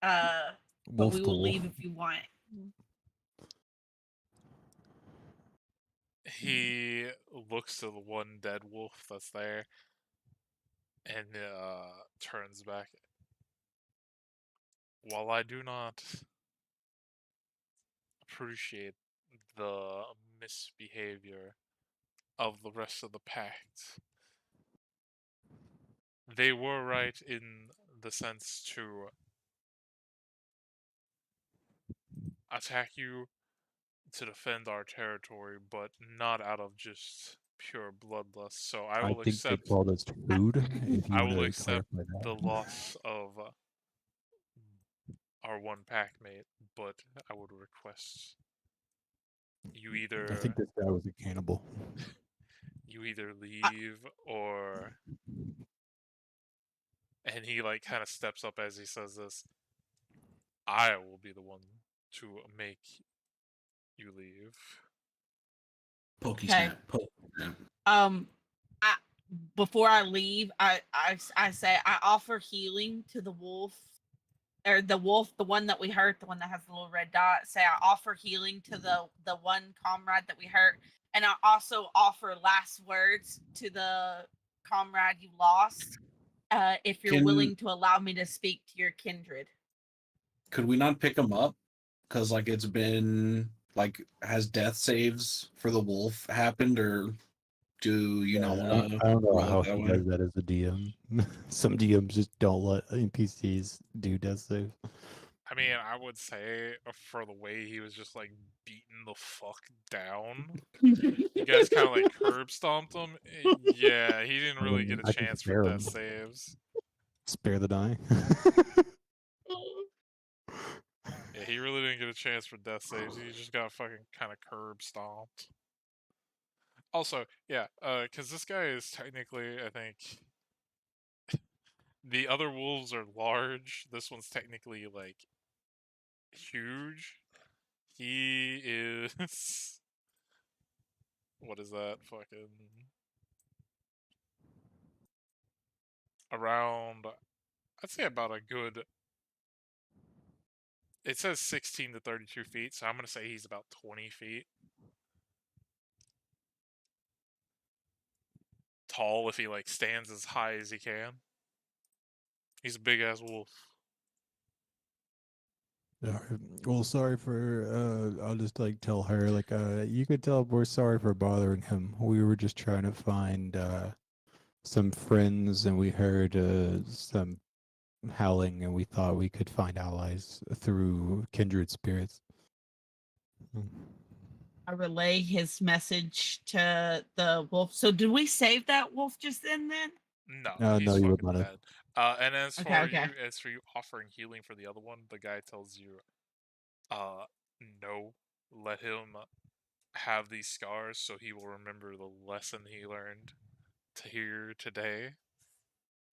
But Wolf we to will wolf. leave if you want. He looks to the one dead wolf that's there and turns back. While I do not appreciate the misbehavior of the rest of the pact, they were right in the sense to attack you to defend our territory, but not out of just pure bloodlust. So I I will think accept they called us food. If you I want will to accept clarify that. the loss of our one pack mate, but I would request you I either think this guy was a cannibal. leave or. And he like kind of steps up as he says this. I will be the one to make you leave. Pokey Okay. snap. Poke snap. Before I leave, I say I offer healing to the wolf, or the wolf, the one that we hurt, the one that has the little red dot. Say I offer healing to the one comrade that we hurt, and I also offer last words to the comrade you lost. If you're Can- willing to allow me to speak to your kindred. Could we not pick him up? Because like it's been like has death saves for the wolf happened, or do you not I want to? don't know roll how it that he way? does that as a DM. Some DMs just don't let NPCs do death save. I mean, I would say for the way he was just like beating the fuck down, you guys kind of like curb stomped him. Yeah, he didn't really get a I can chance spare for him. death saves. Spare the dying. Yeah, he really didn't get a chance for death saves. He just got fucking kind of curb stomped. Also, yeah, because this guy is technically, I think, The other wolves are large. This one's technically like huge. He is what is that? Fucking around I'd say about a good it says 16 to 32 feet, so I'm gonna say he's about 20 feet tall if he like stands as high as he can. He's a big ass wolf. Alright, well, sorry for. I'll just like tell her like. You could tell we're sorry for bothering him. We were just trying to find some friends, and we heard some howling, and we thought we could find allies through kindred spirits. I relay his message to the wolf. So did we save that wolf just then? No, No, he's you would fucking not have. dead. And Okay. as for you offering healing for the other one, the guy tells you, no, let him have these scars so he will remember the lesson he learned to here today.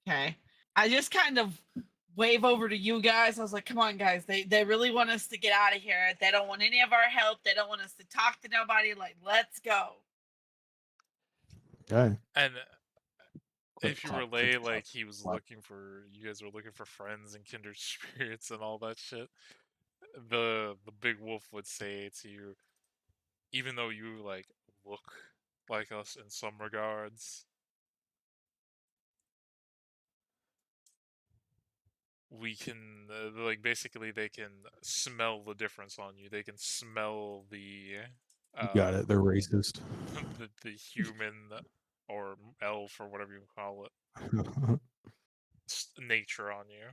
Okay. I just kind of wave over to you guys. I was like, come on, guys. They really want us to get out of here. They don't want any of our help. They don't want us to talk to nobody. Like, let's go. Okay. And Clip if you clop, relay clip clop, like he was clop. looking for you guys were looking for friends and kindred spirits and all that shit, the big wolf would say to you, even though you like look like us in some regards, we can like basically they can smell the difference on you. They can smell the You got it. They're racist. the human or elf or whatever you call it nature on you.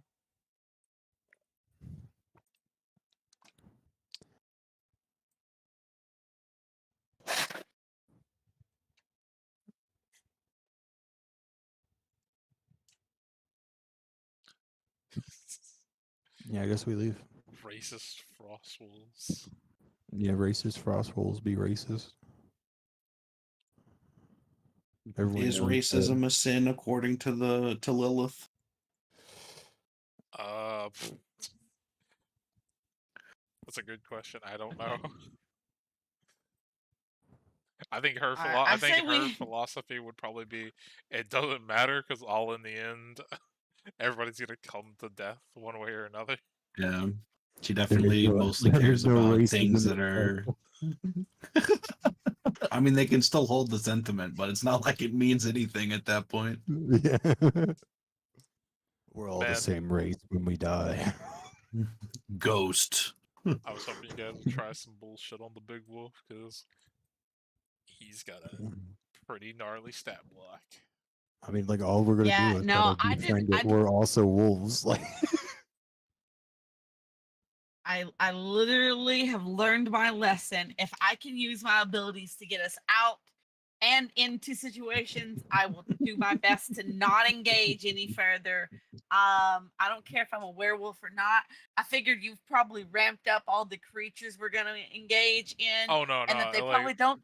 Yeah, I guess we leave. Racist frost wolves. Yeah, racist frost wolves be racist. Everyone Is knows that. racism a sin according to Lilith? That's a good question. I don't know. I think her I say we. philosophy would probably be it doesn't matter because all in the end everybody's gonna come to death one way or another. Yeah. She There is definitely no- mostly there cares is no about racism things in that are. I mean, they can still hold the sentiment, but it's not like it means anything at that point. Yeah. We're all the Man. same race when we die. Ghost. I was hoping you guys would try some bullshit on the big wolf because he's got a pretty gnarly stat block. I mean, like all we're gonna Yeah, do is no, try I to did- befriend I it. did- We're also wolves. Like I literally have learned my lesson. If I can use my abilities to get us out and into situations, I will do my best to not engage any further. I don't care if I'm a werewolf or not. I figured you've probably ramped up all the creatures we're gonna engage in, Oh no, and that they like, probably don't.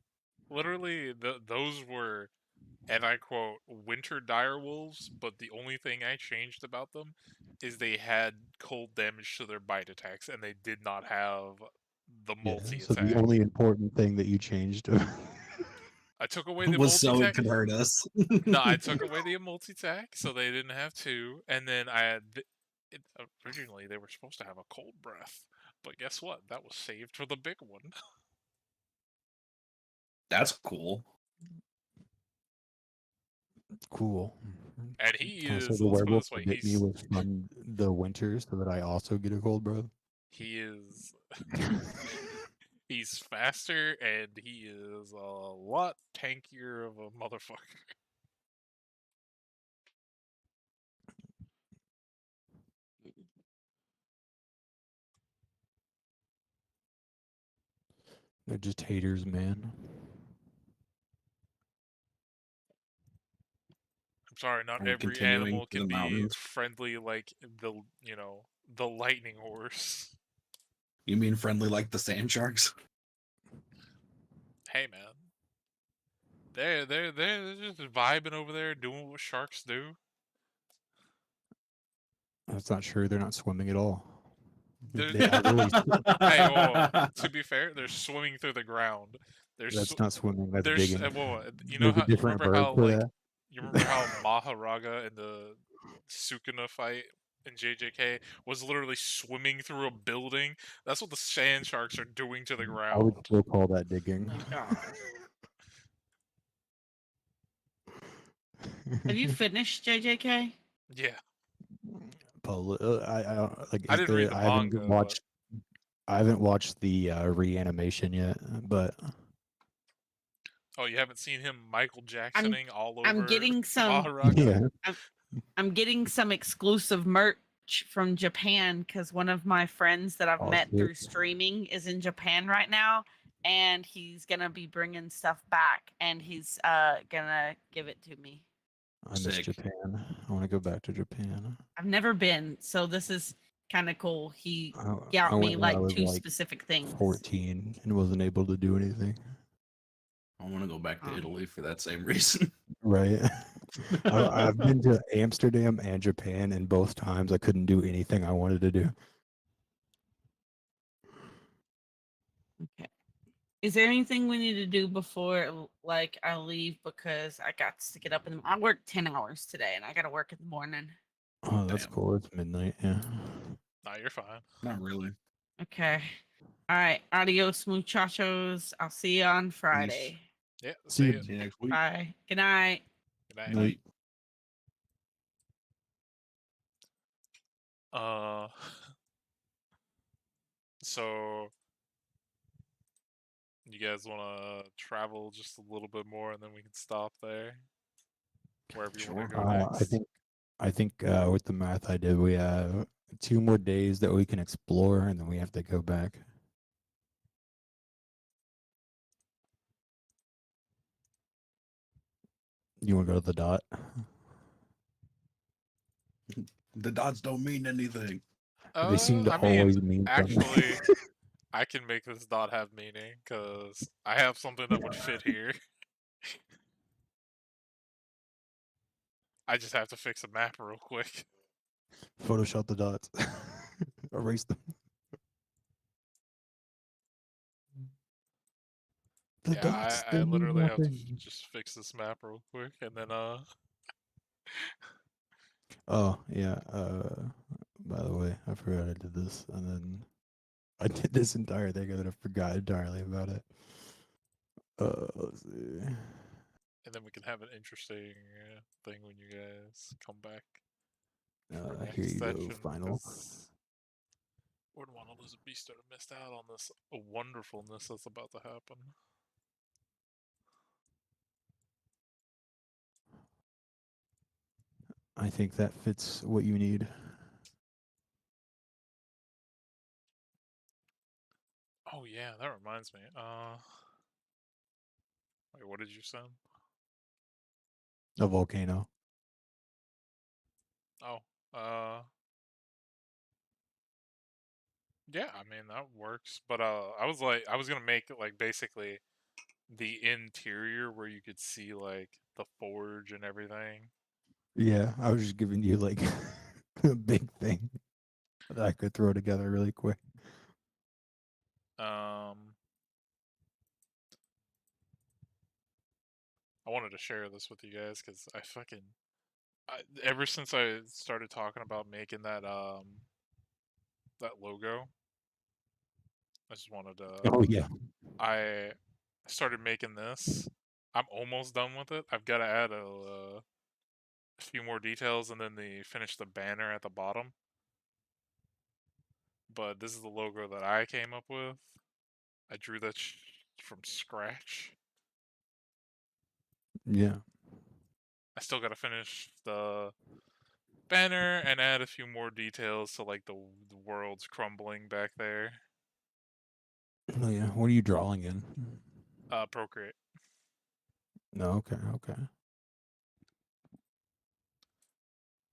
literally those were, and I quote, winter dire wolves, but the only thing I changed about them is they had cold damage to their bite attacks and they did not have the yeah, multi so attack. the only important thing that you changed. I took away the Was so it multi-attack. could hurt us. No, I took away the multi-attack, so they didn't have two, and then I had originally they were supposed to have a cold breath, but guess what? That was saved for the big one. That's cool. Cool. And he So is, the let's put it werewolf this way, to get me was from the winter, so that I also get a cold breath. he is he's faster and he is a lot tankier of a motherfucker. They're just haters, man. I'm sorry, not Are we every continuing animal to can the be mountains? friendly like the lightning horse. You mean friendly like the sand sharks? Hey man. They're just vibing over there doing what sharks do. That's not true. They're not swimming at all. They're- They, I really, Hey, well, to be fair, they're swimming through the ground. They're that's not swimming. That's there's digging. you know There's a how you different remember verb how for like that. you remember how Maharaga in the Sukuna fight in JJK was literally swimming through a building? That's what the sand sharks are doing to the I would ground. still call that digging. My God. Have you finished JJK? Yeah, I don't like. I Is didn't read there? the I haven't manga, but- watched. I haven't watched the reanimation yet, but oh, you haven't seen him Michael Jacksoning all over I'm getting some. Maharaga? yeah. I'm getting some exclusive merch from Japan because one of my friends that I've Oh, met shit. through streaming is in Japan right now, and he's gonna be bringing stuff back, and he's gonna give it to me. I miss Sick. Japan. I want to go back to Japan. I've never been, so this is kind of cool. He I got me went when I like was, 2 like, specific things. 14 and wasn't able to do anything. I want to go back to Oh. Italy for that same reason. Right. I've been to Amsterdam and Japan, and both times I couldn't do anything I wanted to do. Okay. Is there anything we need to do before like I leave? Because I got to get up in the I worked 10 hours today and I gotta work in the morning. Oh, that's Damn. cool. It's midnight. Yeah. Nah, you're fine. Not really. Okay. All right. Adios, muchachos. I'll see you on Friday. Yeah, See see you. ya. See you next week. Bye. Good night. Good night. Night. Uh, so you guys want to travel just a little bit more, and then we can stop there. Wherever you want to Sure. go next. I think with the math I did, we have 2 more days that we can explore, and then we have to go back. You want to go to the dot? The dots don't mean anything. They seem to I mean, always mean something. actually, I can make this dot have meaning because I have something that would fit here. I just have to fix a map real quick. Photoshop the dots. Erase them. The Yeah, dots. I they mean literally have to nothing. just fix this map real quick, and then Oh yeah. By the way, I forgot I did this, and then I did this entire thing, and then I forgot entirely about it. Let's see. and then we can have an interesting thing when you guys come back. for next Here you go. session, Final. 'cause wouldn't want to lose a beast or to miss out on this wonderfulness that's about to happen. I think that fits what you need. Oh yeah, that reminds me. Wait, what did you send? A volcano. Oh, yeah, I mean that works. But I was gonna make it like basically the interior where you could see like the forge and everything. Yeah, I was just giving you like a big thing that I could throw together really quick. I wanted to share this with you guys because ever since I started talking about making that that logo, I just wanted to. Oh yeah. I started making this. I'm almost done with it. I've got to add a few more details and then finish the banner at the bottom. But this is the logo that I came up with. I drew that from scratch. Yeah. I still got to finish the banner and add a few more details to like the world's crumbling back there. Oh yeah. What are you drawing in? Procreate. No. Okay. Okay.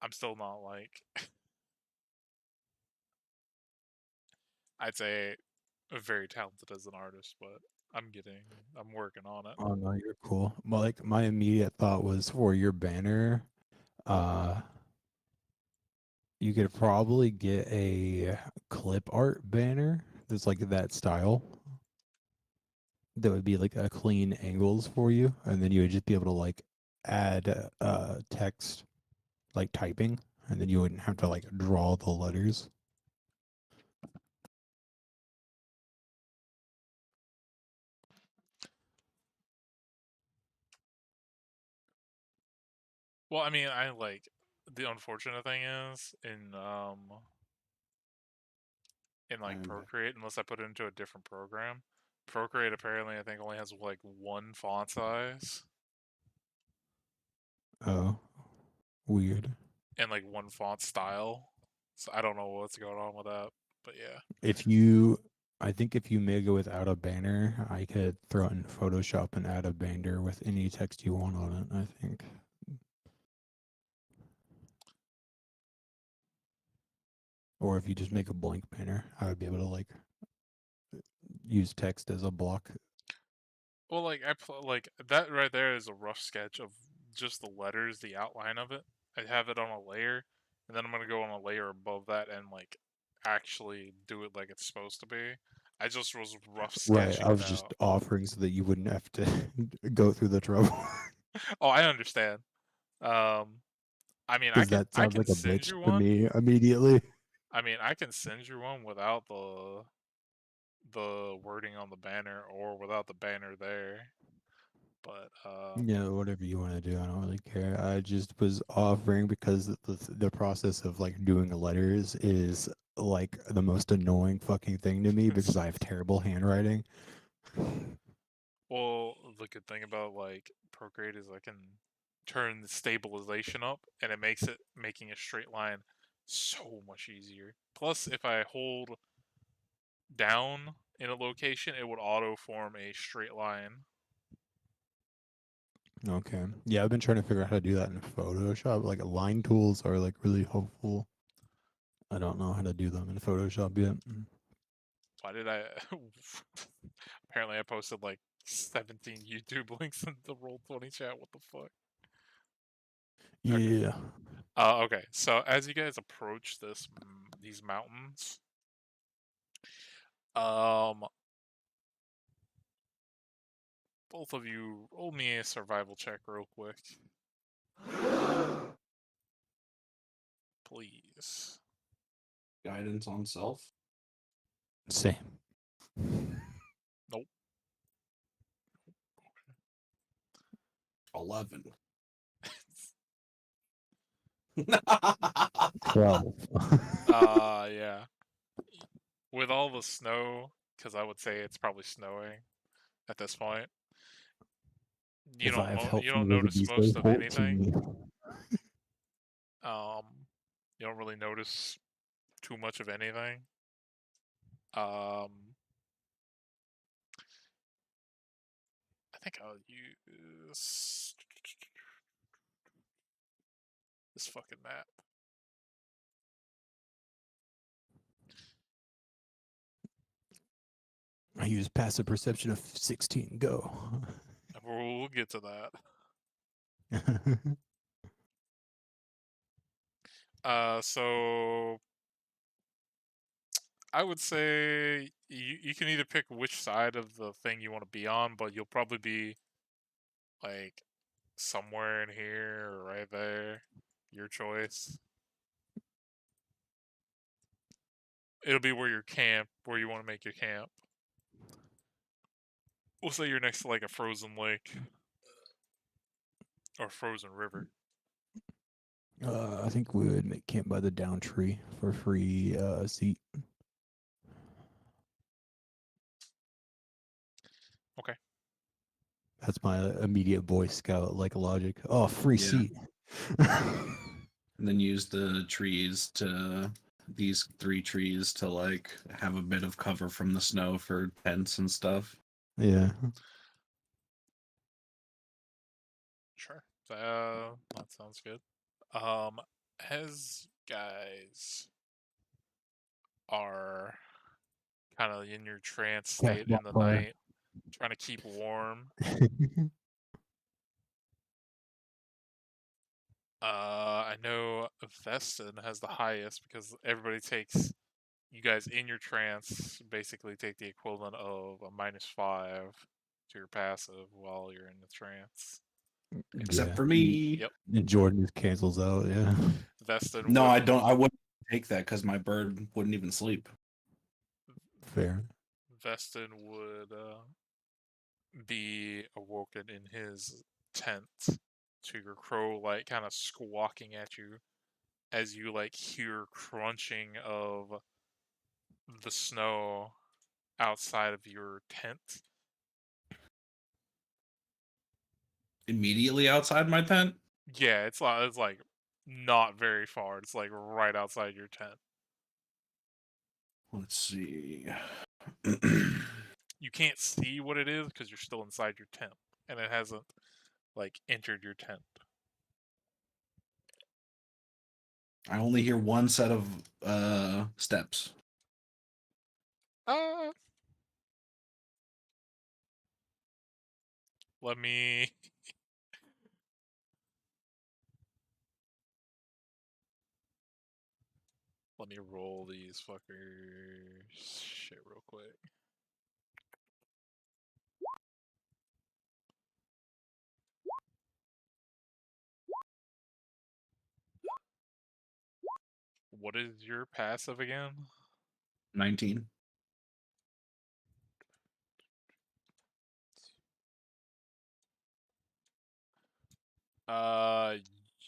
I'm still not like I'd say very talented as an artist, but I'm working on it. Oh no, you're cool. Well, like my immediate thought was for your banner, You could probably get a clip art banner that's like that style. That would be like a clean angles for you, and then you would just be able to like add text like typing, and then you wouldn't have to like draw the letters. Well, I mean, I like the unfortunate thing is in like Procreate, unless I put it into a different program. Procreate apparently I think only has like one font size Oh, weird. and like one font style. So I don't know what's going on with that, but yeah. I think if you make it without a banner, I could throw it in Photoshop and add a banner with any text you want on it, I think. Or if you just make a blank banner, I would be able to like use text as a block. Well, like like that right there is a rough sketch of just the letters, the outline of it. I have it on a layer, and then I'm gonna go on a layer above that and like actually do it like it's supposed to be. I just was rough Right, sketching I was it just out. offering so that you wouldn't have to go through the trouble. Oh, I understand. I mean, Because that I sounds can like a send bitch you to one. me immediately. I mean, I can send you one without the wording on the banner or without the banner there. But Yeah, whatever you want to do, I don't really care. I just was offering because the process of like doing letters is like the most annoying fucking thing to me because I have terrible handwriting. well, the good thing about like Procreate is I can turn the stabilization up and it makes it making a straight line so much easier. Plus, if I hold down in a location, it would auto form a straight line. Okay. Yeah, I've been trying to figure out how to do that in Photoshop. Like line tools are like really helpful. I don't know how to do them in Photoshop yet. Why did I? Apparently, I posted like 17 YouTube links in the Roll20 chat. What the fuck? Yeah. Okay. So as you guys approach these mountains, both of you roll me a survival check real quick, please. Guidance on self. Same. Nope. 11. 12. Yeah. With all the snow, because I would say it's probably snowing at this point. You If I have help you from don't it would notice be most so of anything. You don't really notice too much of anything. I think I'll use this fucking map. I use passive perception of 16. Go. We'll get to that. So I would say you can either pick which side of the thing you want to be on, but you'll probably be like somewhere in here or right there. Your choice. It'll be where you want to make your camp. We'll say you're next to like a frozen lake or frozen river. I think we would make camp by the down tree for free seat. Okay. That's my immediate Boy Scout like logic. Oh, free Yeah. seat. And then use these 3 trees to like have a bit of cover from the snow for tents and stuff. Yeah. Sure. That sounds good. As guys are kind of in your trance state in the night, trying to keep warm. I know Vestin has the highest because everybody takes you guys in your trance. Basically, take the equivalent of a -5 to your passive while you're in the trance. Except Yeah. for me. Yep. And Jordan just cancels out. Yeah. Vestin. No, would, I don't. I wouldn't take that because my bird wouldn't even sleep. Fair. Vestin would be awoken in his tent to your crow like kind of squawking at you as you like hear crunching of the snow outside of your tent. Immediately outside my tent. Yeah, it's like not very far. It's like right outside your tent. Let's see. You can't see what it is because you're still inside your tent and it hasn't like entered your tent. I only hear one set of steps. Let me let me roll these fuckers shit real quick. What is your passive again? 19.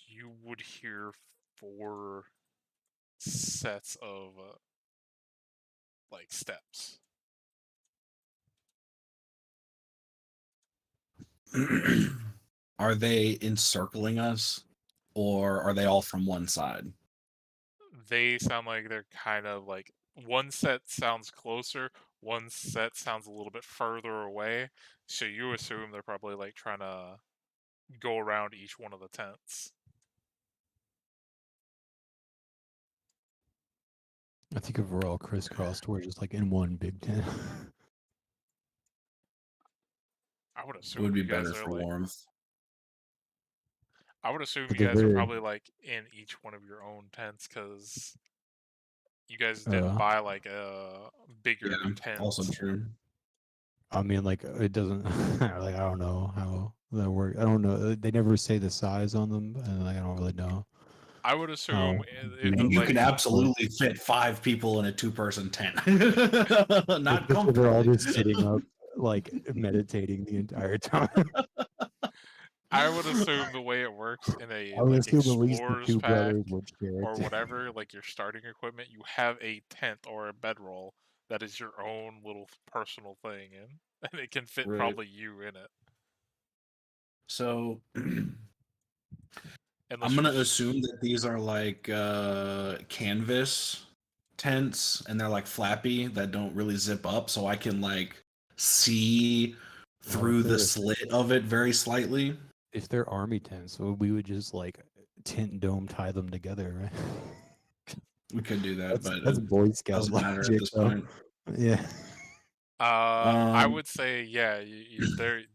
You would hear 4 sets of like steps. Are they encircling us, or are they all from one side? They sound like they're kind of like one set sounds closer, one set sounds a little bit further away. So you assume they're probably like trying to go around each one of the tents. I think if we're all crisscrossed, we're just like in one big tent. I would It assume would be you guys better are for like. warmth. I would assume But you they're guys are very- probably like in each one of your own tents because you guys didn't Uh, buy like a bigger Yeah, tent. also true. I mean, like it doesn't. Like I don't know how that works. I don't know. They never say the size on them, and like I don't really know. I would assume Oh, if And you like, can absolutely fit 5 people in a 2-person tent. Not Especially if they're all comfortably. just sitting up, like meditating the entire time. I would assume the way it works in a I would like assume at least the explorer's two pack brothers would share or it. whatever, like your starting equipment, you have a tent or a bedroll that is your own little personal thing in, and it can fit Right. probably you in it. So Unless I'm you gonna just- assume that these are like canvas tents, and they're like flappy that don't really zip up, so I can like see through the they're- slit of it very slightly. If they're army tents, so we would just like tent dome tie them together, right? We could do that, but That's it Boy Scout doesn't matter at logic, this though. point. Yeah. I Um, would say, yeah,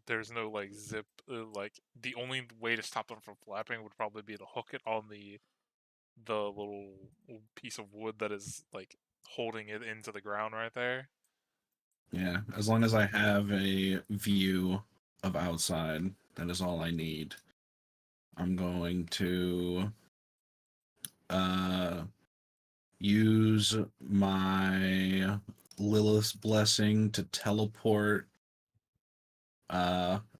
there's no like zip. Like the only way to stop them from flapping would probably be to hook it on the little piece of wood that is like holding it into the ground right there. Yeah, as long as I have a view of outside, that is all I need. I'm going to use my Lilith's blessing to teleport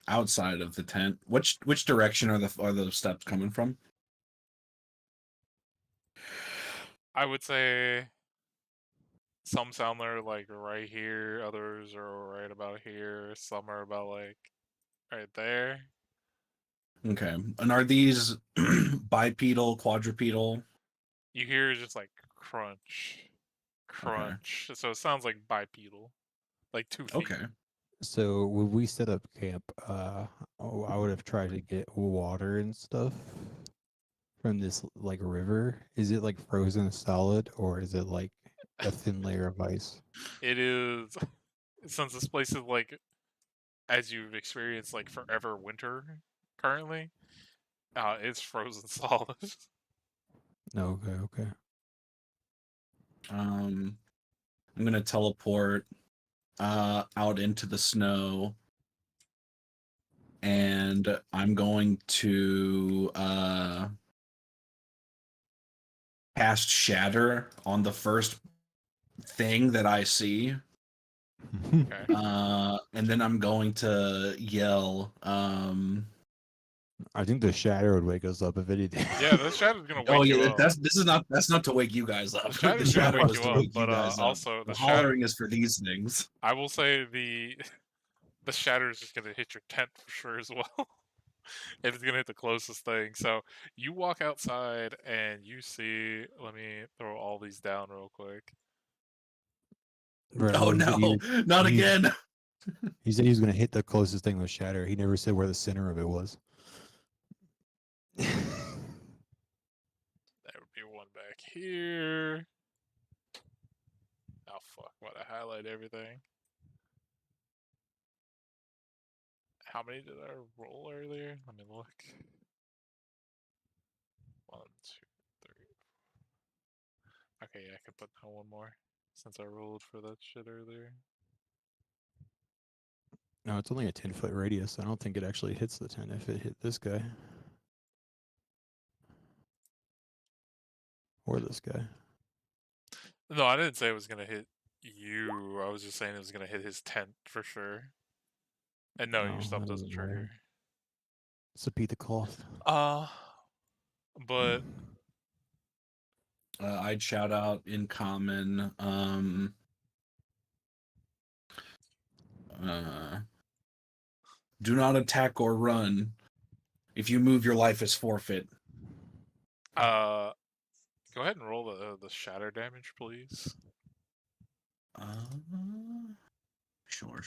outside of the tent. Which direction are the steps coming from? I would say some sound like right here, others are right about here, some are about like right there. Okay. And are these bipedal, quadrupedal? You hear just like crunch. So it sounds like bipedal, like 2 feet. Okay. So when we set up camp, I would have tried to get water and stuff from this like river. Is it like frozen solid, or is it like a thin layer of ice? It is since this place is like, as you've experienced, like forever winter currently. It's frozen solid. Okay, okay. I'm gonna teleport out into the snow, and I'm going to cast Shatter on the first thing that I see. Okay. And then I'm going to yell. I think the shatter would wake us up if anything. Yeah, the shadow's gonna wake Oh you yeah, up. that's not to wake you guys up. The The shadow's gonna shadow wake is you to up, wake you but guys up. also The the shadow. hollering is for these things. I will say the shatter is just gonna hit your tent for sure as well. If it's gonna hit the closest thing. So you walk outside and you see. Let me throw all these down real quick. Bro, Oh he said no, not he- again. He said he was gonna hit the closest thing with shatter. He never said where the center of it was. There would be one back here. Oh fuck! Why I highlight everything? How many did I roll earlier? Let me look. 1, 2, 3. Okay, yeah, I could put down one more since I rolled for that shit earlier. No, it's only a 10-foot radius. I don't think it actually hits the 10 if it hit this guy. Or this guy. No, I didn't say it was gonna hit you. I was just saying it was gonna hit his tent for sure. And no, your No, stuff that doesn't doesn't matter. trigger. It's a piece of cloth. But I'd shout out in common. Do not attack or run. If you move, your life is forfeit. go ahead and roll the shatter damage, please. Sure.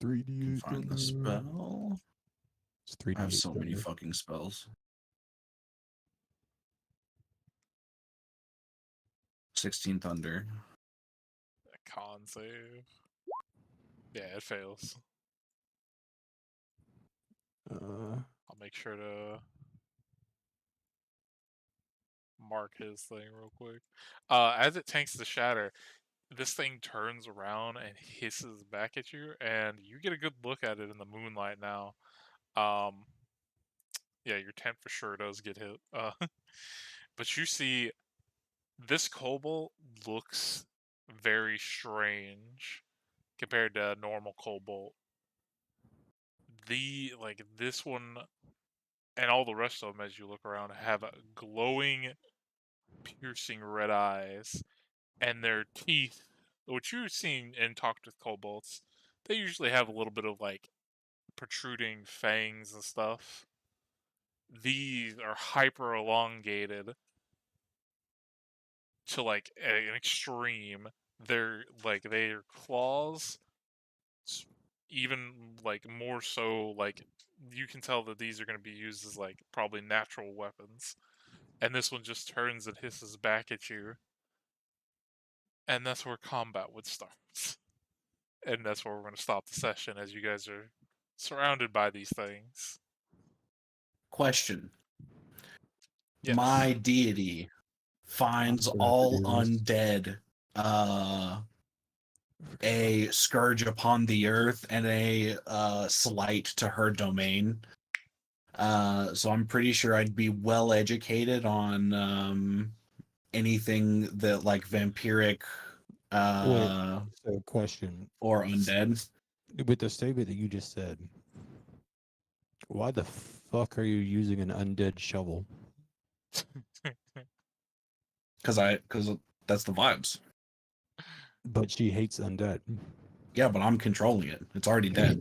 3d8 Find the thunder. spell. It's 3d8 I have so many thunder. fucking spells. 16 thunder. A con save. Yeah, it fails. I'll make sure to mark his thing real quick. As it tanks the shatter, this thing turns around and hisses back at you, and you get a good look at it in the moonlight now. Yeah, your tent for sure does get hit. But you see, this cobalt looks very strange compared to normal cobalt. This one and all the rest of them, as you look around, have glowing, piercing red eyes, and their teeth, which you've seen and talked with kobolds, they usually have a little bit of like protruding fangs and stuff. These are hyper elongated to like an extreme. They're like their claws, even like more so, like you can tell that these are going to be used as like probably natural weapons. And this one just turns and hisses back at you. And that's where combat would start. And that's where we're going to stop the session as you guys are surrounded by these things. Question. Yes. My deity finds I'm gonna have to all do this. undead a scourge upon the earth and a slight to her domain. So I'm pretty sure I'd be well educated on anything that like vampiric So, question. or undead. With the statement that you just said, why the fuck are you using an undead shovel? Because that's the vibes. But she hates undead. Yeah, but I'm controlling it. It's already dead.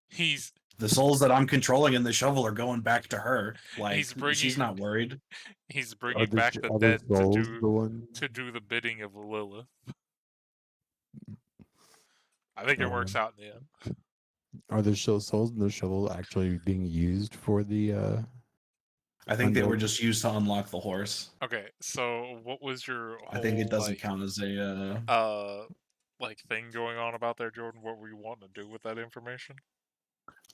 He's The souls that I'm controlling in the shovel are going back to her. Like He's she's bringing- not worried. he's Are bringing the back sh- the are dead souls the one? to do the bidding of Lilith. I think it works out in the end. Are the souls in the shovel actually being used for the? I think they were Undead. just used to unlock the horse. Okay, so what was your whole I think it doesn't count as a like thing going on about there, Jordan? What were you wanting to do with that information?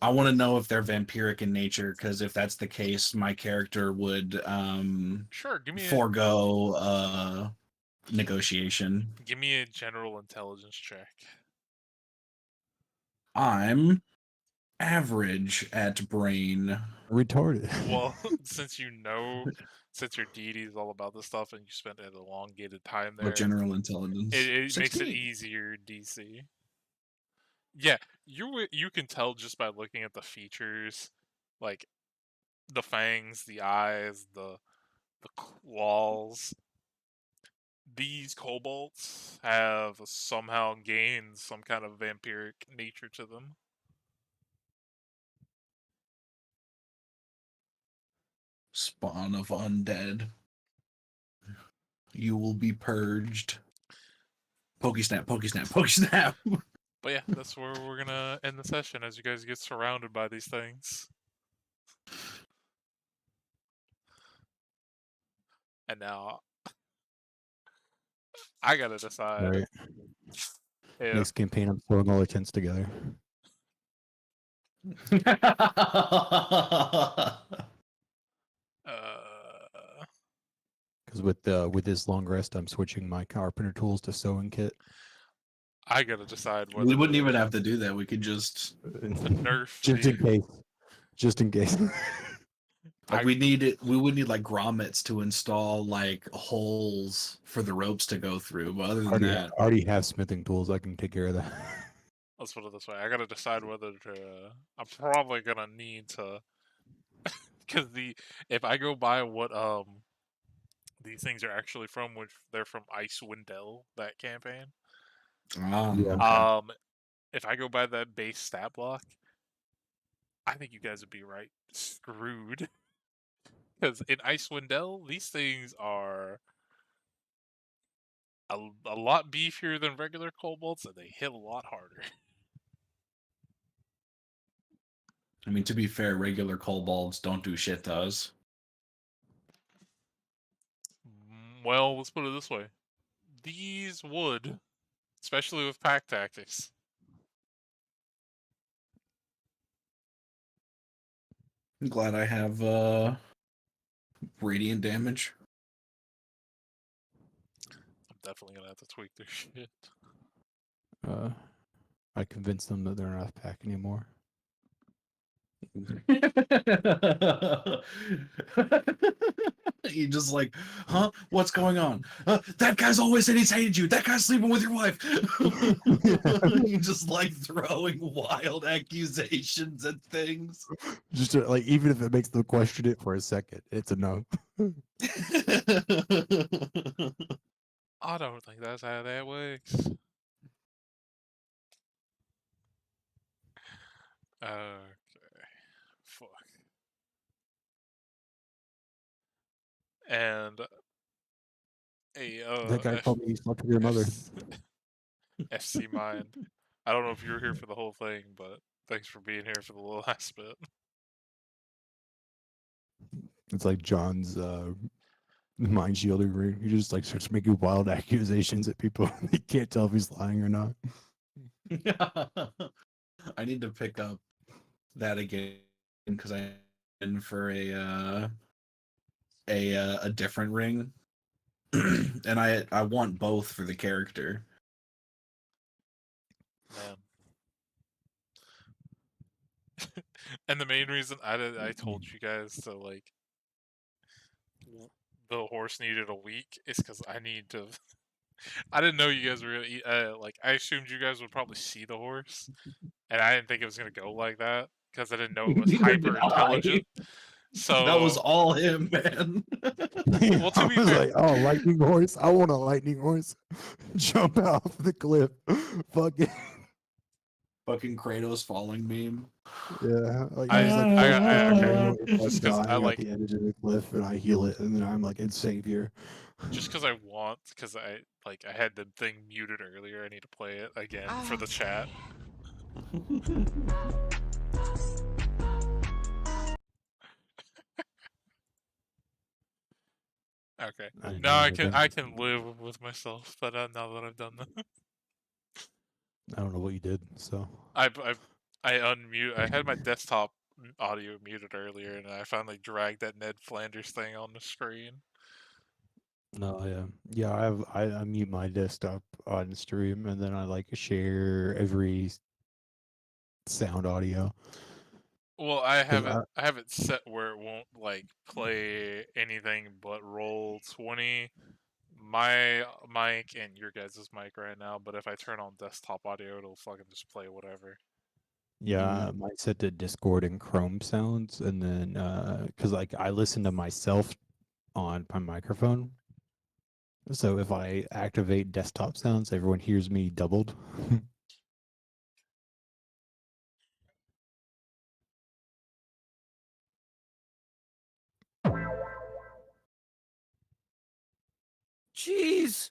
I want to know if they're vampiric in nature, because if that's the case, my character would Sure, give me forego negotiation. give me a general intelligence check. I'm average at brain. Retarded. Well, since your deity is all about this stuff, and you spent an elongated time there, But general intelligence. it makes it 16. easier DC. Yeah, you can tell just by looking at the features, like the fangs, the eyes, the claws. These kobolds have somehow gained some kind of vampiric nature to them. Spawn of undead. You will be purged. Pokey snap, pokey snap, pokey snap. But yeah, that's where we're gonna end the session as you guys get surrounded by these things. And now I gotta decide Right. if Next campaign, I'm throwing all the tents together. Because with this long rest, I'm switching my carpenter tools to sewing kit. I gotta decide whether We wouldn't to even have to do that. We could just nerf Just the, in case. Just in case. like we would need like grommets to install like holes for the ropes to go through. But other than that, already have smithing tools. I can take care of that. let's put it this way. I gotta decide whether to. I'm probably gonna need to, because if I go by what these things are actually from, which they're from Icewind Dale, that campaign. Yeah. If I go by that base stat block, I think you guys would be right screwed. Because in Icewind Dale, these things are a lot beefier than regular kobolds, and they hit a lot harder. I mean, to be fair, regular kobolds don't do shit to us. Well, let's put it this way. These would, especially with pack tactics. I'm glad I have radiant damage. I'm definitely gonna have to tweak their shit. I convinced them that they're not a pack anymore. You just like, huh? What's going on? That guy's always said he's hated you. That guy's sleeping with your wife. You just like throwing wild accusations at things. Just like, even if it makes them question it for a second, it's a no. I don't think that's how that works. Okay. Fuck. And That guy told me he slept with your mother. FC Mind. I don't know if you were here for the whole thing, but thanks for being here for the little last bit. It's like John's mind shielding ring. He just like starts making wild accusations at people. They can't tell if he's lying or not. I need to pick up that again because I'm in for a different ring, and I want both for the character. Man. And the main reason I told you guys to like the horse needed a week is because I need to. I didn't know you guys were gonna eat. Like I assumed you guys would probably see the horse, and I didn't think it was gonna go like that because I didn't know it was Neither did hyper I. intelligent. So That was all him, man. Well, to I be was fair- like, oh, lightning horse. I want a lightning horse. Jump off the cliff. Fuck it. Fucking Kratos falling meme. Yeah. Like, I- he's like, I- okay, just 'cause I dying like- at the edge of the cliff, and I heal it, and then I'm like, it's savior. just because I want, because I had the thing muted earlier. I need to play it again for the chat. Okay. I didn't Now know I can anything. live with myself, but now that I've done that, I don't know what you did, so I I had my desktop audio muted earlier, and I finally dragged that Ned Flanders thing on the screen. No, yeah. I mute my desktop on stream, and then I like share every sound audio. Well, I 'Cause have it set where it won't like play anything but Roll20, my mic, and your guys' mic right now. But if I turn on desktop audio, it'll fucking just play whatever. Yeah, mine set to Discord and Chrome sounds, and then because like I listen to myself on my microphone, so if I activate desktop sounds, everyone hears me doubled. Jeez.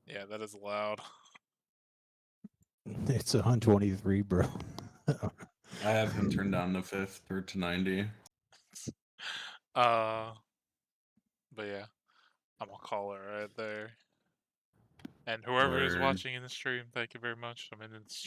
Yeah, that is loud. It's 123, bro. I have him turned down to 5th or to 90. But yeah, I'm gonna call it right there. And whoever is Word. watching in the stream, thank you very much. I'm in the